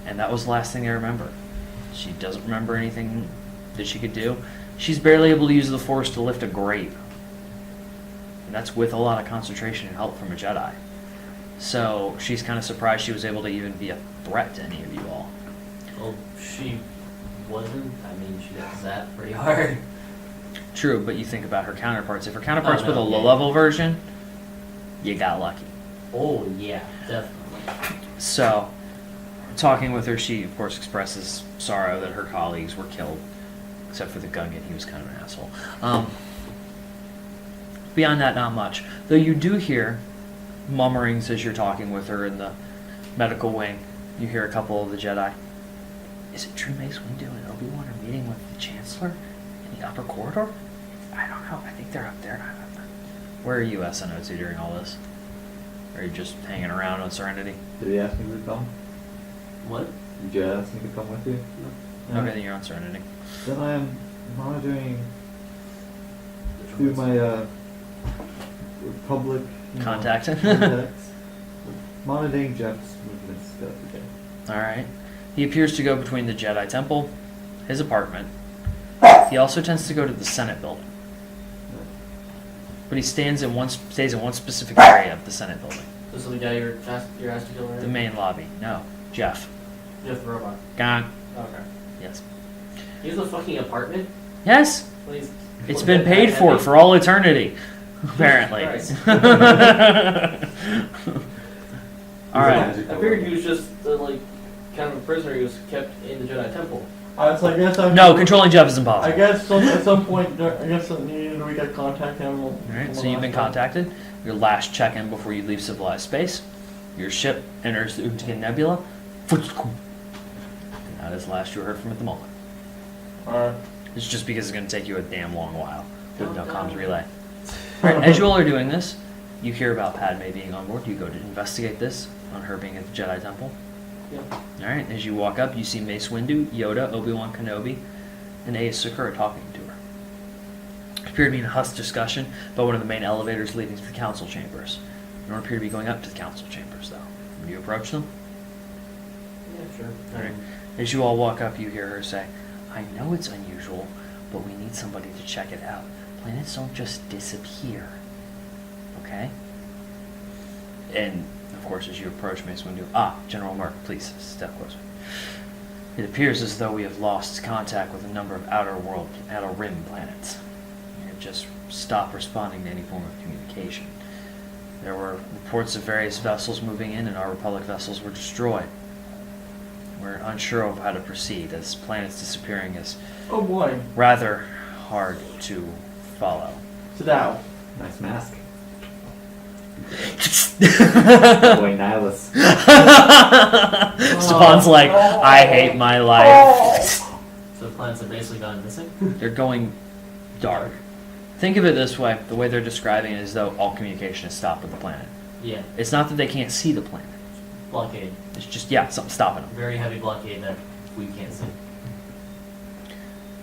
And that was the last thing they remember. She doesn't remember anything that she could do. She's barely able to use the Force to lift a grape. And that's with a lot of concentration and help from a Jedi. So she's kind of surprised she was able to even be a threat to any of you all. Well, she wasn't. I mean, she got zapped pretty hard. True, but you think about her counterparts. If her counterparts Oh, with a no, yeah. low-level version, you got lucky. Oh, yeah, definitely. So, talking with her, she, of course, expresses sorrow that her colleagues were killed. Except for the Gungan, he was kind of an asshole. Beyond that, not much. Though you do hear murmurings as you're talking with her in the medical wing. You hear a couple of the Jedi. Is it true Mace Windu and Obi-Wan are meeting with the Chancellor in the upper corridor? I don't know. I think they're up there. Where are you, SNO2, during all this? Are you just hanging around on Serenity? Did he ask me to come? What? Did you ask me to come with you? Okay, then you're on Serenity. Then I am monitoring The through droids. my public Contact. contacts. Monitoring Jeff's movements the other day. Alright. He appears to go between the Jedi Temple, his apartment. He also tends to go to the Senate building. But he stays in one specific area of the Senate building. This is the guy you're asked to kill, right? The main lobby. No. Jeff. Jeff the robot. Gone. Okay. Yes. He has a fucking apartment? Yes! Please. It's been paid for all eternity. Apparently. Christ. Alright. I figured he was just the, like, kind of a prisoner he was kept in the Jedi Temple. So I guess No, controlling Jeff is I impossible. guess at some point, I guess we got contact him. Alright, so you've been contacted. Your last check-in before you leave civilized space. Your ship enters the Uticon Nebula. And that is the last you heard from at the moment. Alright. It's just because it's going to take you a damn long while. With no comms relay. Alright, as you all are doing this, you hear about Padme being on board. You go to investigate this on her being at the Jedi Temple. Yeah. Alright, as you walk up, you see Mace Windu, Yoda, Obi-Wan Kenobi, and Aayla Secura talking to her. There appear to be in a hushed discussion about one of the main elevators leading to the council chambers. You don't appear to be going up to the council chambers, though. When you approach them, Yeah, sure. Alright. As you all walk up, you hear her say, I know it's unusual, but we need somebody to check it out. Planets don't just disappear. Okay? And, of course, as you approach Mace Windu, General Merc, please, step closer. It appears as though we have lost contact with a number of outer rim planets. We have just stopped responding to any form of communication. There were reports of various vessels moving in, and our Republic vessels were destroyed. We're unsure of how to proceed, as planets disappearing is Oh boy. rather hard to follow. Sit down. Nice mask. Spawn's Boy, Nihilus. like, I hate my life. So the planets have basically gone missing? They're going dark. Think of it this way, the way they're describing it is though all communication is stopped with the planet. Yeah. It's not that they can't see the planet. Blockade. It's just, something stopping them. Very heavy blockade that we can't see.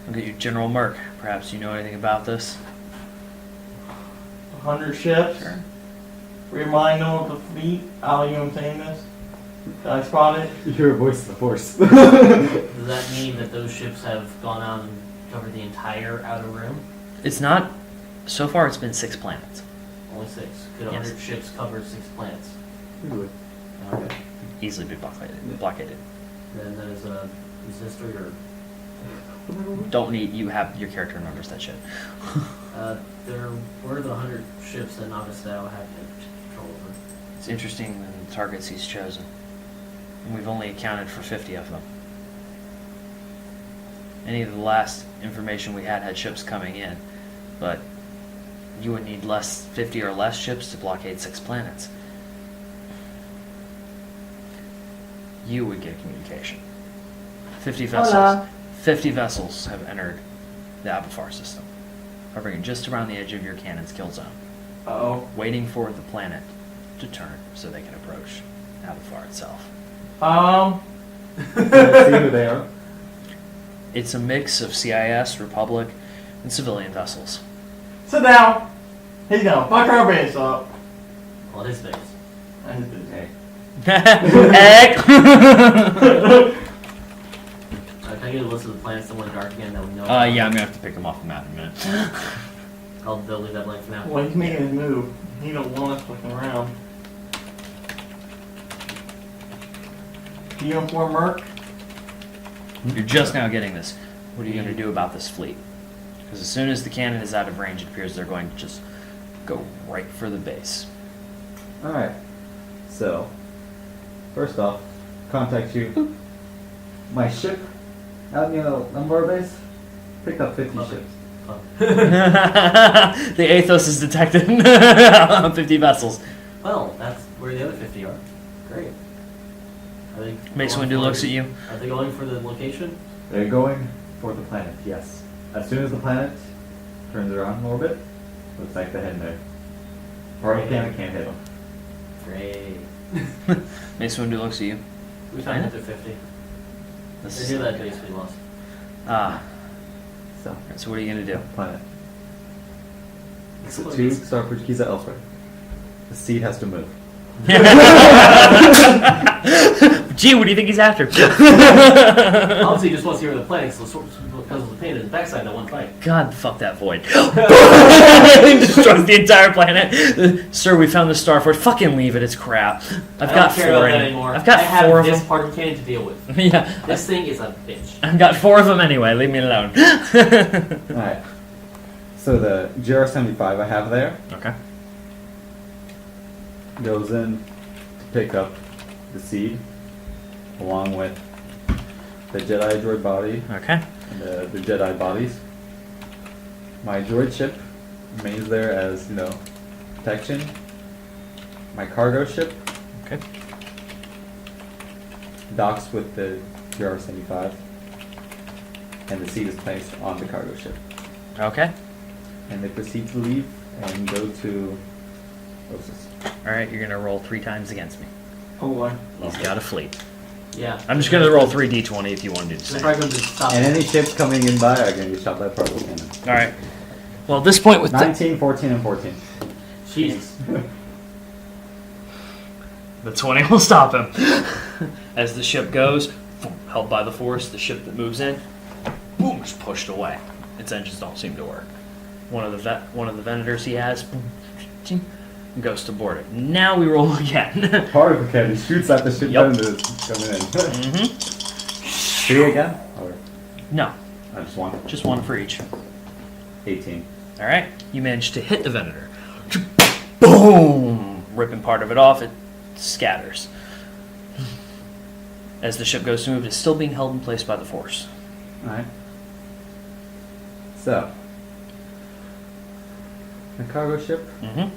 Look at you, General Merc. Perhaps you know anything about this? 100 ships. Sure. Remind them of the fleet. Al, you know what I'm saying this? Did I spot it? You're a voice of the Force. Does that mean that those ships have gone out and covered the entire outer rim? It's not, so far it's been 6 planets. Only 6. Could 100 ships cover 6 planets? Okay. Easily be blockaded. Then there's a history or Don't need, you have, your character remembers that shit. there were the 100 ships that Nagastao had control over. It's interesting the targets he's chosen. And we've only accounted for 50 of them. Any of the last information we had ships coming in, but you would need 50 or less ships to blockade 6 planets. You would get communication. 50 vessels. Hola. 50 vessels have entered the Abafar system, hovering just around the edge of your cannon's kill zone, Uh-oh. waiting for the planet to turn so they can approach Abafar itself. Let's see who they are. It's a mix of CIS, Republic, and civilian vessels. Sit down. He's gonna fuck our base up. On his face. I just did it. Heck! Can I get a list of the planets that went dark again that we know? Yeah, I'm gonna have to pick them off the map in a minute. They'll leave that blank for now. Well, he's making his move. He don't want us fucking around. Do you inform Merc? You're just now getting this. What are you gonna do about this fleet? Because as soon as the cannon is out of range, it appears they're going to just go right for the base. Alright. So, first off, contact you. My ship out near the Lumbar base picked up 50 Okay. ships. The Athos is detected on 50 vessels. Well, that's where the other 50 are. Great. Are they Mace going Windu for- looks at you. Are they going for the location? They're going for the planet, yes. As soon as the planet turns around in orbit, looks like they're heading there. Or I can't hit them. Great. Mace Windu looks at you. We found that they're 50. This They is hear that base we lost. So, So what are you gonna do? planet. It's So like 2 it's- Starforge keys are elsewhere. The seed has to move. Gee, what do you think he's after? Obviously, he just wants to hear the planets because of the pain in his backside that one fight. God, fuck that void. Destroys the entire planet. Sir, we found the Starforge. Fucking leave it, it's crap. I've I got don't care 4 about in that it. anymore. I've got I have 4 of this them. part of cannon to deal with. Yeah, This thing is a bitch. I've got 4 of them anyway. Leave me alone. Alright. So the GR75 I have there Okay. goes in to pick up the seed along with the Jedi droid body Okay. and the Jedi bodies. My droid ship remains there as, protection. My cargo ship Okay. docks with the GR75 and the seed is placed on the cargo ship. Okay. And they proceed to leave and go to Osis. Alright, you're gonna roll 3 times against me. Oh boy. He's got a fleet. Yeah. I'm just gonna roll 3 d20 if you want to do the They're same. probably going to stop. And any ships coming in by are going to get shot by particle cannon. Alright. Well, at this point with the 19, 14, and 14. Jesus. The 20 will stop him. As the ship goes, held by the force, the ship that moves in, boom, is pushed away. Its engines don't seem to work. One of the Venators he has, boom, ching, goes to board it. Now we roll again. Particle cannon shoots at the ship Yep. that is coming in. Mm-hmm. 3 again? Or No, just 1? just 1 for each. 18. Alright, you manage to hit the Venator. Boom! Ripping part of it off, it scatters. As the ship goes to move, it's still being held in place by the force. Alright. So. The cargo ship Mm-hmm.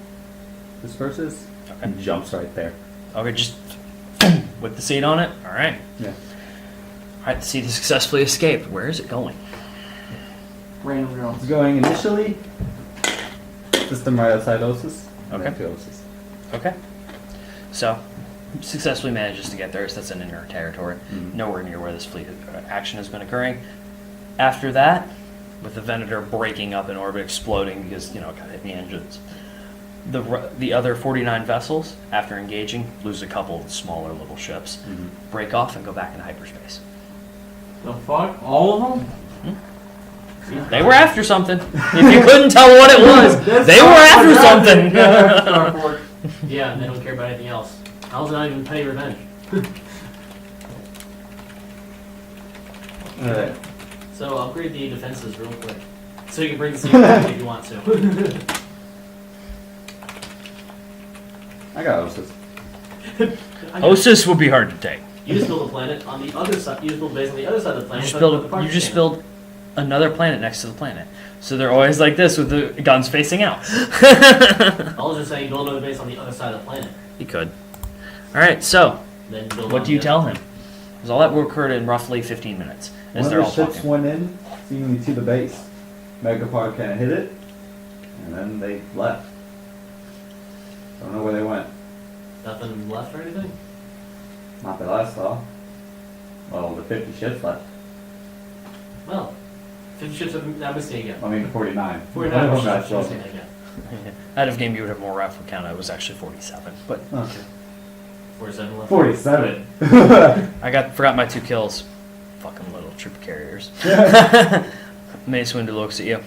disperses Okay. and jumps right there. Okay, just with the seat on it. All right. Yeah. All right, the seat has successfully escaped. Where is it going? Random It's drones. going initially system right outside Osis. And then Okay. to Osis. Okay. So, successfully manages to get there. So that's in inner territory. Mhm. Nowhere near where this fleet action has been occurring. After that, with the Venator breaking up in orbit, exploding because it got hit in the engines. The other 49 vessels, after engaging, lose a couple of the smaller little ships, Mhm. break off and go back into hyperspace. The fuck? All of them? They were after something. If you couldn't tell what it was, That's they were after Starforge. something. Yeah, that's Starforge. Yeah, and they don't care about anything else. How's it not even petty revenge? Alright. So upgrade the defenses real quick. So you can bring the secret if you want to. I got Osis. Osis would be hard to take. You just build a planet on the other side. You just build a base on the other side of the You planet. just but build. with the You parts just cannon. build another planet next to the planet. So they're always like this with the guns facing out. I was just saying build another base on the other side of the planet. You could. Alright, so, Then build what on do you the tell other- him? Because all that occurred in roughly 15 minutes. As One they're of all the ships talking. went in, seemingly to the base. Megapod kind of hit it, and then they left. Don't know where they went. Nothing left or anything? Not that I saw. Well, the 50 ships left. Well, 50 ships have been missing again. I mean, the 49. 49 One of ships them are got missing killed. again. Out of game, you would have more rifle count. It was actually 47. But Okay. 47 left. 47. I forgot my 2 kills. Fucking little troop carriers. Mace Windu looks at you.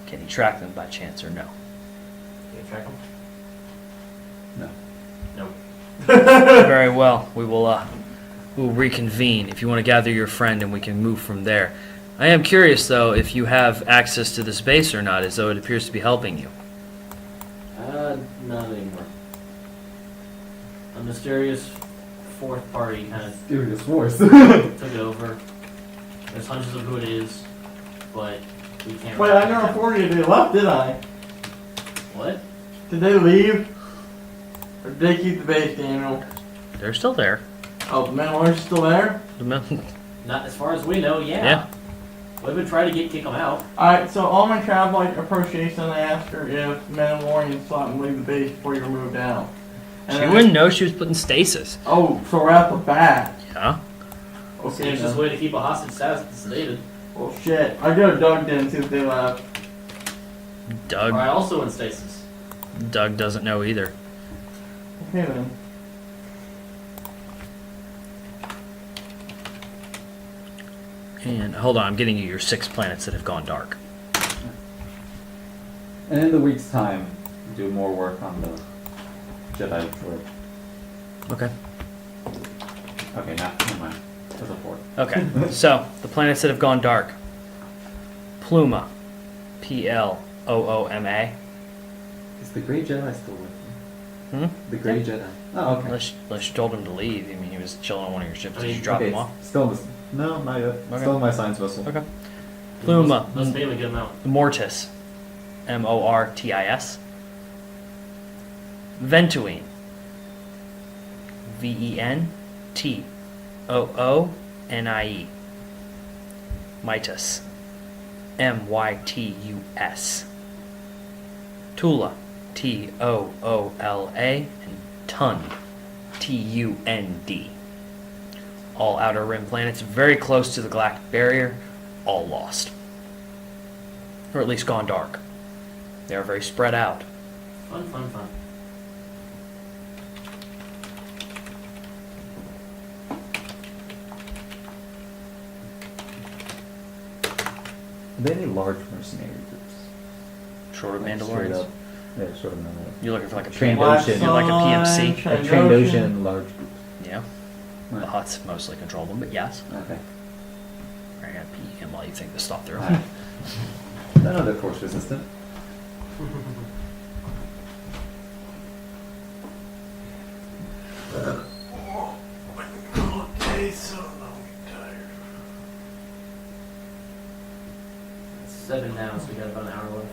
Can you track them by chance or no? Can you track them? No. No. Very well. We'll reconvene if you want to gather your friend and we can move from there. I am curious though if you have access to this base or not, as though it appears to be helping you. Not anymore. A mysterious fourth party kind of Serious force. took it over. There's hunches of who it is, but we can't. Wait, I never informed you they left, did I? What? Did they leave? Or did they keep the base, Daniel? They're still there. Oh, the Mandalorian's still there? The men- Not as far as we know. Yeah. Yeah. We've been trying to kick them out. Alright, so on my travel appropriation, I asked her if Mandalorian thought and leave the base before you were moved out. And She then- wouldn't know she was put in stasis. Oh, so we're at the back. Yeah. It's the Okay, easiest then. way to keep a hostage sedated. Well, shit. I go to Doug then, see if they left. Doug Or I also in stasis. Doug doesn't know either. Okay, then. And hold on, I'm getting you your 6 planets that have gone dark. And in the week's time, do more work on the Jedi droid. Okay. Okay, never mind. There's a fourth. Okay. So the planets that have gone dark. Pluma. Plooma. Is the Grey Jedi still with you? Hmm? The Grey Jedi. Oh, okay. Unless you told him to leave. I mean, he was chilling on one of your ships. Did you drop okay, him off? Still in the... No, not yet. Okay. Still in my science vessel. Okay. Pluma. Let's maybe get them out. Mortis. Mortis. Ventuine. Ventoonnie. Mitus. Mytus. Tula. Toola. And Tund. Tund. All outer rim planets very close to the galactic barrier, all lost. Or at least gone dark. They are very spread out. Fun, fun, fun. Are there any large mercenary groups? Short of Like, straight Mandalorians. up? Yeah, sort of Mandalorian. You're looking for like a Trandoshan. You're like a PMC. Like Trandoshan large groups. Yeah. The Right. Hutts mostly control them, but yes. Okay. I gotta pee him while you think this stuff through. Alright. I know they're force resistant. Okay, so I'm tired. It's 7 now, so we got about an hour left.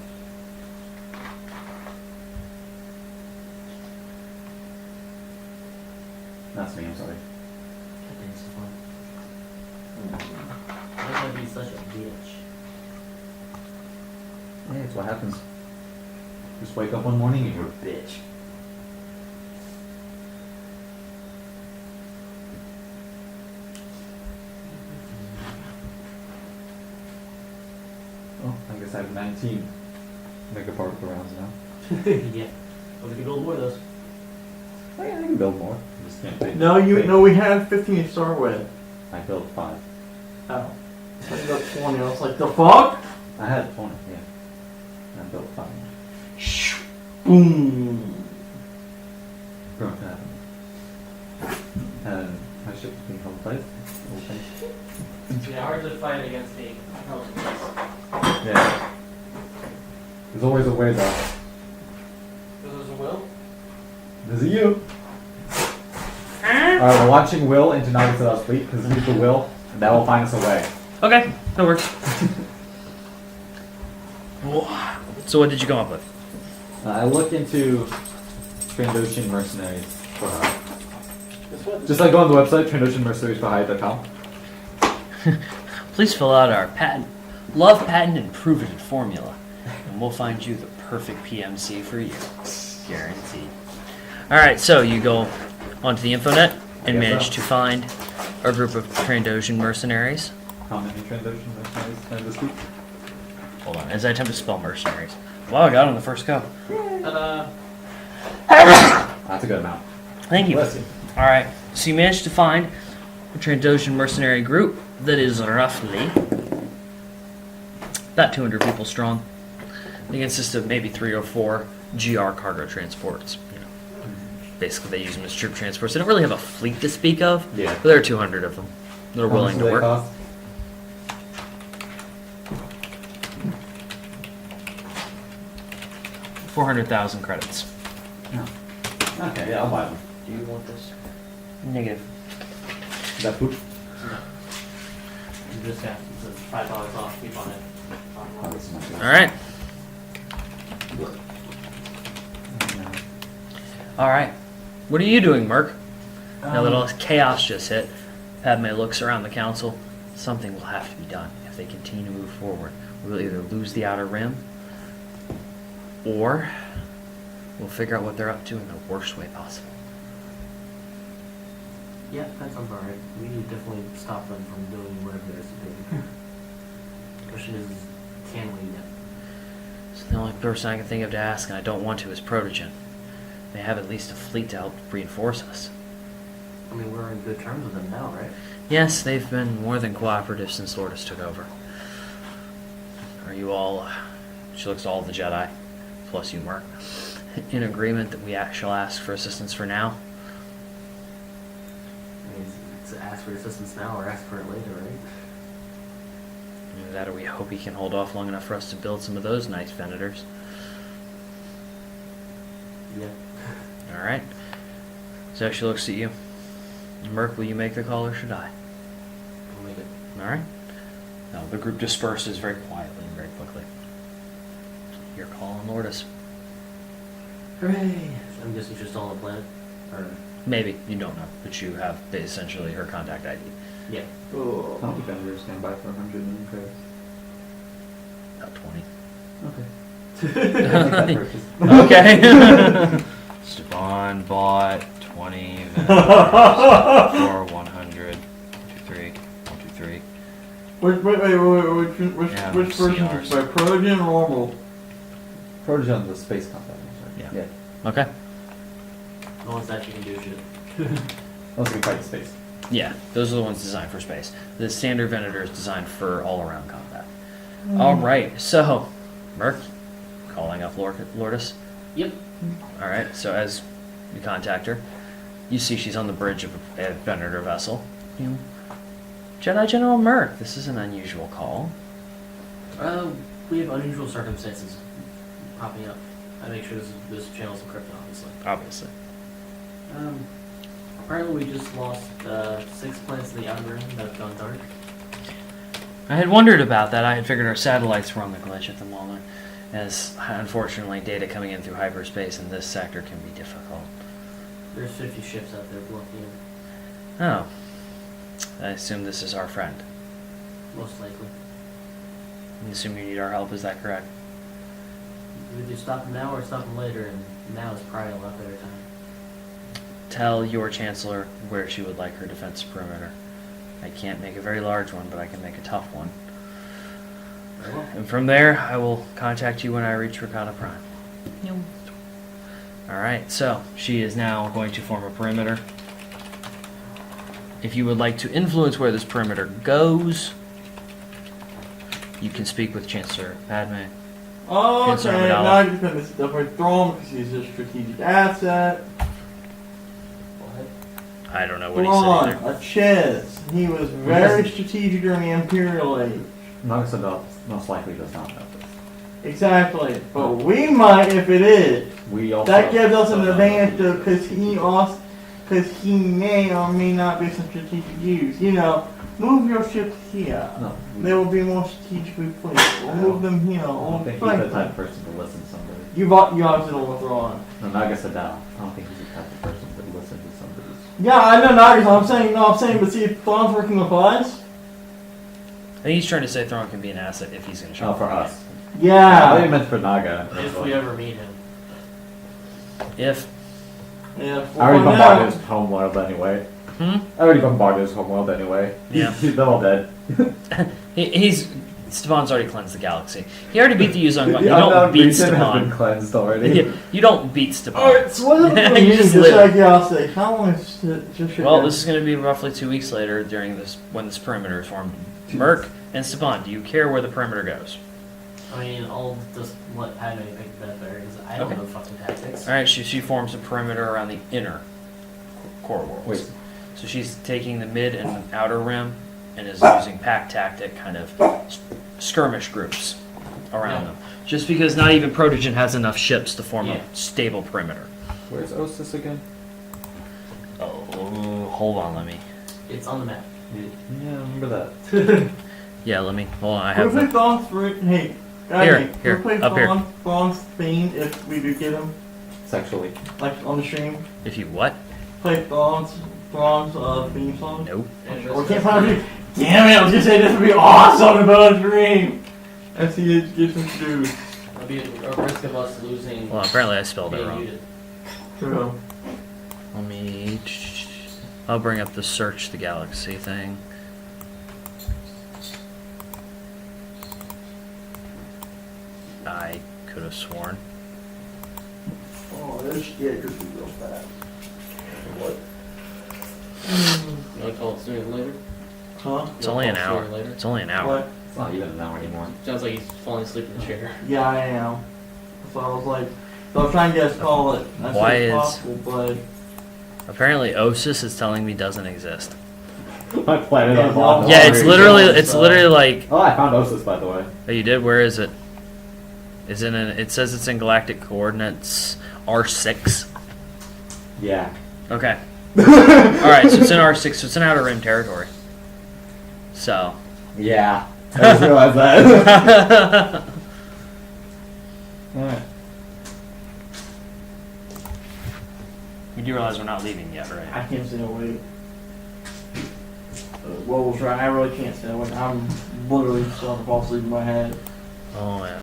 That's me, I'm sorry. I think it's fun. Why would I be such a bitch? Yeah, it's what happens. Just wake up one morning and you're a bitch. Oh, I guess I have 19 megaparticle rounds now. Yeah. Well, we can build more of those. Oh yeah, I can build more. I just can't think. No, we had 15 to start with. I built 5. Oh. I got 20. I was like, the fuck? I had 20, yeah. I built 5. Boom. Growing to happen. And my ship is being held tight. Okay. Yeah, hard to fight against the intelligence. Yeah. There's always a way though. There's a will? There's a you. Alright, we're launching Will into Nagasada's fleet because he's the Will, and that will find us a way. Okay, that works. So what did you come up with? I looked into Trandoshan mercenaries for hire. Just like go on the website, TrandoshanMercenariesForHire.com. Please fill out our love patent and prove it formula, and we'll find you the perfect PMC for you, guaranteed. All right, so you go onto the infonet and Yes, manage sir. to find a group of Trandoshan mercenaries. Comment in Trandoshan mercenaries and this week. Hold on, as I attempt to spell mercenaries. Wow, I got it on the first go. Ta-da! That's a good amount. Thank you. Bless you. All right, so you managed to find a Trandoshan mercenary group that is roughly about 200 people strong. They consist of maybe 3 or 4 GR cargo transports. You know, basically, they use them as troop transports. They don't really have a fleet to speak of, Yeah. but there are 200 of them that are How willing much to do they work. cost? $400,000 credits. Okay, yeah, I'll buy them. Do you want this? Negative. Is that poop? You just have it's $5 off. Keep on it. Oh, this is not good. All right. All right. What are you doing, Merc? Now that all this chaos just hit, Padme looks around the council. Something will have to be done if they continue to move forward. We'll either lose the Outer Rim, or we'll figure out what they're up to in the worst way possible. Yeah, that sounds alright. We need to definitely stop them from doing whatever they're doing. The question is, can we? So the only person I can think of to ask, and I don't want to, is Protogen. They have at least a fleet to help reinforce us. I mean, we're in good terms with them now, right? Yes, they've been more than cooperative since Lourdes took over. Are you all... She looks at all the Jedi, plus you, Merc, in agreement that we shall ask for assistance for now? I mean, it's ask for assistance now or ask for it later, right? Either that or we hope he can hold off long enough for us to build some of those nice Venators. Yeah. Alright. So she looks at you. Merc, will you make the call or should I? We'll make it. Alright. Now the group disperses very quietly and very quickly. Your call on Lourdes. Hooray! I'm guessing she's still on the planet? Or... Maybe. You don't know. But you have essentially her contact ID. Yeah. Oh. How many vendors stand by for 100 million credits? About 20. Okay. Make that purchase. Okay. Stefan bought 20 for 100. 123. 123. Wait, Yeah, which version CRs. is by Protogen or normal? Protogen's a space combat. Right? Yeah. Okay. No one's actually can do shit. Unless we can fight in space. Yeah, those are the ones designed for space. The standard Venator is designed for all-around combat. Alright, so, Merc, calling up Lourdes. Yep. Alright, so as you contact her, you see she's on the bridge of a Venator vessel. Jedi General Merc, this is an unusual call. We have unusual circumstances popping up. I make sure this channel's encrypted, obviously. Obviously. Apparently we just lost 6 planets in the Outer Rim that have gone dark. I had wondered about that. I had figured our satellites were on the glitch at the moment, as unfortunately data coming in through hyperspace in this sector can be difficult. There's 50 ships out there blocking it, Oh. I assume this is our friend. most likely. I assume you need our help, is that correct? We either stop them now or stop them later, and now is probably a lot better time. Tell your Chancellor where she would like her defense perimeter. I can't make a very large one, but I can make a tough one. Very well. And from there, I will contact you when I reach Rakata Prime. Alright, so she is now going to form a perimeter. If you would like to influence where this perimeter goes, you can speak with Chancellor Padme. Oh, Yes, okay, sir, now Madala. I just put this stuff with Thrawn because he's a strategic asset. What? I don't know what he said either. Thrawn, a Chiz. He was very strategic during the Imperial Age. Most likely does not know this. Exactly. But we might if it is. We also That gives us an don't know advantage this. because he may or may not be some strategic use. You know, move your ships here. No. They will be more strategically placed. Or move them here. I Or don't think he's the flank type of them. person to listen to somebody. You obviously don't withdraw. No, Naga said that. I don't think he's the type of person to listen to somebody. Yeah, I know Nagato. I'm saying, but see, if Thrawn's working with us. I think he's trying to say Thrawn can be an asset if he's going to show Oh, up for again. us. I thought you Yeah. meant for Naga. If we ever meet him. If Yeah. I already well, bombarded now- his homeworld anyway. Hmm? I already bombarded his homeworld anyway. Yeah. He's all dead. he's Stefan's already cleansed the galaxy. He already beat the Yuzong. You The unknown don't beat region has been Stefan. cleansed already. You don't beat Stefan. Alright, so what is You just live. like curiosity? How long is this shit? Well, been? this is going to be roughly 2 weeks later during this when this perimeter is formed. Merc and Stefan, do you care where the perimeter goes? I mean, I'll just let Padme pick that there because I don't Okay. know fucking tactics. All right, she forms a perimeter around the inner core worlds. Wait. So she's taking the mid and outer rim and is using pack tactic kind of skirmish groups around Yeah. them. Just because not even Protogen has enough ships to form Yeah. a stable perimeter. Where's Osis again? Oh, hold on, let me. It's on the map. Yeah, I remember that. Yeah, let me. Hold on, I Can have we play the. Thrawn's for hey? Here, Can here, we play up here. Thrawn's theme if we do get him, Sexually. like on the stream? If you what? Play Thrawn's theme song. Nope. Or can't find a damn it! I was gonna say this would be awesome about a dream. As he gets introduced. It'll be a risk of us losing. Well, apparently I spelled it being wrong. muted. True. Let me. I'll bring up the search the galaxy thing. I could have sworn. Oh, this shit could be real bad. What? You want to call it sooner than later? Huh? It's only an Sooner hour. than later? It's only an hour. What? It's not even an hour anymore. Sounds like he's falling asleep in the chair. Yeah, I am. So I was like, so I was trying to get us call it as Why soon is- as possible, but Apparently, Osis is telling me doesn't exist. My planet Yeah, on well- Mars. Yeah, it's Sorry, literally. so- It's literally like. Oh, I found Osis, by the way. Oh, you did? Where is it? Is it in? It says it's in galactic coordinates R6. Yeah. Okay. All right, so it's in R6. So it's in Outer Rim territory. So. Yeah. I just realized that. alright. You do realize we're not leaving yet, right? I can't stay awake. Well, I really can't stay awake. I'm literally starting to fall asleep in my head. Oh yeah.